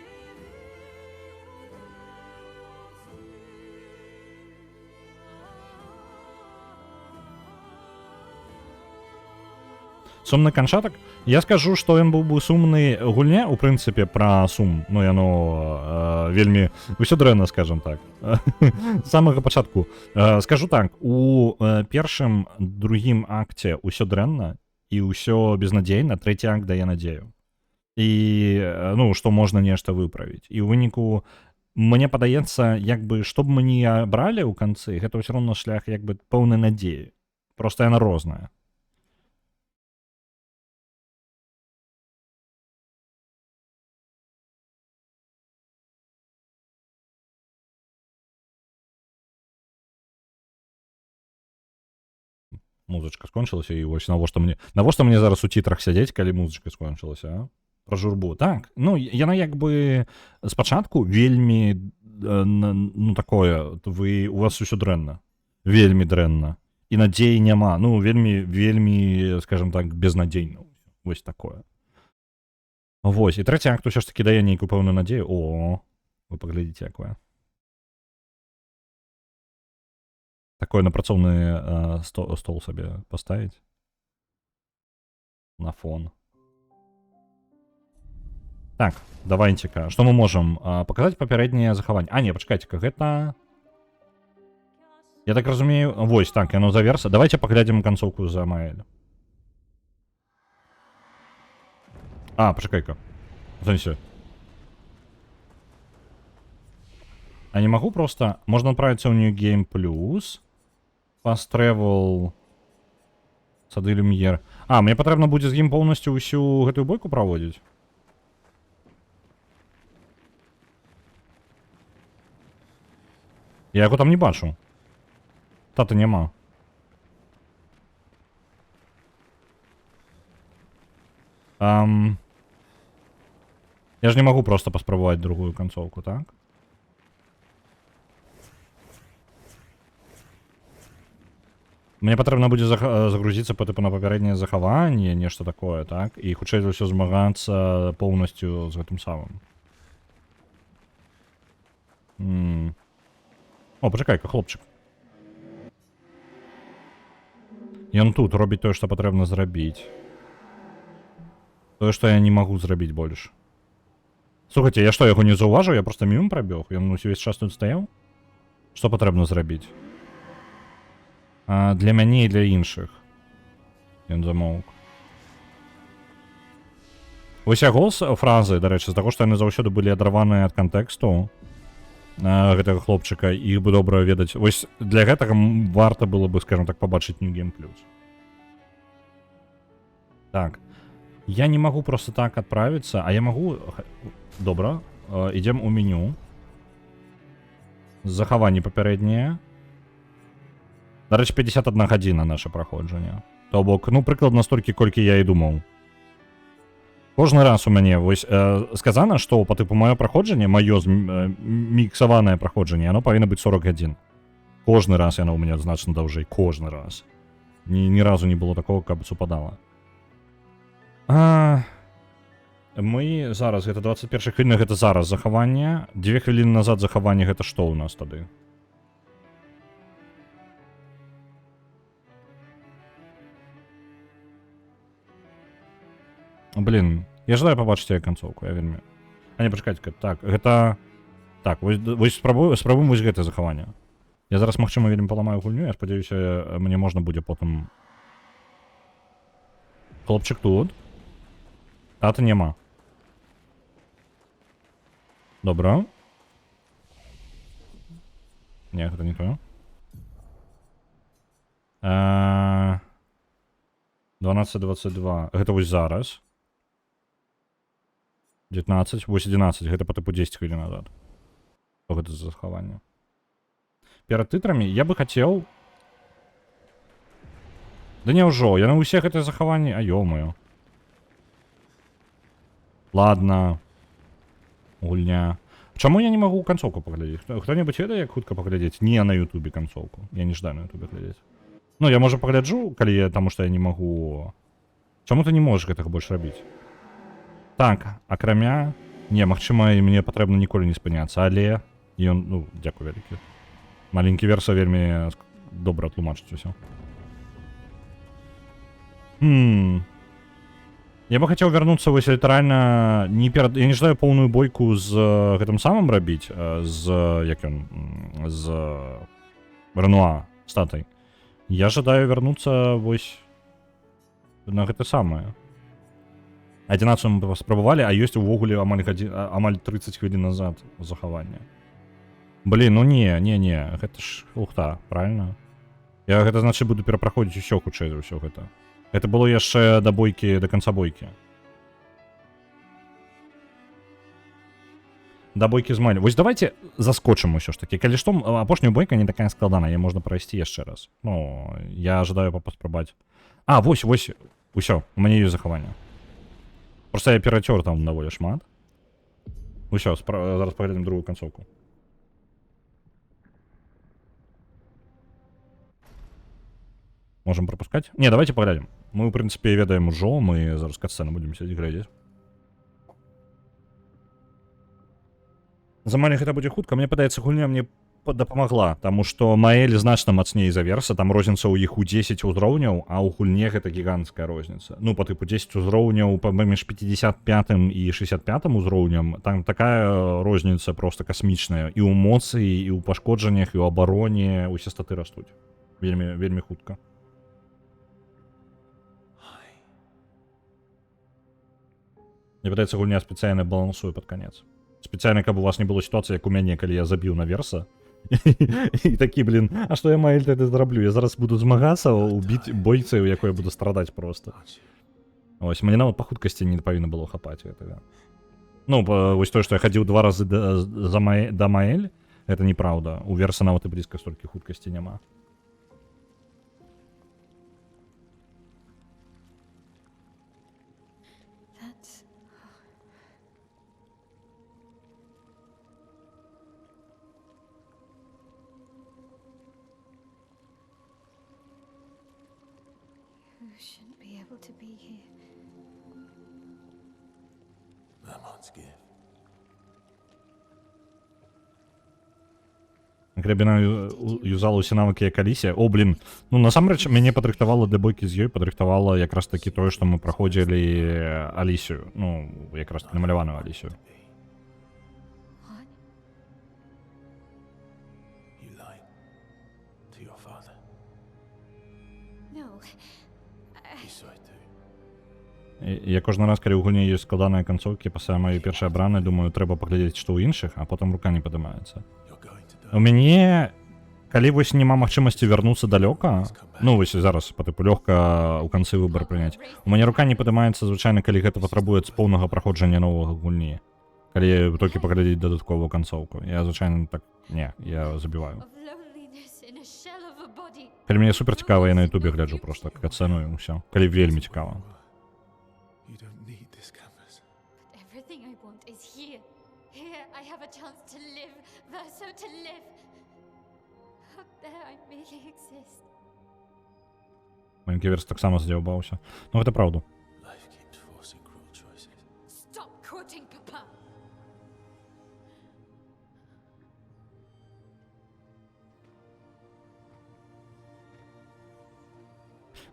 Сумны канчатак? Я скажу, што ён быў бы сумны гульня, у прынцыпе, пра сум. Ну, яно вельмі... Усё дрэнна, скажам так. З самага пачатку. Скажу так, у першым, другім акце ўсё дрэнна, і ўсё безнадзейна, трэці акт дае надзею. І, ну, што можна нешта выправіць. І ў выніку, мне падаецца, як бы, што б мы не абралі ў канцы, гэта ўсё роўна шлях, як бы, пэўнай надзеі. Проста яна розная. Музычка скончылася, і вось навошта мне зараз у цітрах сядзець, калі музычка скончылася, а? Пра журбу. Так, ну, яна як бы спачатку вельмі, ну, такое, у вас усё дрэнна. Вельмі дрэнна. І надзеі няма. Ну, вельмі, скажем так, безнадзейна. Вось такое. Вось, і трэці акт усё ж такі дае нейкую пэўную надзею. О, вы паглядзіце, якое. Такой напрацоўны стол сабе паставіць на фон. Так, давайце-ка, што мы можам паказаць папярэдняе захаванне. А, не, пачакайце-ка, гэта... Я так разумею... Вось, так, яно заверса. Давайте паглядзім канцоўку за Маэль. А, пачакай-ка. Занесе. А не магу просто... Можна адправіцца ў New Game Plus... Fast Travel, Сады Люмьер. А, мне патрэбна будзе з ім поўнасцю ўсю гэтую бойку праводзіць? Я яго там не бачу. Тата няма. Я ж не магу просто паспрабаваць другую канцоўку, так? Мне патрэбна будзе загрузіцца па тыпу на папярэдняе захаванне, нешта такое, так? І хутчэй за ўсё змагацца поўнасцю з гэтым самым. О, пачакай-ка, хлопчык. Ён тут робіць тое, што патрэбна зрабіць. Тое, што я не магу зрабіць больш. Слухайце, я што, яго не заўважыў? Я проста мімо прабег? Ён увесь час тут стаяў? Што патрэбна зрабіць? Для мяне і для іншых. Ён замоўк. Вось яго фразы, дарэчы, з таго, што яны заўсёды былі адарваныя ад кантэксту гэтага хлопчыка, іх бы добра ведаць. Вось для гэтага варта было бы, скажем так, пабачыць New Game Plus. Так. Я не магу просто так адправіцца, а я магу... Добра. Ідзем у меню. Захаванне папярэдняе. Дарэчы, 51 гадзіна наша праходжанне. То бок, ну, прыкладна столькі, колькі я і думаў. Кожны раз у мяне, вось, сказана, што па тыпу маё праходжанне, маё міксаванае праходжанне, яно павінна быць 40 гадзін. Кожны раз яно ў мяне значна даўжэй. Кожны раз. Ні разу не было такого, каб супадала. Мы зараз, гэта 21 хвіліна, гэта зараз захаванне. 2 хвіліны назад захаванне, гэта што ў нас тады? Блин, я жадаю пабачыць яе канцоўку, я вельмі... А не, пачакайце, так, гэта... Так, вось спрабуем вось гэтае захаванне. Я зараз, магчыма, вельмі паламаю гульню, я спадзяюся, мне можна будзе потым... Хлопчык тут. Тата няма. Добра. Не, гэта не то. 12:22. Гэта вось зараз. 19, вось 11, гэта па тыпу 10 хвілін назад. Што гэта за захаванне? Перад тытрамі я бы хацеў... Да няўжо, я на ўсе гэтыя захаванні... А ё-моё. Ладно. Гульня. Чаму я не магу канцоўку паглядзець? Хто-небудзь ведае, як хутка паглядзець? Не на ютубе канцоўку. Я не ждаю на ютубе глядзець. Ну, я, можа, пагляджу, калі я... Таму што я не магу... Чаму ты не можаш гэтага больш рабіць? Так, акрамя... Не, магчыма, і мне патрэбна ніколі не спыняцца, але... Ён... Ну, дзякуй вялікі. Маленькі Верса вельмі добра тлумачыць усё. Я бы хацеў вярнуцца вось літаральна не перад... Я не жадаю поўную бойку з гэтым самым рабіць, з... Як ён? З... Ренуа статай. Я жадаю вярнуцца вось... На гэта самае. 11 мы спрабавалі, а ёсць увогуле амаль 30 хвілін назад захаванне. Блін, ну не, гэта ж лухта, правильно? Я гэта, значит, буду перапраходзіць усё хутчэй за ўсё гэта. Это было яшчэ да бойкі, да канца бойкі. Да бойкі з Майли. Вось давайте заскочым усё ж таки. Калі што, апошняя бойка не такая складаная, яе можна прайсці яшчэ раз. Ну, я жадаю паспрабаць. А, вось, усё, у мяне ёсць захаванне. Просто я перацёр там даволі шмат. Усё, зараз паглядзім другую канцоўку. Можем пропускать? Не, давайте поглядим. Мы, в принципе, ведаем ужо, мы зараз катсцену будем сидеть глядеть. За Майли гэта будзе хутка. Мне падаецца, гульня мне дапамагла, таму што Маэль значна мацней за Верса, там розніца ў іх у 10 узроўняў, а ў гульне гэта гіганцкая розніца. Ну, по тыпу 10 узроўняў паміж 55 і 65 узроўням, там такая розніца просто касмічная. І ў эмоцыі, і ў пашкоджаннях, і ў абароне, усе статы растуць. Вельмі, вельмі хутка. Мне падаецца, гульня спецыяльна балансуе пад канец. Спецыяльна, каб у вас не было сітуацыі, як у мяне, калі я забіў на Верса. І такі, блін, а што я Маэль тады зраблю? Я зараз буду змагацца, убіць бойцы, у якой я буду страдаць просто. Ось, мне нават па хуткасці не павінна было хапаць гэтага. Ну, вось тое, што я хадзіў 2 разы да Маэль, гэта неправда. У Верса нават і блізка столькі хуткасці няма. Shouldn't be able to be here. Грэбіна юзала ўсе навыкі як Алісія. О, блін, ну насамрэч мяне падрыхтавала для бойкі з ёй, падрыхтавала якраз такі тое, што мы праходзілі Алісію. Ну, якраз намаляваную Алісію. What? You lied to your father. No. He saw it too. Я кожны раз, калі ў гульні ёсць складаныя канцоўкі, пасля маёй першай абраны, думаю, трэба паглядзець, што ў іншых, а потым рука не падымаецца. У мяне, калі вось няма магчымасці вярнуцца далёка, ну вось зараз па тыпу лёгка ў канцы выбар прыняць. У мяне рука не падымаецца звычайна, калі гэта патрабуе з поўнага праходжання новага гульні. Калі толькі паглядзець дадатковую канцоўку. Я звычайна так, не, я забіваю. Калі мне супер цікава, я на ютубе гляджу просто катсцэну і ўсё. Калі вельмі цікава. You don't need this canvas. Everything I want is here. Here I have a chance to live, Verso to live. Out there I merely exist. Маленькі Верс таксама здзяўбаўся. Ну гэта праўда. Life keeps forcing cruel choices. Stop quoting Papa.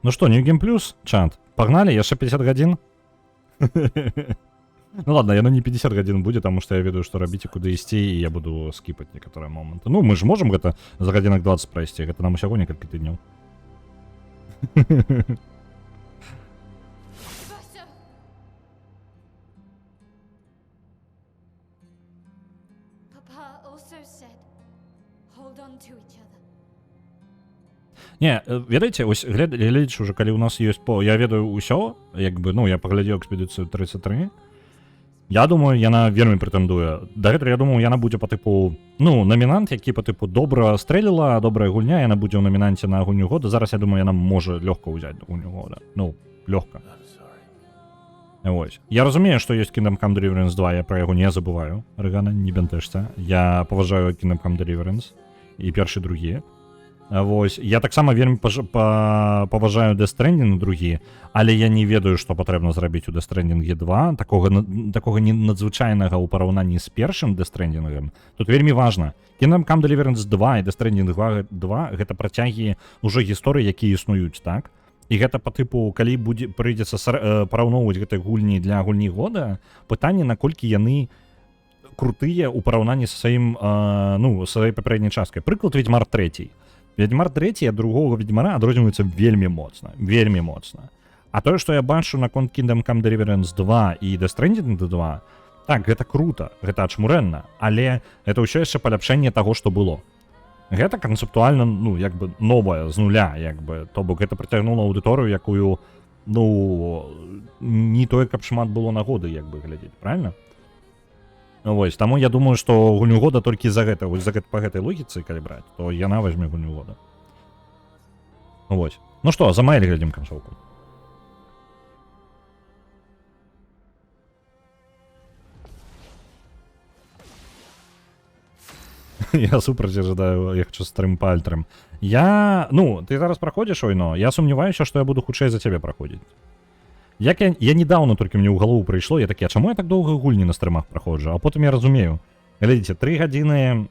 Ну што, New Game Plus, чат? Пагналі, яшчэ 50 гадзін? Ну ладно, яно не 50 гадзін будзе, таму што я ведаю, што рабіць і куды ісці, і я буду скіпаць некаторыя моманты. Ну, мы ж можам гэта за гадзінак 20 прайсці, гэта нам усяго некалькі тыдняў. Verso! Papa also said, hold on to each other. Не, ведаеце, ось глядзячы ўжо, калі ў нас ёсць я ведаю ўсё, як бы, ну, я паглядзеў экспедыцыю 33, Я думаю, яна вельмі прэтэндуе. Дагэтуль, я думаю, яна будзе па тыпу, ну, намінант, які па тыпу добра стрэліла, добрая гульня, яна будзе ў намінанце на гульню года. Зараз, я думаю, яна можа лёгка ўзяць гульню года. Ну, лёгка. Вось. Я разумею, што ёсць Kingdom Come Deliverance 2, я пра яго не забываю. Рэгана, не бянтэжся. Я паважаю Kingdom Come Deliverance. І першы, другі. Вось. Я таксама вельмі паважаю Death Stranding другі, але я не ведаю, што патрэбна зрабіць у Death Stranding 2, такога надзвычайнага ў параўнанні з першым Death Stranding. Тут вельмі важна. Kingdom Come Deliverance 2 і Death Stranding 2 гэта працягі ўжо гісторыі, якія існуюць, так? І гэта па тыпу, калі прыйдзецца параўноўваць гэтай гульні для гульні года, пытанне, наколькі яны крутыя ў параўнанні са сваім, ну, сваёй папярэдняй часткай. Прыклад Ведьмар 3. Ведьмар 3 ад другога Ведьмара адрозніваецца вельмі моцна, вельмі моцна. А тое, што я бачу наконт Kingdom Come Deliverance 2 і Death Stranding 2, так, гэта крута, гэта ачмурэнна, але гэта ўсё яшчэ паляпшэнне таго, што было. Гэта канцэптуальна, ну, як бы новая, з нуля, як бы, то бок гэта прыцягнула аўдыторыю, якую, ну, не тое, каб шмат было нагоды, як бы, глядзець, правильно? Вось, таму я думаю, што гульню года толькі за гэта, вось па гэтай логіцы, калі браць, то яна возьме гульню года. Вось. Ну што, за Маэль глядзім канцоўку. Я супраць ожидаю, я хочу стрым па альтрам. Ну, ты зараз праходзіш, ойно, я сумняваюся, што я буду хутчэй за цябе праходзіць. Я недавно толькі мне ў галову прыйшло, я такі, а чаму я так доўга гульні на стрымах праходжу? А потым я разумею. Глядзіце, 3 гадзіны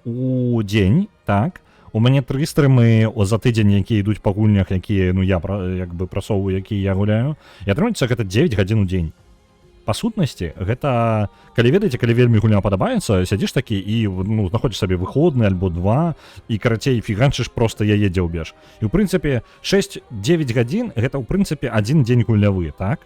у дзень, так, у мяне 3 стрымы за тыдзень, якія ідуць па гульнях, якія, ну, я як бы прасоўваю, якія я гуляю, і атрымаецца гэта 9 гадзін у дзень. Па сутнасці, гэта, калі ведаеце, калі вельмі гульня падабаецца, сядзіш такі і, ну, знаходзіш сабе выходны альбо 2, і, карацей, фіганчыш проста яе дзеўбеш. І, ў прынцыпе, 6-9 гадзін, гэта, ў прынцыпе, адзін дзень гульнявы, так?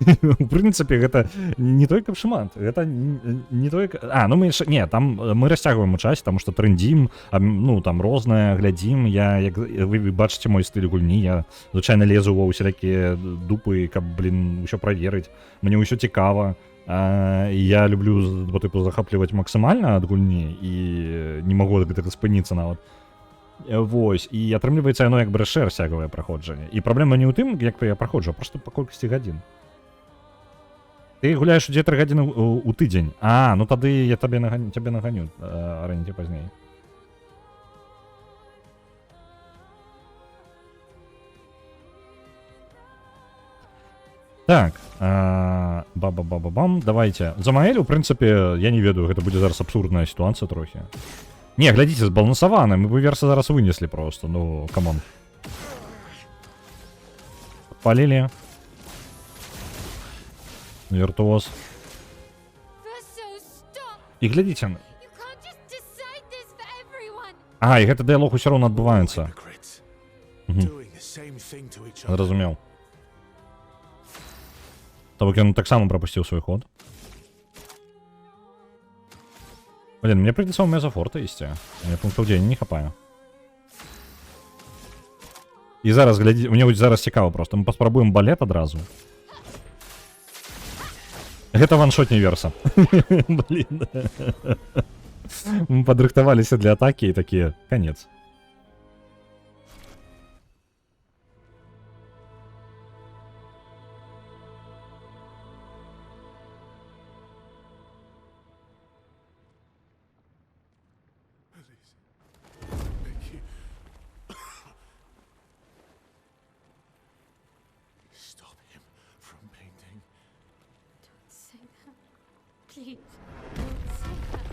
У прынцыпе, гэта не той, каб шмат. Гэта не той... ну мы... Не, там мы расцягваем у часе, таму што трэндзім, ну, там рознае, глядзім. Як вы бачыце мой стыль гульні, я, звычайна, лезу ва ўсялякія дупы, каб, блін, усё праверыць. Мне ўсё цікава. Я люблю, по тыпу, захапліваць максімальна ад гульні і не магу ад гэтага спыніцца нават. Вось, і атрымліваецца яно як бы расшэрсягавае праходжанне. І праблема не ў тым, як я праходжу, а проста па колькасці гадзін. Ты гуляеш 2-3 гадзіны у тыдзень. Ну тады я цябе наганю раней ці пазней. Так, ба-ба-ба-ба-бам, давайте. За Маэль, у прынцыпе, я не ведаю, гэта будзе зараз абсурдная сітуацыя трохі. Не, глядзіце, збалансаваны, мы бы верса зараз вынеслі просто, ну, камон. Палілі. Віртуоз. І глядзіце. І гэты дыялог усё роўна адбываецца. Зразумеў. То бок ён таксама прапусціў свой ход. Блин, мне придется у Мезофорта ісці. Мне пунктаў дзеяння не хапае. І зараз, глядзі, мне зараз цікава просто. Мы паспрабуем балет адразу. Гэта ваншотні верса. Блин. Мы падрыхтаваліся для атакі і такія, конец. Please, don't say that.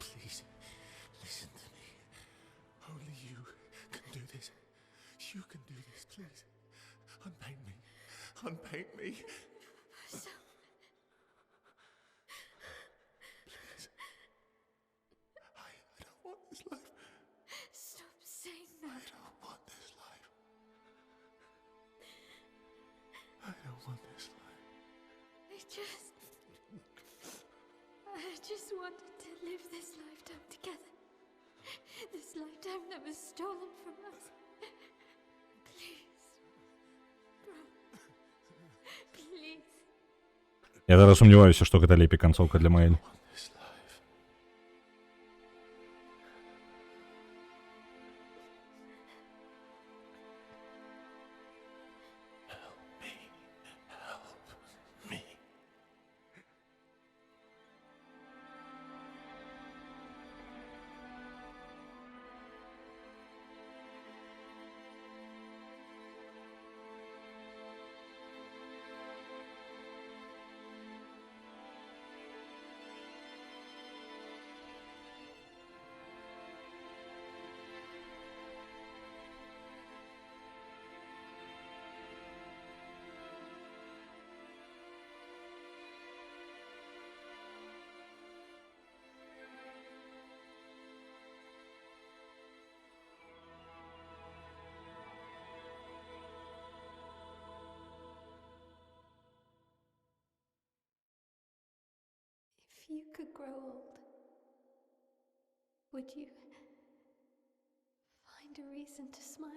Please, listen to me. Only you can do this. You can do this, please. Unpaint me. Unpaint me. So... Please. I don't want this life. Stop saying that. I don't want this life. I don't want this life. I just wanted to live this lifetime together. this lifetime that was stolen from us. Please, bro. Please. Я даже сомневаюсь, что это лепи концовка для Маэль. This life. Help me. If you could grow old, would you find a reason to smile?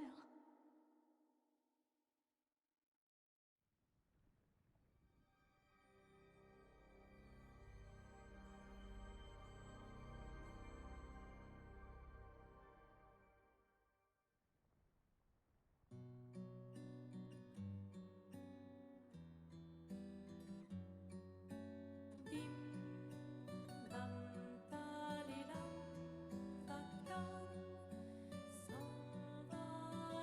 Dam, dalilam, fakam, s'en va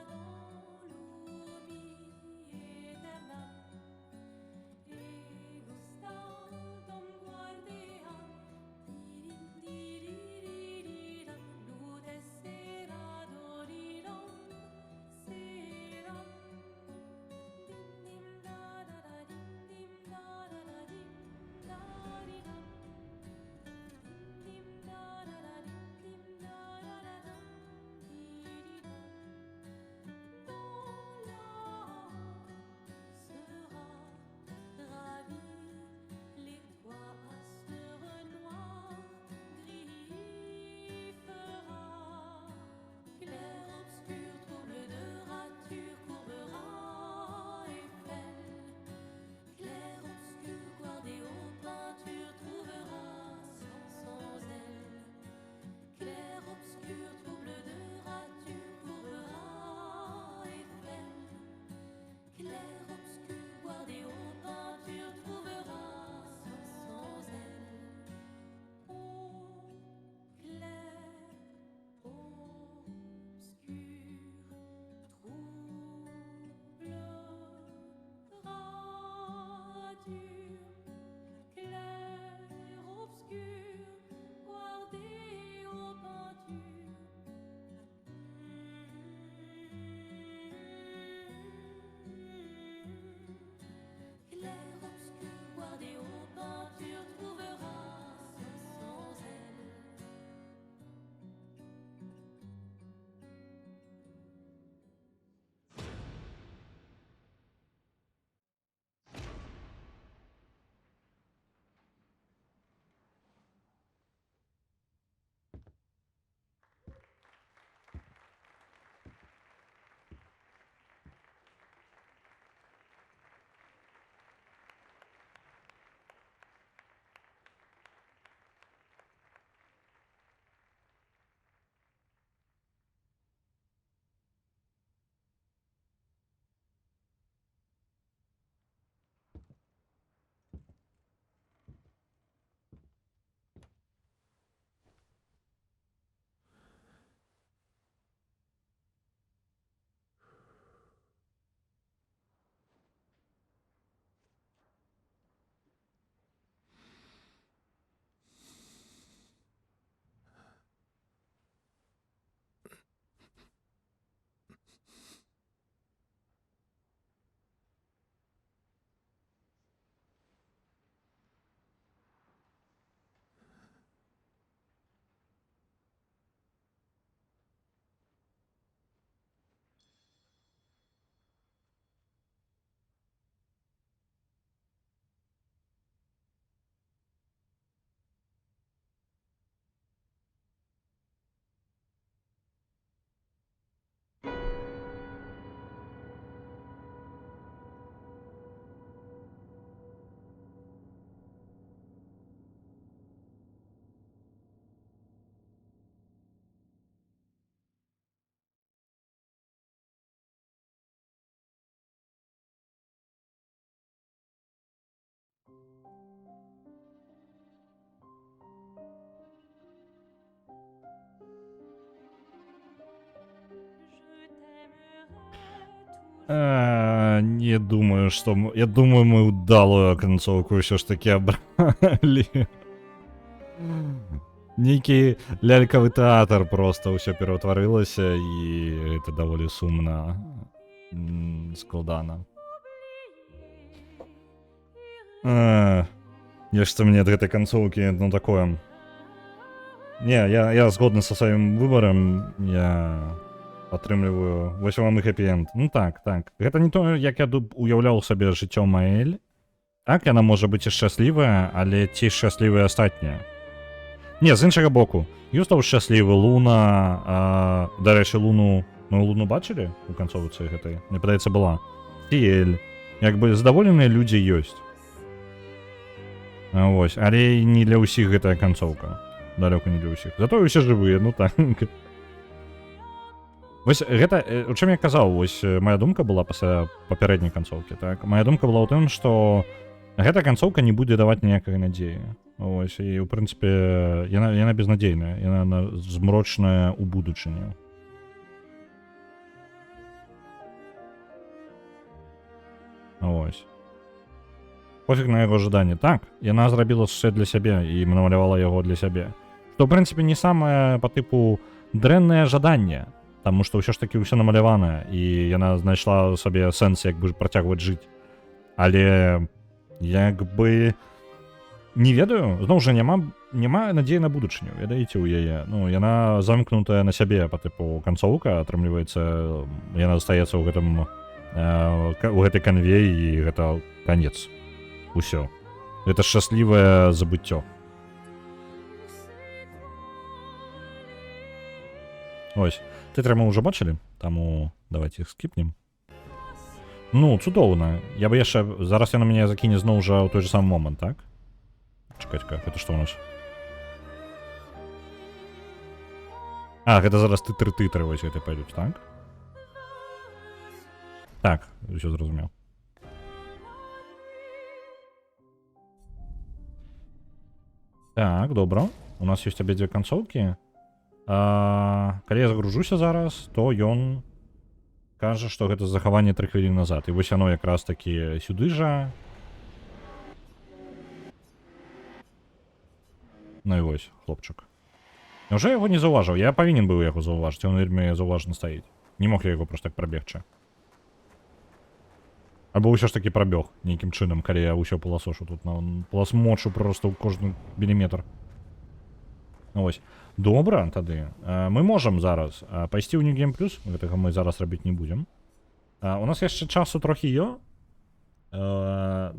Не думаю, что... Я думаю, мы удалую концовку все ж таки обрали. Некий лялькавы тэатр просто ўсё пераўтварылася, і это даволі сумна. Складана. Нешта мне ад гэтай канцоўкі, ну такое... Не, я згодны со сваім выбарам, я падтрымліваю. Вось вам і хэпі-энд. Ну так. Гэта не то, як я уяўляў сабе жыццё Маэль. Так, яна можа быць і шчаслівая, але ці шчаслівыя астатнія? Не, з іншага боку. Юстаў шчаслівы, Луна... Дарэчы, Луну... Мы Луну бачылі у канцовыцы гэтай? Мне падаецца, была. Тиэль. Як бы задаволеныя людзі ёсць. Вось, але не для ўсіх гэтая канцоўка. Далёка не для ўсіх. Зато ўсе жывыя, ну так. Вось гэта, у чым я казаў, вось моя думка была пасля папярэдняй канцоўкі, так? Моя думка была ў тым, што гэта канцоўка не будзе даваць ніякай надзеі. Вось, і ў прынцыпе, яна безнадзейная, яна змрочная ў будучыню. Вось. Пофіг на яго жаданне. Так, яна зрабіла ўсё для сябе і намалявала яго для сябе. Што, ў прынцыпе, не самае па тыпу дрэннае жаданне, таму што ўсё ж такі ўсё намаляванае, і яна знайшла сабе сэнс як бы працягваць жыць. Але як бы не ведаю, зноў жа няма надзеі на будучыню, ведаеце, у яе. Ну, яна замкнутая на сябе па тыпу канцоўка, атрымліваецца, яна застаецца ў гэтым у гэтай канве, і гэта канец. Усё. Гэта шчаслівае забыццё. Ось. Тытры мы ўжо бачылі, таму давайте іх скіпнем. Ну, цудоўна. Я бы яшчэ... Зараз яна мяне закіне зноў жа ў той же самы момант, так? Чакай, гэта што ў нас? Гэта зараз тытры вось гэты пойдуць, так? Так, усё зразумеў. Так, добра. У нас ёсць абедзве канцоўкі. Калі я загружуся зараз, то ён кажа, што гэта захаванне 3 хвіліны назад. І вось яно якраз такі сюды жа. Ну і вось, хлопчык. Няўжо яго не заўважыў? Я павінен быў яго заўважыць, ён вельмі заўважна стаіць. Не мог я яго проста так прабегчы. Альбо ўсё ж такі прабег нейкім чынам, калі я ўсё паласошу тут, паласмочу проста ў кожны міліметр. Вось. Добра, тады. Мы можам зараз пайсці ў New Game Plus, гэтага мы зараз рабіць не будзем. У нас яшчэ часу трохі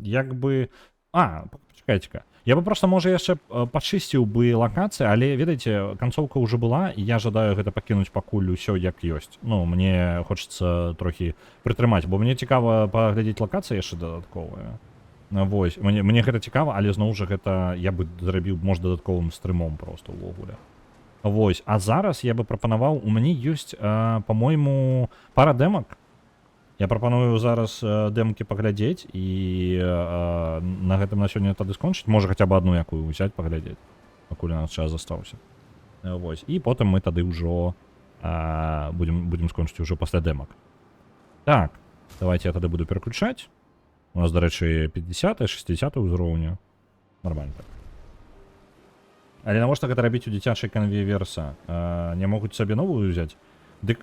як бы... Пачакайце-ка. Я бы проста, можа, яшчэ пачысціў бы лакацыі, але, ведаеце, канцоўка ўжо была, і я жадаю гэта пакінуць пакуль усё як ёсць. Ну, мне хочацца трохі прытрымаць, бо мне цікава паглядзець лакацыі яшчэ дадатковыя. Вось, мне гэта цікава, але зноў жа гэта я бы зрабіў, можа, дадатковым стрымом проста ўвогуле. Вось, а зараз я бы прапанаваў, у мяне ёсць, па-мойму, пара дэмак. Я прапаную зараз дэмкі паглядзець і на гэтым на сёння тады скончыць. Можа, хаця бы адну якую ўзяць паглядзець, пакуль у нас час застаўся. Вось, і потым мы тады ўжо будем скончыць ўжо пасля дэмак. Так, давайте я тады буду пераключаць. У нас, дарэчы, 50-60 ўзроўню. Нормально так. Але навошта гэта рабіць у дзіцячай канве верса? Не могуць сабе новую ўзяць? Дык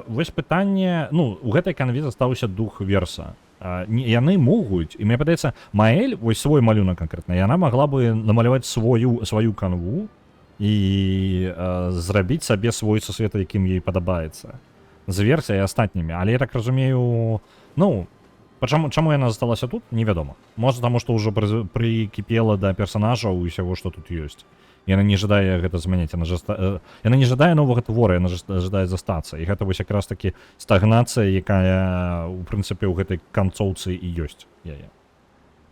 вось пытанне... Ну, у гэтай канве застаўся дух верса. Яны могуць, і мне падаецца, Маэль, вось свой малюнак канкрэтна, яна магла бы намаляваць сваю канву і зрабіць сабе свой сусвет, якім ёй падабаецца. З версіяй і астатнімі. Але я так разумею... Ну... Чаму яна засталася тут, невядома. Можа, таму, што ўжо прыкіпела да персанажаў і ўсяго, што тут ёсць. Яна не жадае гэта змяняць. Яна не жадае новага твора, яна жадае застацца. І гэта вось якраз такі стагнацыя, якая, у прынцыпе, ў гэтай канцоўцы і ёсць яе.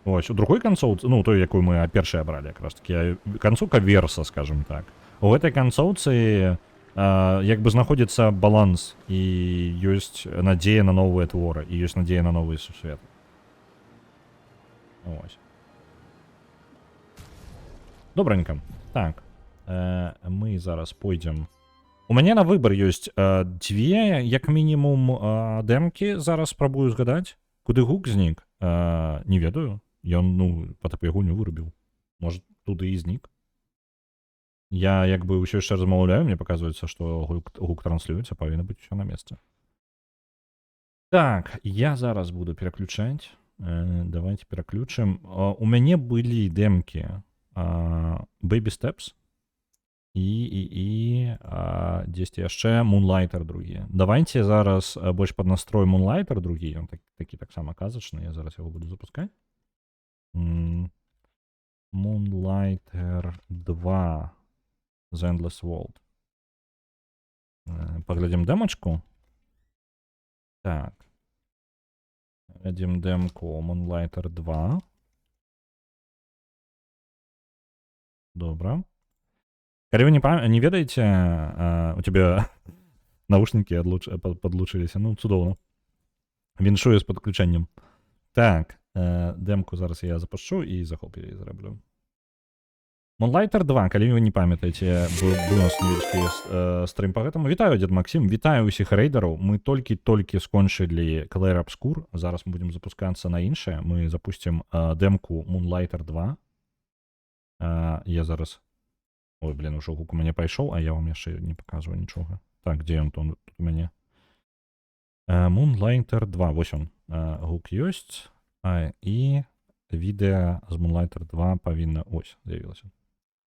Вось, у другой канцоўцы, ну, той, якую мы першай абралі, якраз такі, канцоўка верса, скажем так. У гэтай канцоўцы як бы знаходзіцца баланс, і ёсць надзея на новыя творы, і ёсць надзея на новыя сусветы. Ось. Добранька. Так. Мы зараз пойдзем У мяне на выбар ёсць дзве, як мінімум, дэмкі. Зараз спрабую згадаць. Куды гук знік? Не ведаю. Ён, ну, патап яго не вырубіў. Можа, туды і знік. Я як бы ўсё яшчэ размаўляю, мне паказваецца, што гук транслюецца, павінна быць усё на месцы. Так, я зараз буду пераключаць. Давайте пераключым. У мяне былі дэмкі Baby Steps і дзесьці яшчэ Moonlighter другі. Давайте зараз больш пад настрой Moonlighter другі. Ён такі таксама казачны. Я зараз яго буду запускаць. Moonlighter 2 The Endless World. Паглядзім дэмачку. Так. Глядзім дэмку Moonlighter 2. Добра. Калі вы не ведаеце, у тебе наушнікі падлучыліся. Ну, цудоўна. Віншую з падключэннем. Так, дэмку зараз я запушчу і захоп яе зраблю. Moonlighter 2, калі вы не памятаеце, быў у нас невялічкі стрым па гэтаму. Вітаю, дзед Максім, вітаю ўсіх рэйдараў. Мы толькі скончылі Clair Obscur. Зараз мы будзем запускацца на іншае. Мы запусцім дэмку Moonlighter 2. Я зараз... Ой, блин, ужо гук у мяне пайшоў, а я вам яшчэ не паказваю нічога. Так, дзе ён тут у мяне? Moonlighter 2, вось он. Гук ёсць. І відэа з Moonlighter 2 павінна... Ось, з'явілася.